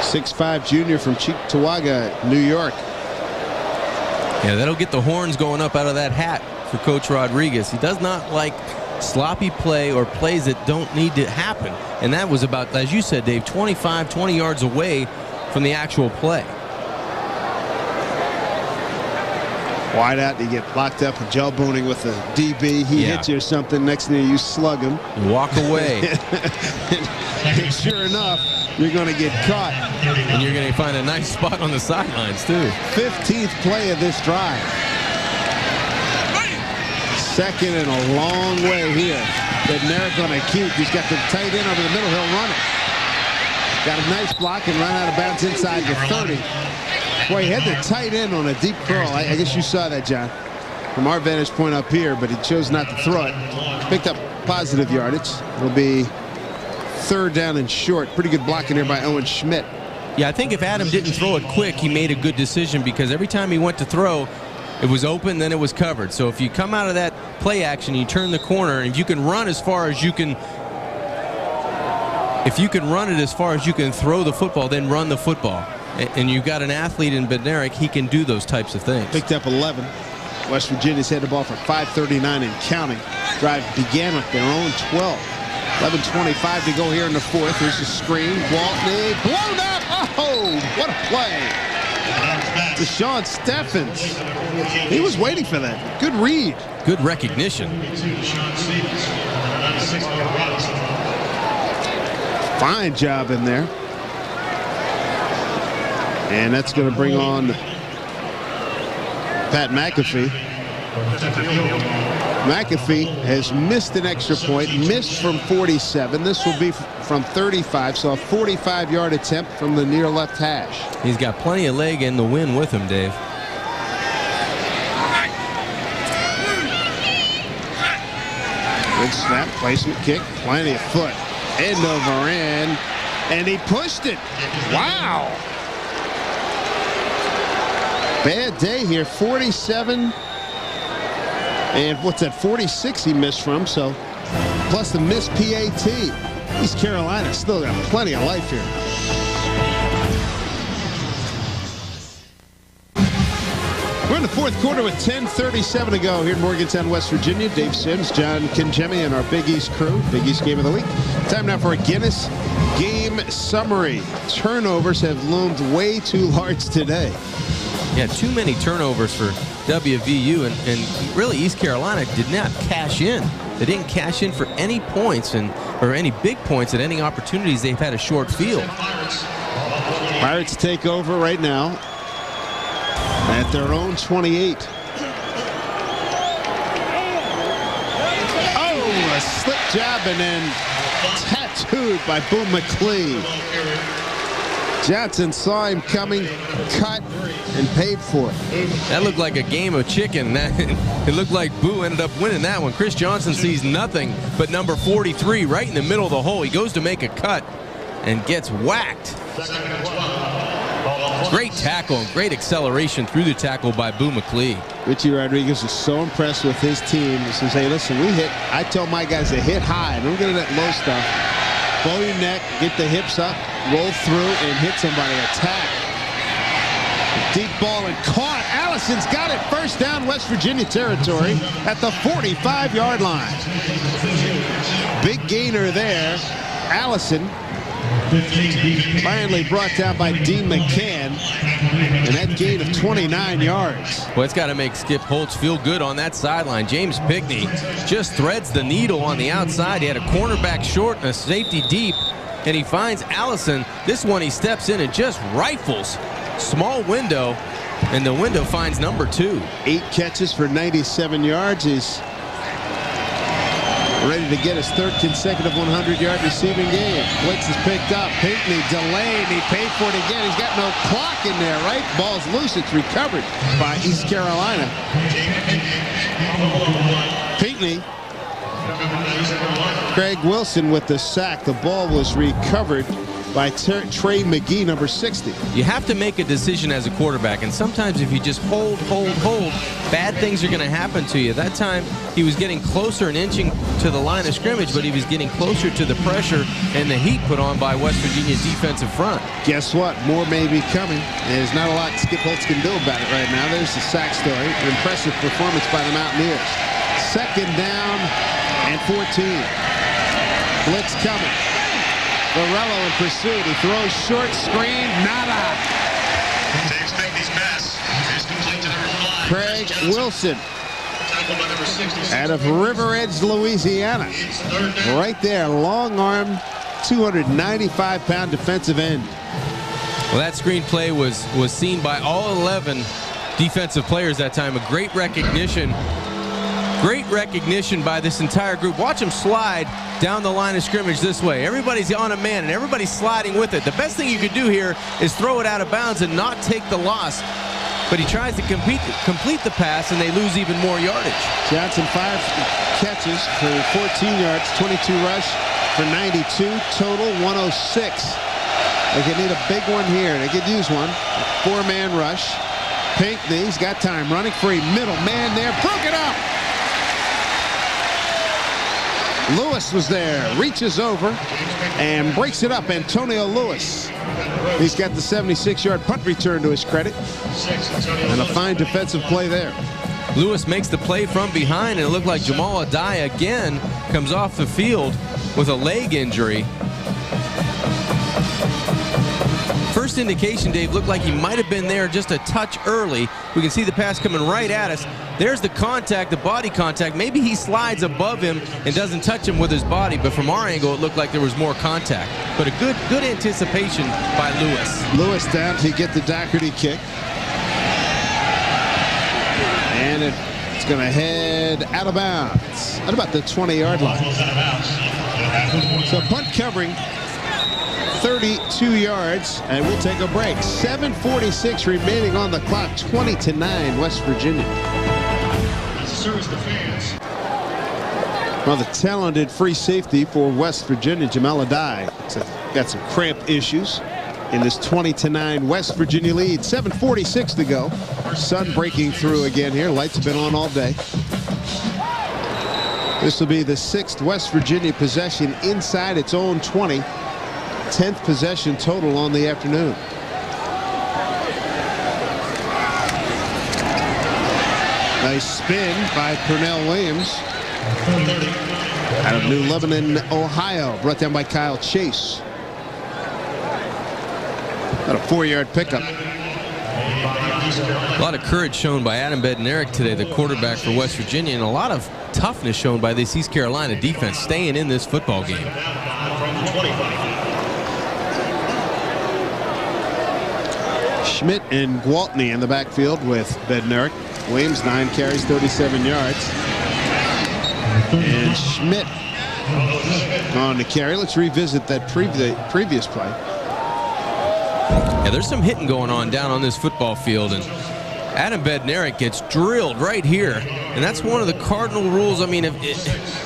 6'5 junior from Cheektowaga, New York. Yeah, that'll get the horns going up out of that hat for Coach Rodriguez. He does not like sloppy play or plays that don't need to happen. And that was about, as you said, Dave, 25, 20 yards away from the actual play. Wide out, you get locked up and jawboning with the DB. He hits you or something. Next thing you slug him. You walk away. And sure enough, you're going to get caught. And you're going to find a nice spot on the sidelines, too. 15th play of this drive. Second and a long way here. Bednarik on a keep. He's got the tight end over the middle. He'll run it. Got a nice block and run out of bounds inside the 30. Boy, he had the tight end on a deep curl. I guess you saw that, John, from our vantage point up here, but he chose not to throw it. Picked up positive yardage. It'll be third down and short. Pretty good blocking here by Owen Schmidt. Yeah, I think if Adam didn't throw it quick, he made a good decision, because every time he went to throw, it was open, then it was covered. So if you come out of that play action, you turn the corner, and if you can run as far as you can, if you can run it as far as you can throw the football, then run the football. And you've got an athlete in Bednarik, he can do those types of things. Picked up 11. West Virginia's had the ball for 5:39 and counting. Drive began with their own 12. 11:25 to go here in the fourth. Here's the screen. Walton blown up. Oh, what a play. Deshaun Steffens. He was waiting for that. Good read. Good recognition. Fine job in there. And that's going to bring on Pat McAfee. McAfee has missed an extra point, missed from 47. This will be from 35, so a 45-yard attempt from the near left hash. He's got plenty of leg in the wind with him, Dave. Good snap, placement kick, plenty of foot. End over end, and he pushed it. Wow. Bad day here, 47, and what's that, 46 he missed from, so plus the missed PAT. East Carolina still got plenty of life here. We're in the fourth quarter with 10:37 to go here in Morgantown, West Virginia. Dave Sims, John Kinjemi, and our Big East crew. Big East Game of the Week. Time now for a Guinness game summary. Turnovers have loomed way too large today. Yeah, too many turnovers for WVU, and really East Carolina did not cash in. They didn't cash in for any points or any big points at any opportunities. They've had a short field. Pirates take over right now at their own 28. Oh, a slip job and then tattooed by Boone McClee. Johnson saw him coming, cut, and paid for it. That looked like a game of chicken. It looked like Boo ended up winning that one. Chris Johnson sees nothing but number 43 right in the middle of the hole. He goes to make a cut and gets whacked. Great tackle and great acceleration through the tackle by Boo McClee. Richie Rodriguez is so impressed with his team. He says, hey, listen, I tell my guys to hit high. Don't get into that low stuff. Bow your neck, get the hips up, roll through, and hit somebody. Attack. Deep ball and caught. Allison's got it. First down, West Virginia territory at the 45-yard line. Big gainer there. Allison finally brought down by Dean McCann, and that gain of 29 yards. Well, it's got to make Skip Holtz feel good on that sideline. James Pickney just threads the needle on the outside. He had a cornerback short and a safety deep, and he finds Allison. This one he steps in and just rifles. Small window, and the window finds number 2. 8 catches for 97 yards. He's ready to get his 3rd consecutive 100-yard receiving game. Blitz is picked up. Pinkney delayed. He paid for it again. He's got no clock in there, right? Ball's loose. It's recovered by East Carolina. Pinkney. Craig Wilson with the sack. The ball was recovered by Trey McGee, number 60. You have to make a decision as a quarterback, and sometimes if you just hold, bad things are going to happen to you. That time he was getting closer and inching to the line of scrimmage, but he was getting closer to the pressure and the heat put on by West Virginia's defensive front. Guess what? More may be coming. There's not a lot Skip Holtz can do about it right now. There's the sack story. An impressive performance by the Mountaineers. 2nd down and 14. Blitz coming. Varello in pursuit. He throws short screen. Nada. James Pinkney's pass is complete to the goal line. Craig Wilson out of River Edge, Louisiana. Right there. Long arm, 295-pound defensive end. Well, that screenplay was seen by all 11 defensive players that time. A great recognition. Great recognition by this entire group. Watch him slide down the line of scrimmage this way. Everybody's on a man, and everybody's sliding with it. The best thing you could do here is throw it out of bounds and not take the loss. But he tries to complete the pass, and they lose even more yardage. Johnson 5 catches for 14 yards, 22 rush for 92, total 106. They could need a big one here. They could use one. 4-man rush. Pinkney's got time running free. Middle man there. Broke it up. Lewis was there, reaches over and breaks it up. Antonio Lewis. He's got the 76-yard punt return to his credit. And a fine defensive play there. Lewis makes the play from behind, and it looked like Jamal Adai again comes off the field with a leg injury. First indication, Dave, looked like he might have been there just a touch early. We can see the pass coming right at us. There's the contact, the body contact. Maybe he slides above him and doesn't touch him with his body, but from our angle, it looked like there was more contact. But a good anticipation by Lewis. Lewis down to get the Doherty kick. And it's going to head out of bounds at about the 20-yard line. So punt covering 32 yards, and we'll take a break. 7:46 remaining on the clock. 20-9 West Virginia. Well, the talented free safety for West Virginia, Jamal Adai, got some cramp issues in this 20-9 West Virginia lead. 7:46 to go. Sun breaking through again here. Lights have been on all day. This will be the 6th West Virginia possession inside its own 20. 10th possession total on the afternoon. Nice spin by Pernell Williams out of New Lebanon, Ohio. Brought down by Kyle Chase. About a 4-yard pickup. A lot of courage shown by Adam Bednarik today, the quarterback for West Virginia, and a lot of toughness shown by this East Carolina defense staying in this football game. Schmidt and Gwaltney in the backfield with Bednarik. Williams 9 carries, 37 yards. And Schmidt on the carry. Let's revisit that previous play. Yeah, there's some hitting going on down on this football field, and Adam Bednarik gets drilled right here. And that's one of the cardinal rules. I mean,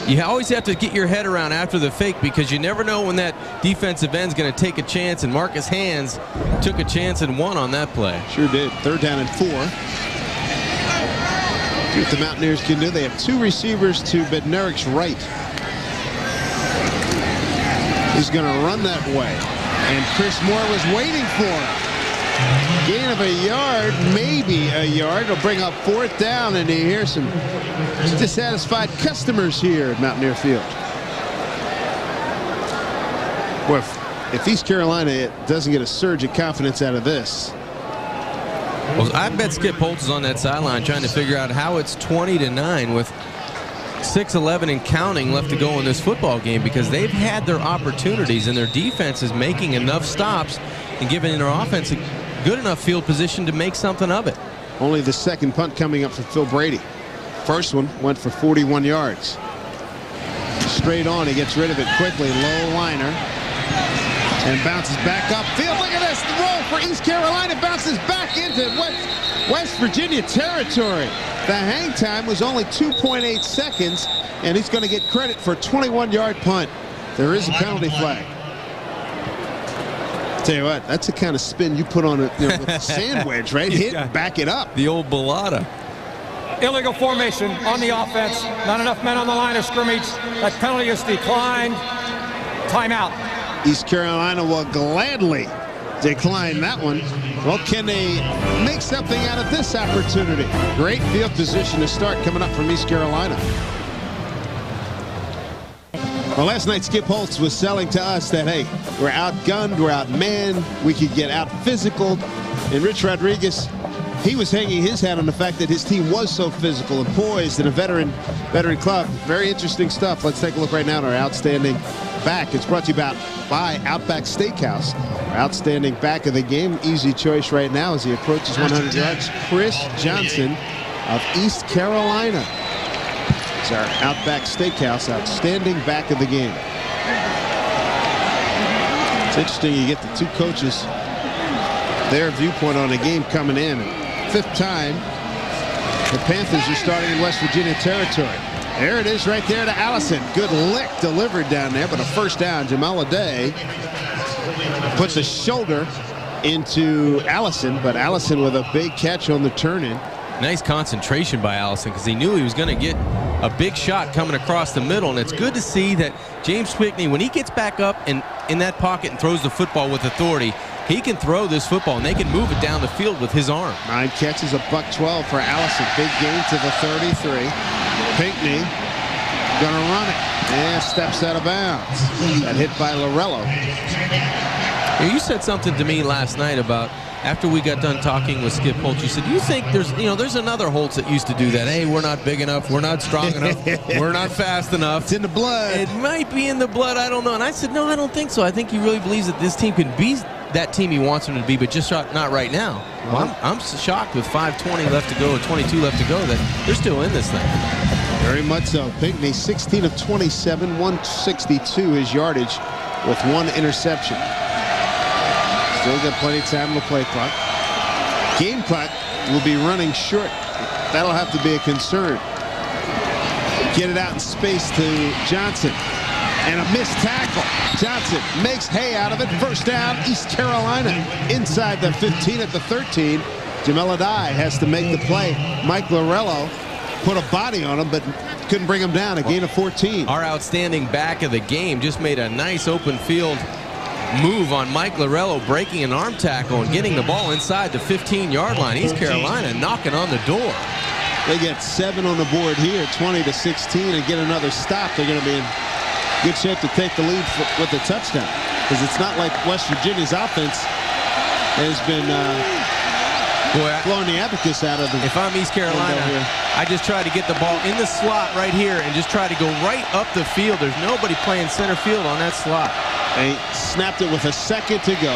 you always have to get your head around after the fake, because you never know when that defensive end's going to take a chance, and Marcus Hands took a chance and won on that play. Sure did. 3rd down and 4. See what the Mountaineers can do. They have 2 receivers to Bednarik's right. He's going to run that way. And Chris Moore was waiting for him. Gain of a yard, maybe a yard. It'll bring up 4th down, and you hear some dissatisfied customers here at Mountaineer Field. Well, if East Carolina doesn't get a surge of confidence out of this. Well, I bet Skip Holtz is on that sideline trying to figure out how it's 20-9 with 6:11 and counting left to go in this football game, because they've had their opportunities and their defense is making enough stops and giving their offense a good enough field position to make something of it. Only the 2nd punt coming up for Phil Brady. First one went for 41 yards. Straight on, he gets rid of it quickly. Low liner. And bounces back upfield. Look at this. The roll for East Carolina. Bounces back into West Virginia territory. The hang time was only 2.8 seconds, and he's going to get credit for a 21-yard punt. There is a penalty flag. Tell you what, that's the kind of spin you put on with a sandwich, right? Hit, back it up. The old balada. Illegal formation on the offense. Not enough men on the line of scrimmage. That penalty is declined. Timeout. East Carolina will gladly decline that one. Well, can they make something out of this opportunity? Great field position to start coming up from East Carolina. Well, last night Skip Holtz was selling to us that, hey, we're outgunned, we're outmanned, we could get out physical. And Rich Rodriguez, he was hanging his hat on the fact that his team was so physical and poised and a veteran club. Very interesting stuff. Let's take a look right now at our outstanding back. It's brought to you by Outback Steakhouse. Our outstanding back of the game. Easy choice right now as he approaches 100 yards. Chris Johnson of East Carolina. It's our Outback Steakhouse outstanding back of the game. It's interesting, you get the 2 coaches, their viewpoint on the game coming in. 5th time the Panthers are starting in West Virginia territory. There it is right there to Allison. Good lick delivered down there, but a 1st down. Jamel Aday puts a shoulder into Allison, but Allison with a big catch on the turn-in. Nice concentration by Allison, because he knew he was going to get a big shot coming across the middle, and it's good to see that James Pickney, when he gets back up and in that pocket and throws the football with authority, he can throw this football, and they can move it down the field with his arm. 9 catches, $112 for Allison. Big gain to the 33. Pinkney gonna run it and steps out of bounds. That hit by Lorello. You said something to me last night about, after we got done talking with Skip Holtz, you said, you think there's another Holtz that used to do that. Hey, we're not big enough, we're not strong enough, we're not fast enough. It's in the blood. It might be in the blood, I don't know. And I said, no, I don't think so. I think he really believes that this team can be that team he wants them to be, but just not right now. Well, I'm shocked with 5:20 left to go, or 22 left to go, that they're still in this thing. Very much so. Pinkney, 16 of 27, 162 his yardage with 1 interception. Still got plenty of time on the play clock. Game clock will be running short. That'll have to be a concern. Get it out in space to Johnson. And a missed tackle. Johnson makes hay out of it. 1st down, East Carolina. Inside the 15 at the 13. Jamel Aday has to make the play. Mike Lorello put a body on him, but couldn't bring him down. A gain of 14. Our outstanding back of the game just made a nice open field move on Mike Lorello, breaking an arm tackle and getting the ball inside the 15-yard line. East Carolina knocking on the door. They get 7 on the board here, 20-16, and get another stop. They're going to be in good shape to take the lead with a touchdown. Because it's not like West Virginia's offense has been blowing the abacus out of them. If I'm East Carolina, I just try to get the ball in the slot right here and just try to go right up the field. There's nobody playing center field on that slot. They snapped it with a second to go.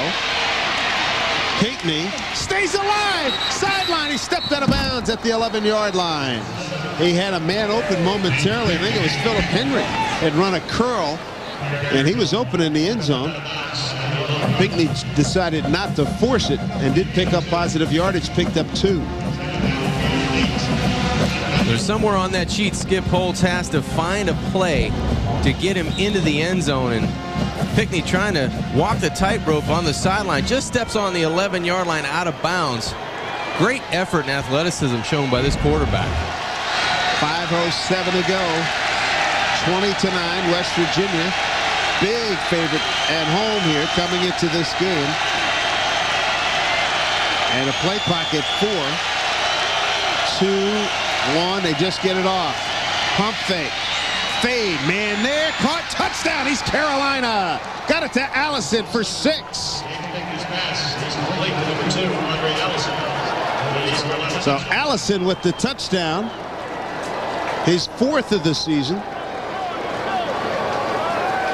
Pinckney stays alive. Sideline. He stepped out of bounds at the 11-yard line. He had a man open momentarily. I think it was Philip Henry had run a curl, and he was open in the end zone. Pinckney decided not to force it and did pick up positive yardage, picked up 2. There's somewhere on that sheet Skip Holtz has to find a play to get him into the end zone, and Pinckney trying to walk the tightrope on the sideline, just steps on the 11-yard line out of bounds. Great effort and athleticism shown by this quarterback. 5:07 to go. 20-9, West Virginia. Big favorite at home here coming into this game. And a play clock at 4. 2-1. They just get it off. Pump fake. Fade. Man there. Caught. Touchdown. East Carolina. Got it to Allison for 6. So Allison with the touchdown. His 4th of the season.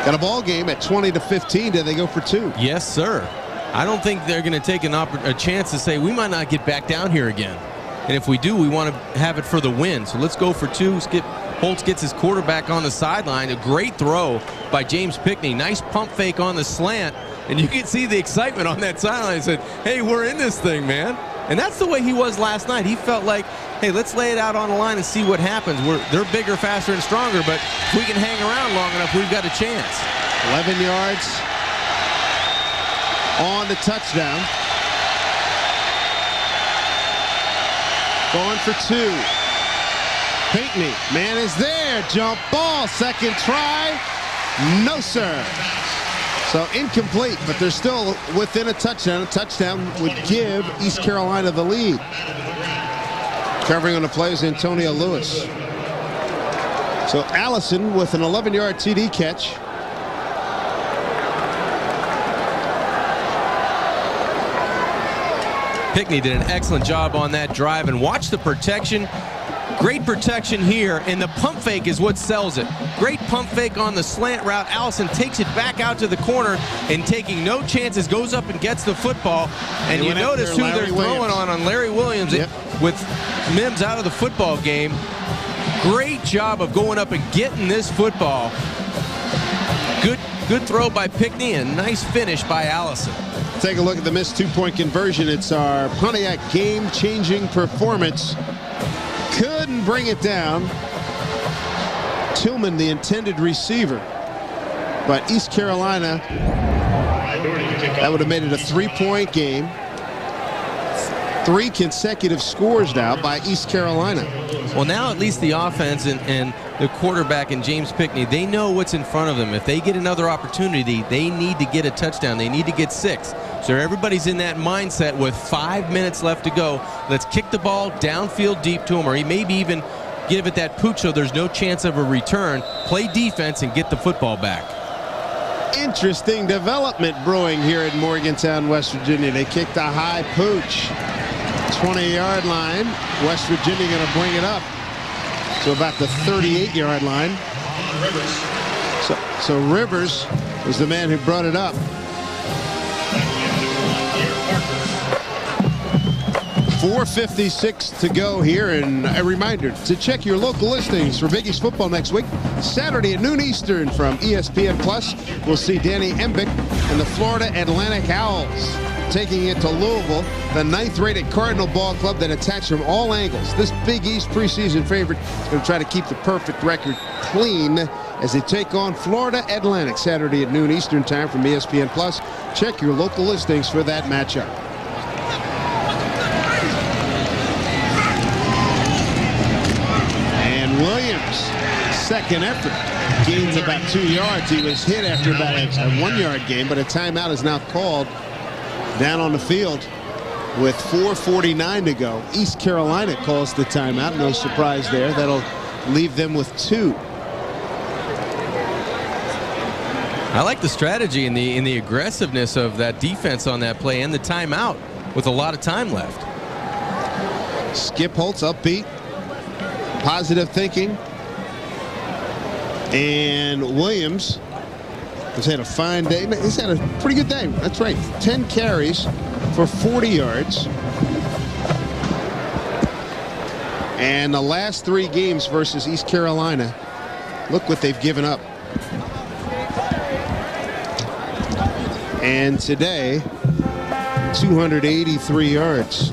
Got a ball game at 20-15. Do they go for 2? Yes, sir. I don't think they're going to take a chance to say we might not get back down here again. And if we do, we want to have it for the win. So let's go for 2. Skip Holtz gets his quarterback on the sideline. A great throw by James Pinckney. Nice pump fake on the slant. And you can see the excitement on that sideline. He said, hey, we're in this thing, man. And that's the way he was last night. He felt like, hey, let's lay it out on the line and see what happens. They're bigger, faster, and stronger, but if we can hang around long enough, we've got a chance. 11 yards on the touchdown. Going for 2. Pinckney, man is there. Jump ball, second try. No, sir. So incomplete, but they're still within a touchdown. A touchdown would give East Carolina the lead. Covering on the play is Antonio Lewis. So Allison with an 11-yard TD catch. Pinckney did an excellent job on that drive, and watch the protection. Great protection here, and the pump fake is what sells it. Great pump fake on the slant route. Allison takes it back out to the corner and taking no chances, goes up and gets the football. And you notice who they're throwing on Larry Williams. Yep. With Mims out of the football game. Great job of going up and getting this football. Good throw by Pinckney and nice finish by Allison. Take a look at the missed 2-point conversion. It's our Pontiac game-changing performance. Couldn't bring it down. Tillman, the intended receiver. But East Carolina, that would have made it a 3-point game. 3 consecutive scores now by East Carolina. Well, now at least the offense and the quarterback and James Pinckney, they know what's in front of them. If they get another opportunity, they need to get a touchdown. They need to get 6. So everybody's in that mindset with 5 minutes left to go. Let's kick the ball downfield deep to him, or maybe even give it that pooch so there's no chance of a return. Play defense and get the football back. Interesting development brewing here at Morgantown, West Virginia. They kicked a high pooch. 20-yard line. West Virginia going to bring it up to about the 38-yard line. So Rivers was the man who brought it up. 4:56 to go here, and a reminder to check your local listings for Big East football next week. Saturday at noon Eastern from ESPN Plus. We'll see Danny Embick and the Florida Atlantic Owls taking it to Louisville, the 9th-rated Cardinal ball club that attacks from all angles. This Big East preseason favorite is going to try to keep the perfect record clean as they take on Florida Atlantic Saturday at noon Eastern time from ESPN Plus. Check your local listings for that matchup. And Williams, second effort, gains about 2 yards. He was hit after about a 1-yard gain, but a timeout is now called down on the field. with 4:49 to go. East Carolina calls the timeout. No surprise there. That'll leave them with 2. I like the strategy and the aggressiveness of that defense on that play and the timeout with a lot of time left. Skip Holtz upbeat, positive thinking, and Williams has had a fine day. He's had a pretty good day. That's right. 10 carries for 40 yards. And the last 3 games versus East Carolina, look what they've given up. And today, 283 yards.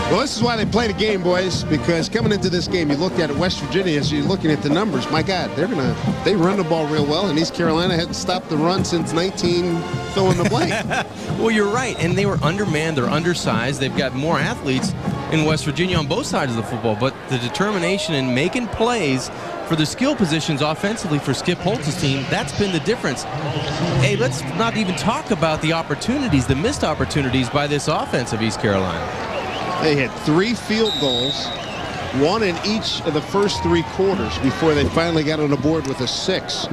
Well, this is why they play the game, boys, because coming into this game, you looked at it, West Virginia, as you're looking at the numbers, my God, they run the ball real well, and East Carolina hadn't stopped the run since 19 fill in the blank. Well, you're right, and they were undermanned, they're undersized, they've got more athletes in West Virginia on both sides of the football, but the determination in making plays for the skill positions offensively for Skip Holtz's team, that's been the difference. Hey, let's not even talk about the opportunities, the missed opportunities by this offense of East Carolina. They had 3 field goals, 1 in each of the first 3 quarters before they finally got on the board with a 6.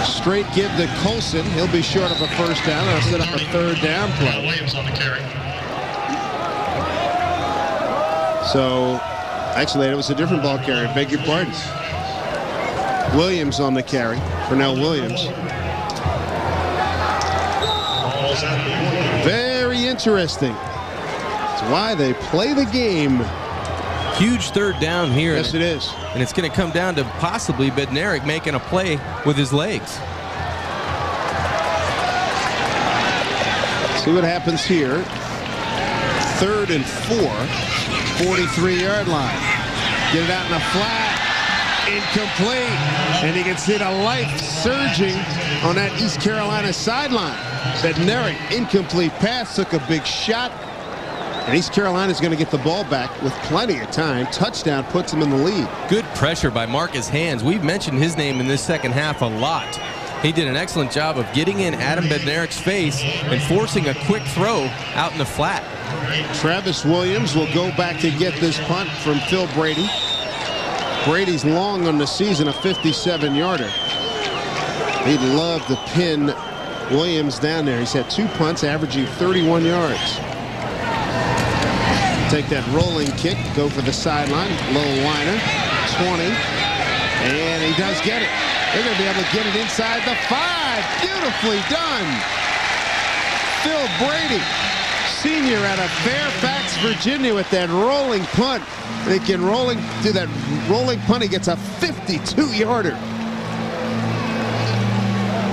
Straight give to Colson. He'll be short of a first down. I'll set up a 3rd down play. Williams on the carry. So, actually, it was a different ball carrier. Beg your pardon. Williams on the carry. Pernell Williams. Very interesting. That's why they play the game. Huge 3rd down here. Yes, it is. And it's going to come down to possibly Bednarik making a play with his legs. See what happens here. 3rd and 4. 43-yard line. Get it out in the flat. Incomplete. And you can see the life surging on that East Carolina sideline. Bednarik, incomplete pass, took a big shot. And East Carolina is going to get the ball back with plenty of time. Touchdown puts them in the lead. Good pressure by Marcus Hands. We've mentioned his name in this second half a lot. He did an excellent job of getting in Adam Bednarik's face and forcing a quick throw out in the flat. Travis Williams will go back to get this punt from Phil Brady. Brady's long on the season, a 57-yarder. He'd love to pin Williams down there. He's had 2 punts, averaging 31 yards. Take that rolling kick, go for the sideline. Low liner, 20. And he does get it. They're going to be able to get it inside the 5. Beautifully done. Phil Brady, senior out of Fairfax, Virginia, with that rolling punt. They can do that rolling punt. He gets a 52-yarder.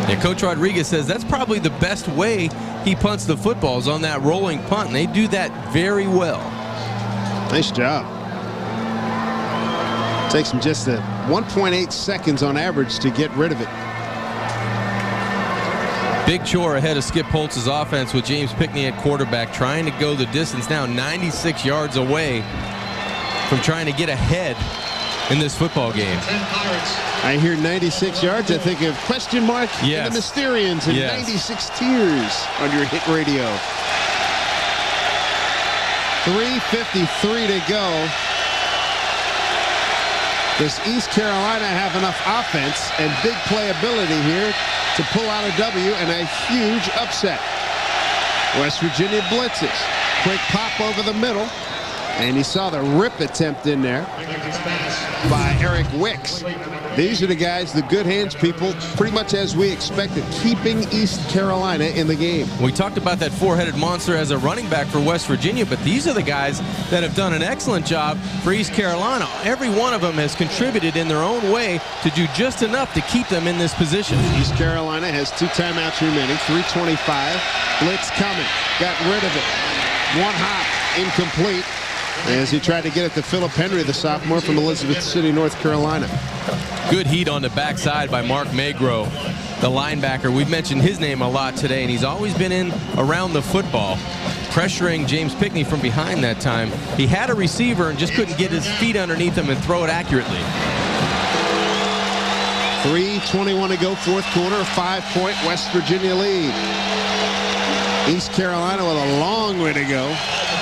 Yeah, Coach Rodriguez says that's probably the best way he punts the footballs, on that rolling punt, and they do that very well. Nice job. Takes him just 1.8 seconds on average to get rid of it. Big chore ahead of Skip Holtz's offense with James Pickney at quarterback, trying to go the distance, now 96 yards away from trying to get ahead in this football game. I hear 96 yards. I think of question mark yes. and the Mysterians and yes. 96 tears on your hit radio. 3:53 to go. Does East Carolina have enough offense and big playability here to pull out a W and a huge upset? West Virginia blitzes. Quick pop over the middle. And he saw the rip attempt in there by Eric Wicks. These are the guys, the good hands people, pretty much as we expected, keeping East Carolina in the game. We talked about that four-headed monster as a running back for West Virginia, but these are the guys that have done an excellent job for East Carolina. Every one of them has contributed in their own way to do just enough to keep them in this position. East Carolina has 2 timeouts remaining, 3:25. Blitz coming, got rid of it. One hop, incomplete, as he tried to get it to Philip Henry, the sophomore from Elizabeth City, North Carolina. Good heat on the backside by Mark Magro, the linebacker. We've mentioned his name a lot today, and he's always been in around the football. pressuring James Pickney from behind that time. He had a receiver and just couldn't get his feet underneath him and throw it accurately. 3:21 to go, fourth quarter, 5-point West Virginia lead. East Carolina with a long way to go.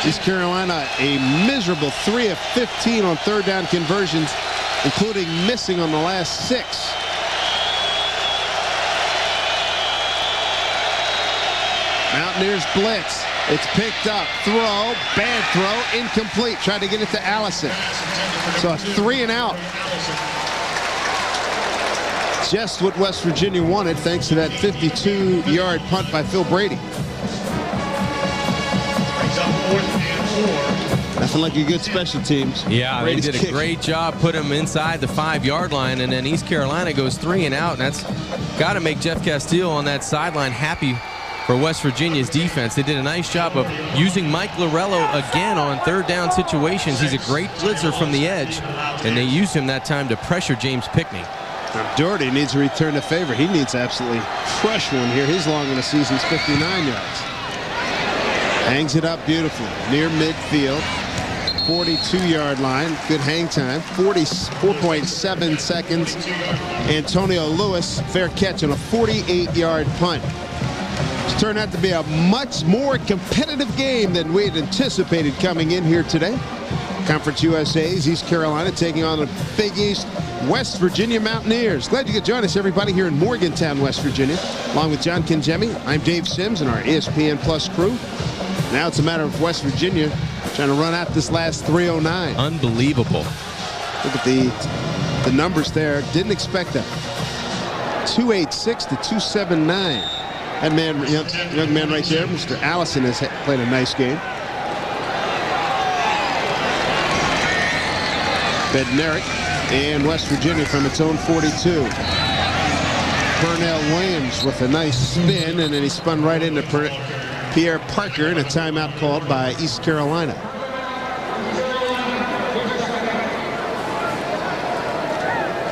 East Carolina a miserable 3 of 15 on third down conversions, including missing on the last 6. Mountaineers blitz. It's picked up. Throw. Bad throw. Incomplete. Tried to get it to Allison. So a 3 and out. Just what West Virginia wanted thanks to that 52-yard punt by Phil Brady. Nothing like a good special teams. Yeah, Brady's they did a great job, put him inside the 5-yard line, and then East Carolina goes 3 and out, and that's got to make Jeff Castile on that sideline happy for West Virginia's defense. They did a nice job of using Mike Lorello again on third down situations. He's a great blitzer from the edge, and they used him that time to pressure James Pickney. Now Doherty needs to return the favor. He needs to absolutely crush one here. His long in the season's 59 yards. Hangs it up beautifully near midfield. 42-yard line. Good hang time. 44.7 seconds. Antonio Lewis, fair catch on a 48-yard punt. It's turned out to be a much more competitive game than we had anticipated coming in here today. Conference USA's East Carolina taking on the Big East West Virginia Mountaineers. Glad you could join us, everybody, here in Morgantown, West Virginia. Along with John Kinjemi, I'm Dave Sims and our ESPN Plus crew. Now it's a matter of West Virginia trying to run out this last 3:09. Unbelievable. Look at the numbers there. Didn't expect that. 286 to 279. That man, young man right there, Mr. Allison, has played a nice game. Bednarik and West Virginia from its own 42. Pernell Williams with a nice spin, and then he spun right into Pierre Parker, and a timeout called by East Carolina.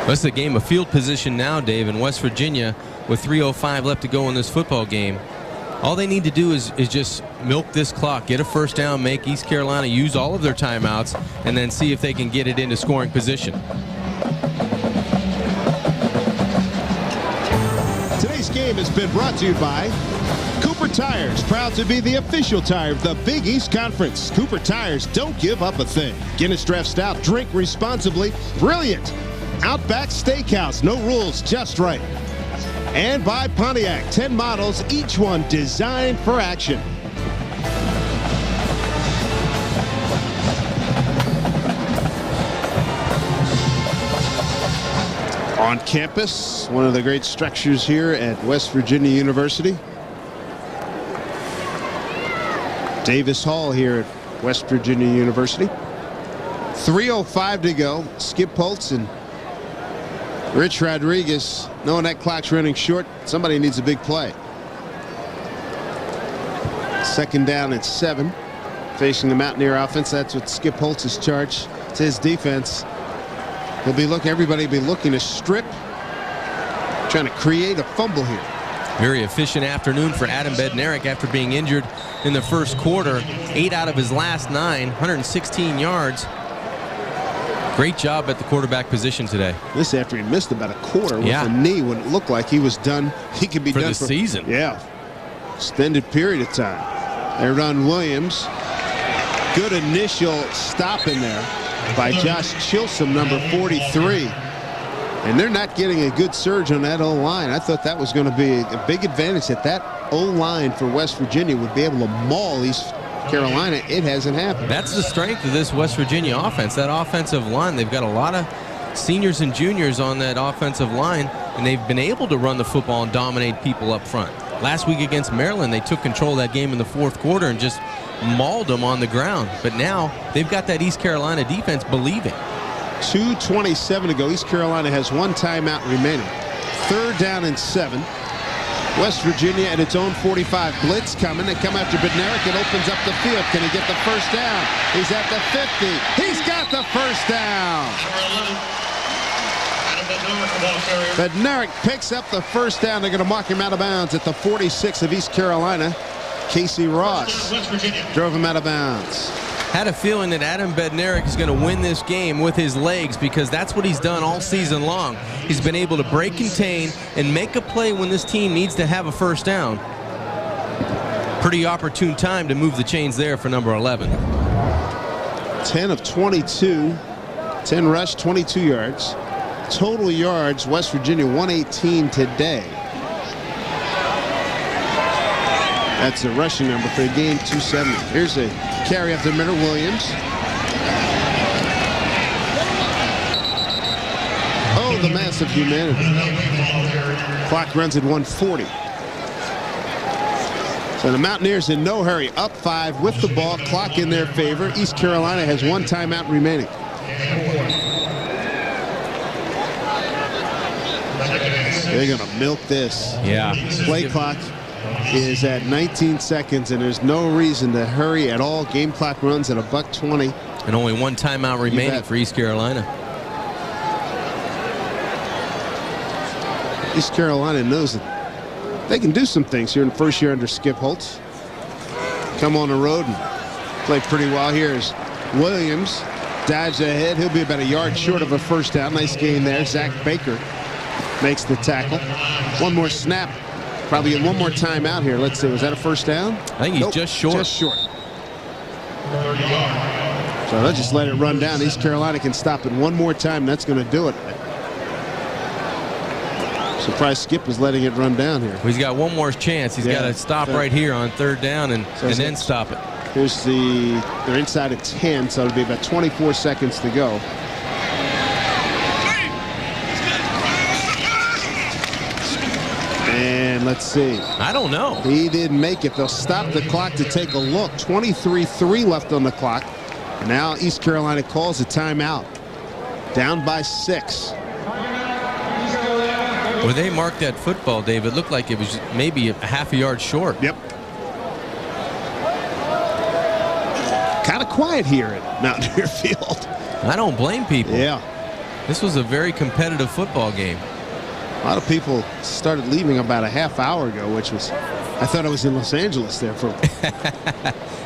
That's the game of field position now, Dave, in West Virginia with 3:05 left to go in this football game. All they need to do is just milk this clock, get a first down, make East Carolina use all of their timeouts, and then see if they can get it into scoring position. Today's game has been brought to you by Cooper Tires, proud to be the official tire of the Big East Conference. Cooper Tires, don't give up a thing. Guinness Draft Stout, drink responsibly. Brilliant. Outback Steakhouse, no rules, just right. And by Pontiac, 10 models, each one designed for action. On campus, one of the great structures here at West Virginia University. Davis Hall here at West Virginia University. 3:05 to go. Skip Holtz and Rich Rodriguez, knowing that clock's running short, somebody needs a big play. Second down at 7. Facing the Mountaineer offense, that's what Skip Holtz is charged. It's his defense. He'll be looking, everybody will be looking to strip, trying to create a fumble here. Very efficient afternoon for Adam Bednarik after being injured in the first quarter. 8 out of his last 9, 116 yards. Great job at the quarterback position today. This after he missed about a quarter with a knee when it looked like he was done. He could be for done the season. Yeah. Extended period of time. They run Williams. Good initial stop in there by Josh Chilsom, number 43. And they're not getting a good surge on that O-line. I thought that was going to be a big advantage, that O-line for West Virginia would be able to maul East Carolina. It hasn't happened. That's the strength of this West Virginia offense, that offensive line. They've got a lot of seniors and juniors on that offensive line, and they've been able to run the football and dominate people up front. Last week against Maryland, they took control of that game in the fourth quarter and just mauled them on the ground. But now they've got that East Carolina defense believing. 2:27 to go. East Carolina has 1 timeout remaining. Third down and 7. West Virginia at its own 45. Blitz coming. They come after Bednarik. It opens up the field. Can he get the first down? He's at the 50. He's got the first down. Bednarik picks up the first down. They're going to mark him out of bounds at the 46 of East Carolina. Casey Ross drove him out of bounds. Had a feeling that Adam Bednarik is going to win this game with his legs, because that's what he's done all season long. He's been able to break contain and make a play when this team needs to have a first down. Pretty opportune time to move the chains there for number 11. 10 of 22, 10 rush, 22 yards. Total yards, West Virginia 118 today. That's the rushing number for the game, 270. Here's a carry up the middle, Williams. Oh, the massive humanity. Clock runs at 140. So the Mountaineers in no hurry, up 5 with the ball, clock in their favor. East Carolina has 1 timeout remaining. They're going to milk this. Yeah. Play clock is at 19 seconds, and there's no reason to hurry at all. Game clock runs at $1:20. And only 1 timeout remaining for East Carolina. East Carolina knows that they can do some things here in the first year under Skip Holtz. Come on the road and play pretty well. Here's Williams. Dives ahead. He'll be about a yard short of a first down. Nice gain there. Zach Baker makes the tackle. One more snap. Probably get one more time out here. Let's see. Was that a first down? I think he's just short. Just short. So let's just let it run down. East Carolina can stop it one more time. That's going to do it. Surprised Skip was letting it run down here. Well, he's got one more chance. He's got to stop right here on 3rd down and then stop it. Here's they're inside at 10, so it'll be about 24 seconds to go. And let's see. I don't know. He didn't make it. They'll stop the clock to take a look. 23-3 left on the clock. Now East Carolina calls a timeout. Down by 6. Where they marked that football, Dave, it looked like it was maybe a half a yard short. Yep. Kind of quiet here at Mountaineer Field. I don't blame people. Yeah. This was a very competitive football game. A lot of people started leaving about a half hour ago, which was, I thought I was in Los Angeles there for.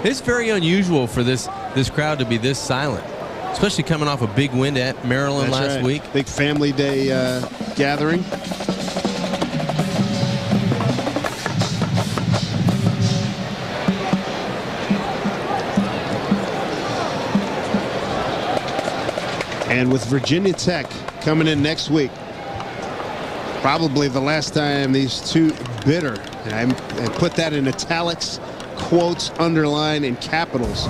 It's very unusual for this crowd to be this silent, especially coming off a big win at Maryland last week. Big family day gathering. And with Virginia Tech coming in next week, probably the last time these two bitter, and I put that in italics, quotes, underline, and capitals.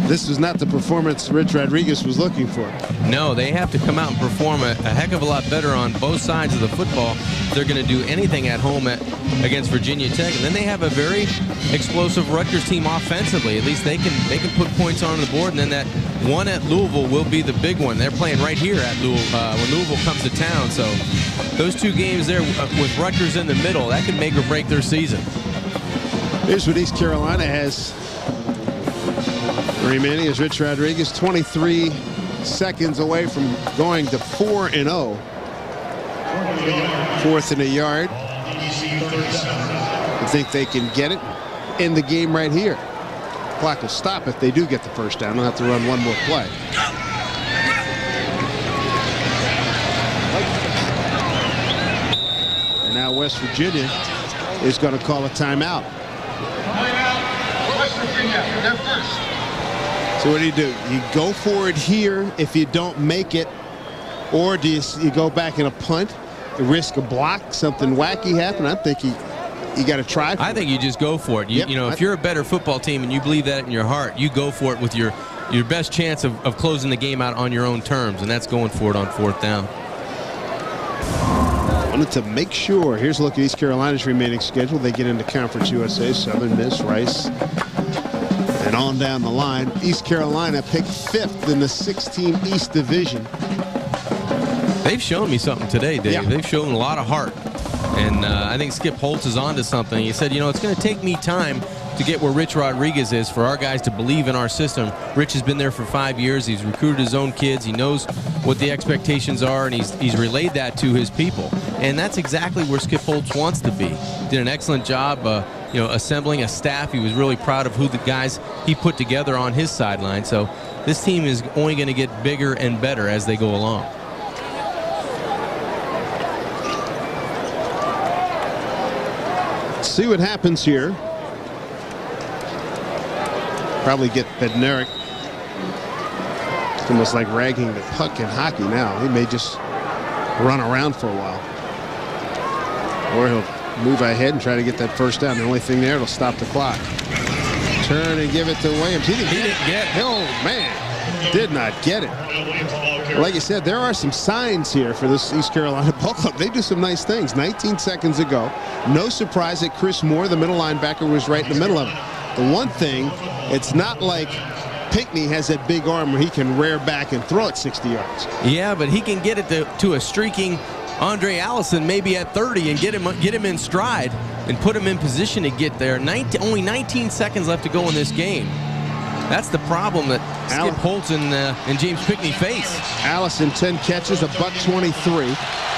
This was not the performance Rich Rodriguez was looking for. No, they have to come out and perform a heck of a lot better on both sides of the football. They're going to do anything at home against Virginia Tech, and then they have a very explosive Rutgers team offensively. At least they can put points on the board, and then that one at Louisville will be the big one. They're playing right here at Louisville when Louisville comes to town. So those two games there with Rutgers in the middle, that can make or break their season. Here's what East Carolina has remaining as Rich Rodriguez, 23 seconds away from going to 4-0. 4th and a yard. I think they can get it in the game right here. Clock will stop if they do get the first down. They'll have to run one more play. And now West Virginia is going to call a timeout. West Virginia, they're first. So what do? You go for it here if you don't make it, or do you go back in a punt, risk a block, something wacky happen? I think you got to try. I think you just go for it. You know, if you're a better football team and you believe that in your heart, you go for it with your best chance of closing the game out on your own terms, and that's going for it on 4th down. Wanted to make sure. Here's a look at East Carolina's remaining schedule. They get into Conference USA, Southern Miss, Rice, and on down the line. East Carolina picked 5th in the 16 East Division. They've shown me something today, Dave. Yeah. They've shown a lot of heart. And I think Skip Holtz is onto something. He said, you know, it's going to take me time to get where Rich Rodriguez is for our guys to believe in our system. Rich has been there for 5 years. He's recruited his own kids. He knows what the expectations are, and he's relayed that to his people. And that's exactly where Skip Holtz wants to be. Did an excellent job assembling a staff. He was really proud of who the guys he put together on his sideline. So this team is only going to get bigger and better as they go along. See what happens here. Probably get Bednarik. It's almost like ragging the puck in hockey now. He may just run around for a while. Or he'll move ahead and try to get that first down. The only thing there, it'll stop the clock. Turn and give it to Williams. He didn't get it. Oh, man. Did not get it. Like you said, there are some signs here for this East Carolina ball club. They do some nice things. 19 seconds ago. No surprise that Chris Moore, the middle linebacker, was right in the middle of it. The one thing, it's not like Pinckney has that big arm where he can rear back and throw it 60 yards. Yeah, but he can get it to a streaking Andre Allison maybe at 30 and get him in stride and put him in position to get there. Only 19 seconds left to go in this game. That's the problem that Skip Holtz and James Pinckney face. Allison, 10 catches, $123.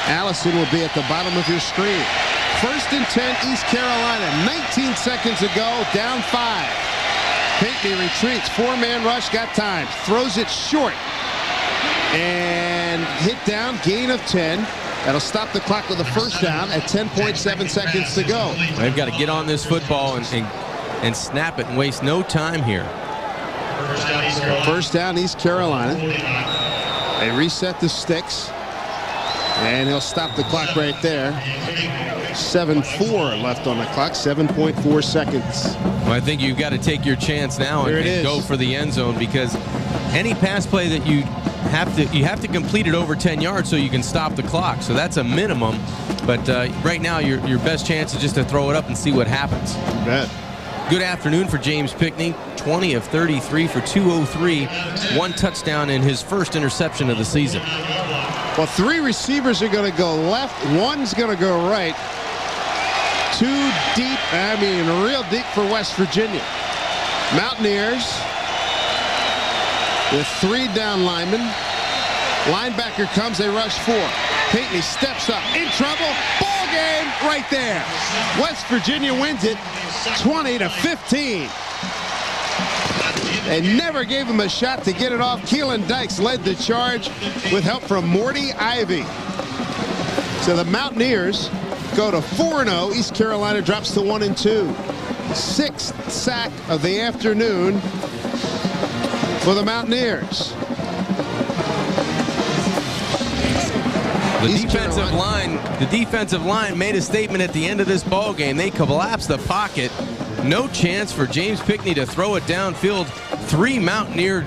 Allison will be at the bottom of your screen. 1st and 10, East Carolina. 19 seconds to go, down 5. Pinckney retreats, 4-man rush, got time. Throws it short. And hit down, gain of 10. That'll stop the clock with a first down at 10.7 seconds to go. They've got to get on this football and snap it and waste no time here. First down, East Carolina. They reset the sticks. And he'll stop the clock right there. 7:4 left on the clock, 7.4 seconds. Well, I think you've got to take your chance now and go for the end zone, because any pass play that you have to complete it over 10 yards so you can stop the clock. So that's a minimum. But right now, your best chance is just to throw it up and see what happens. You bet. Good afternoon for James Pinckney. 20 of 33 for 203. 1 touchdown in his first interception of the season. Well, 3 receivers are going to go left. 1's going to go right. 2 deep, real deep for West Virginia. Mountaineers with 3 down linemen. Linebacker comes, they rush 4. Pinckney steps up, in trouble, ball game right there. West Virginia wins it 20-15. They never gave him a shot to get it off. Keelan Dykes led the charge with help from Morty Ivy. So the Mountaineers go to 4-0. East Carolina drops to 1-2. 6th sack of the afternoon for the Mountaineers. The defensive line made a statement at the end of this ball game. They collapsed the pocket. No chance for James Pinckney to throw it downfield. 3 Mountaineer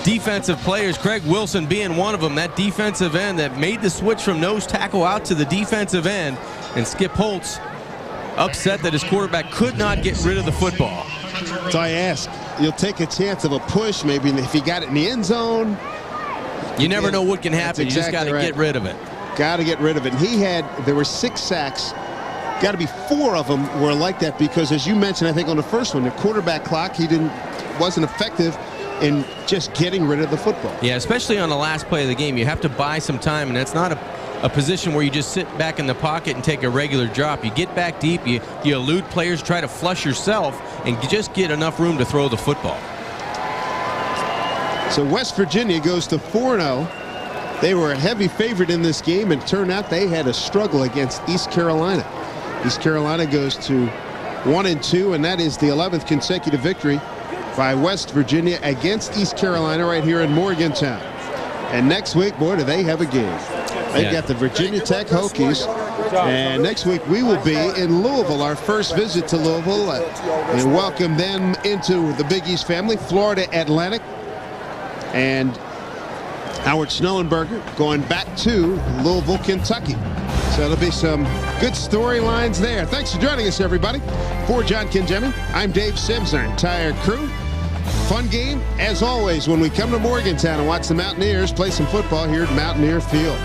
defensive players, Craig Wilson being one of them, that defensive end that made the switch from nose tackle out to the defensive end. And Skip Holtz upset that his quarterback could not get rid of the football. So I ask, you'll take a chance of a push, maybe if he got it in the end zone. You never know what can happen. You just got to get rid of it. Got to get rid of it. And there were 6 sacks. Got to be 4 of them were like that because, as you mentioned, I think on the first one, the quarterback clock, he wasn't effective in just getting rid of the football. Yeah, especially on the last play of the game. You have to buy some time, and that's not a position where you just sit back in the pocket and take a regular drop. You get back deep, you elude players, try to flush yourself, and just get enough room to throw the football. So West Virginia goes to 4-0. They were a heavy favorite in this game, and turned out they had a struggle against East Carolina. East Carolina goes to 1-2, and that is the 11th consecutive victory by West Virginia against East Carolina right here in Morgantown. And next week, boy, do they have a game. They've got the Virginia Tech Hokies. And next week, we will be in Louisville, our first visit to Louisville, and welcome them into the Big East family. Florida Atlantic and Howard Schnellenberger going back to Louisville, Kentucky. So there'll be some good storylines there. Thanks for joining us, everybody. For John Kinjemi, I'm Dave Sims, our entire crew. Fun game, as always, when we come to Morgantown and watch the Mountaineers play some football here at Mountaineer Field.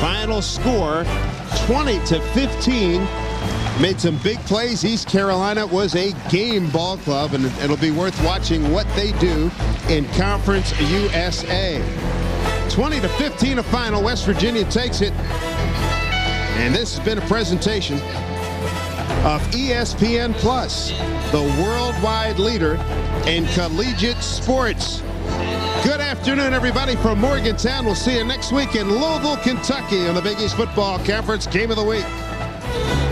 Final score, 20-15. Made some big plays. East Carolina was a game ball club, and it'll be worth watching what they do in Conference USA. 20-15 a final. West Virginia takes it. And this has been a presentation of ESPN Plus, the worldwide leader in collegiate sports. Good afternoon, everybody, from Morgantown. We'll see you next week in Louisville, Kentucky on the Big East Football Conference Game of the Week.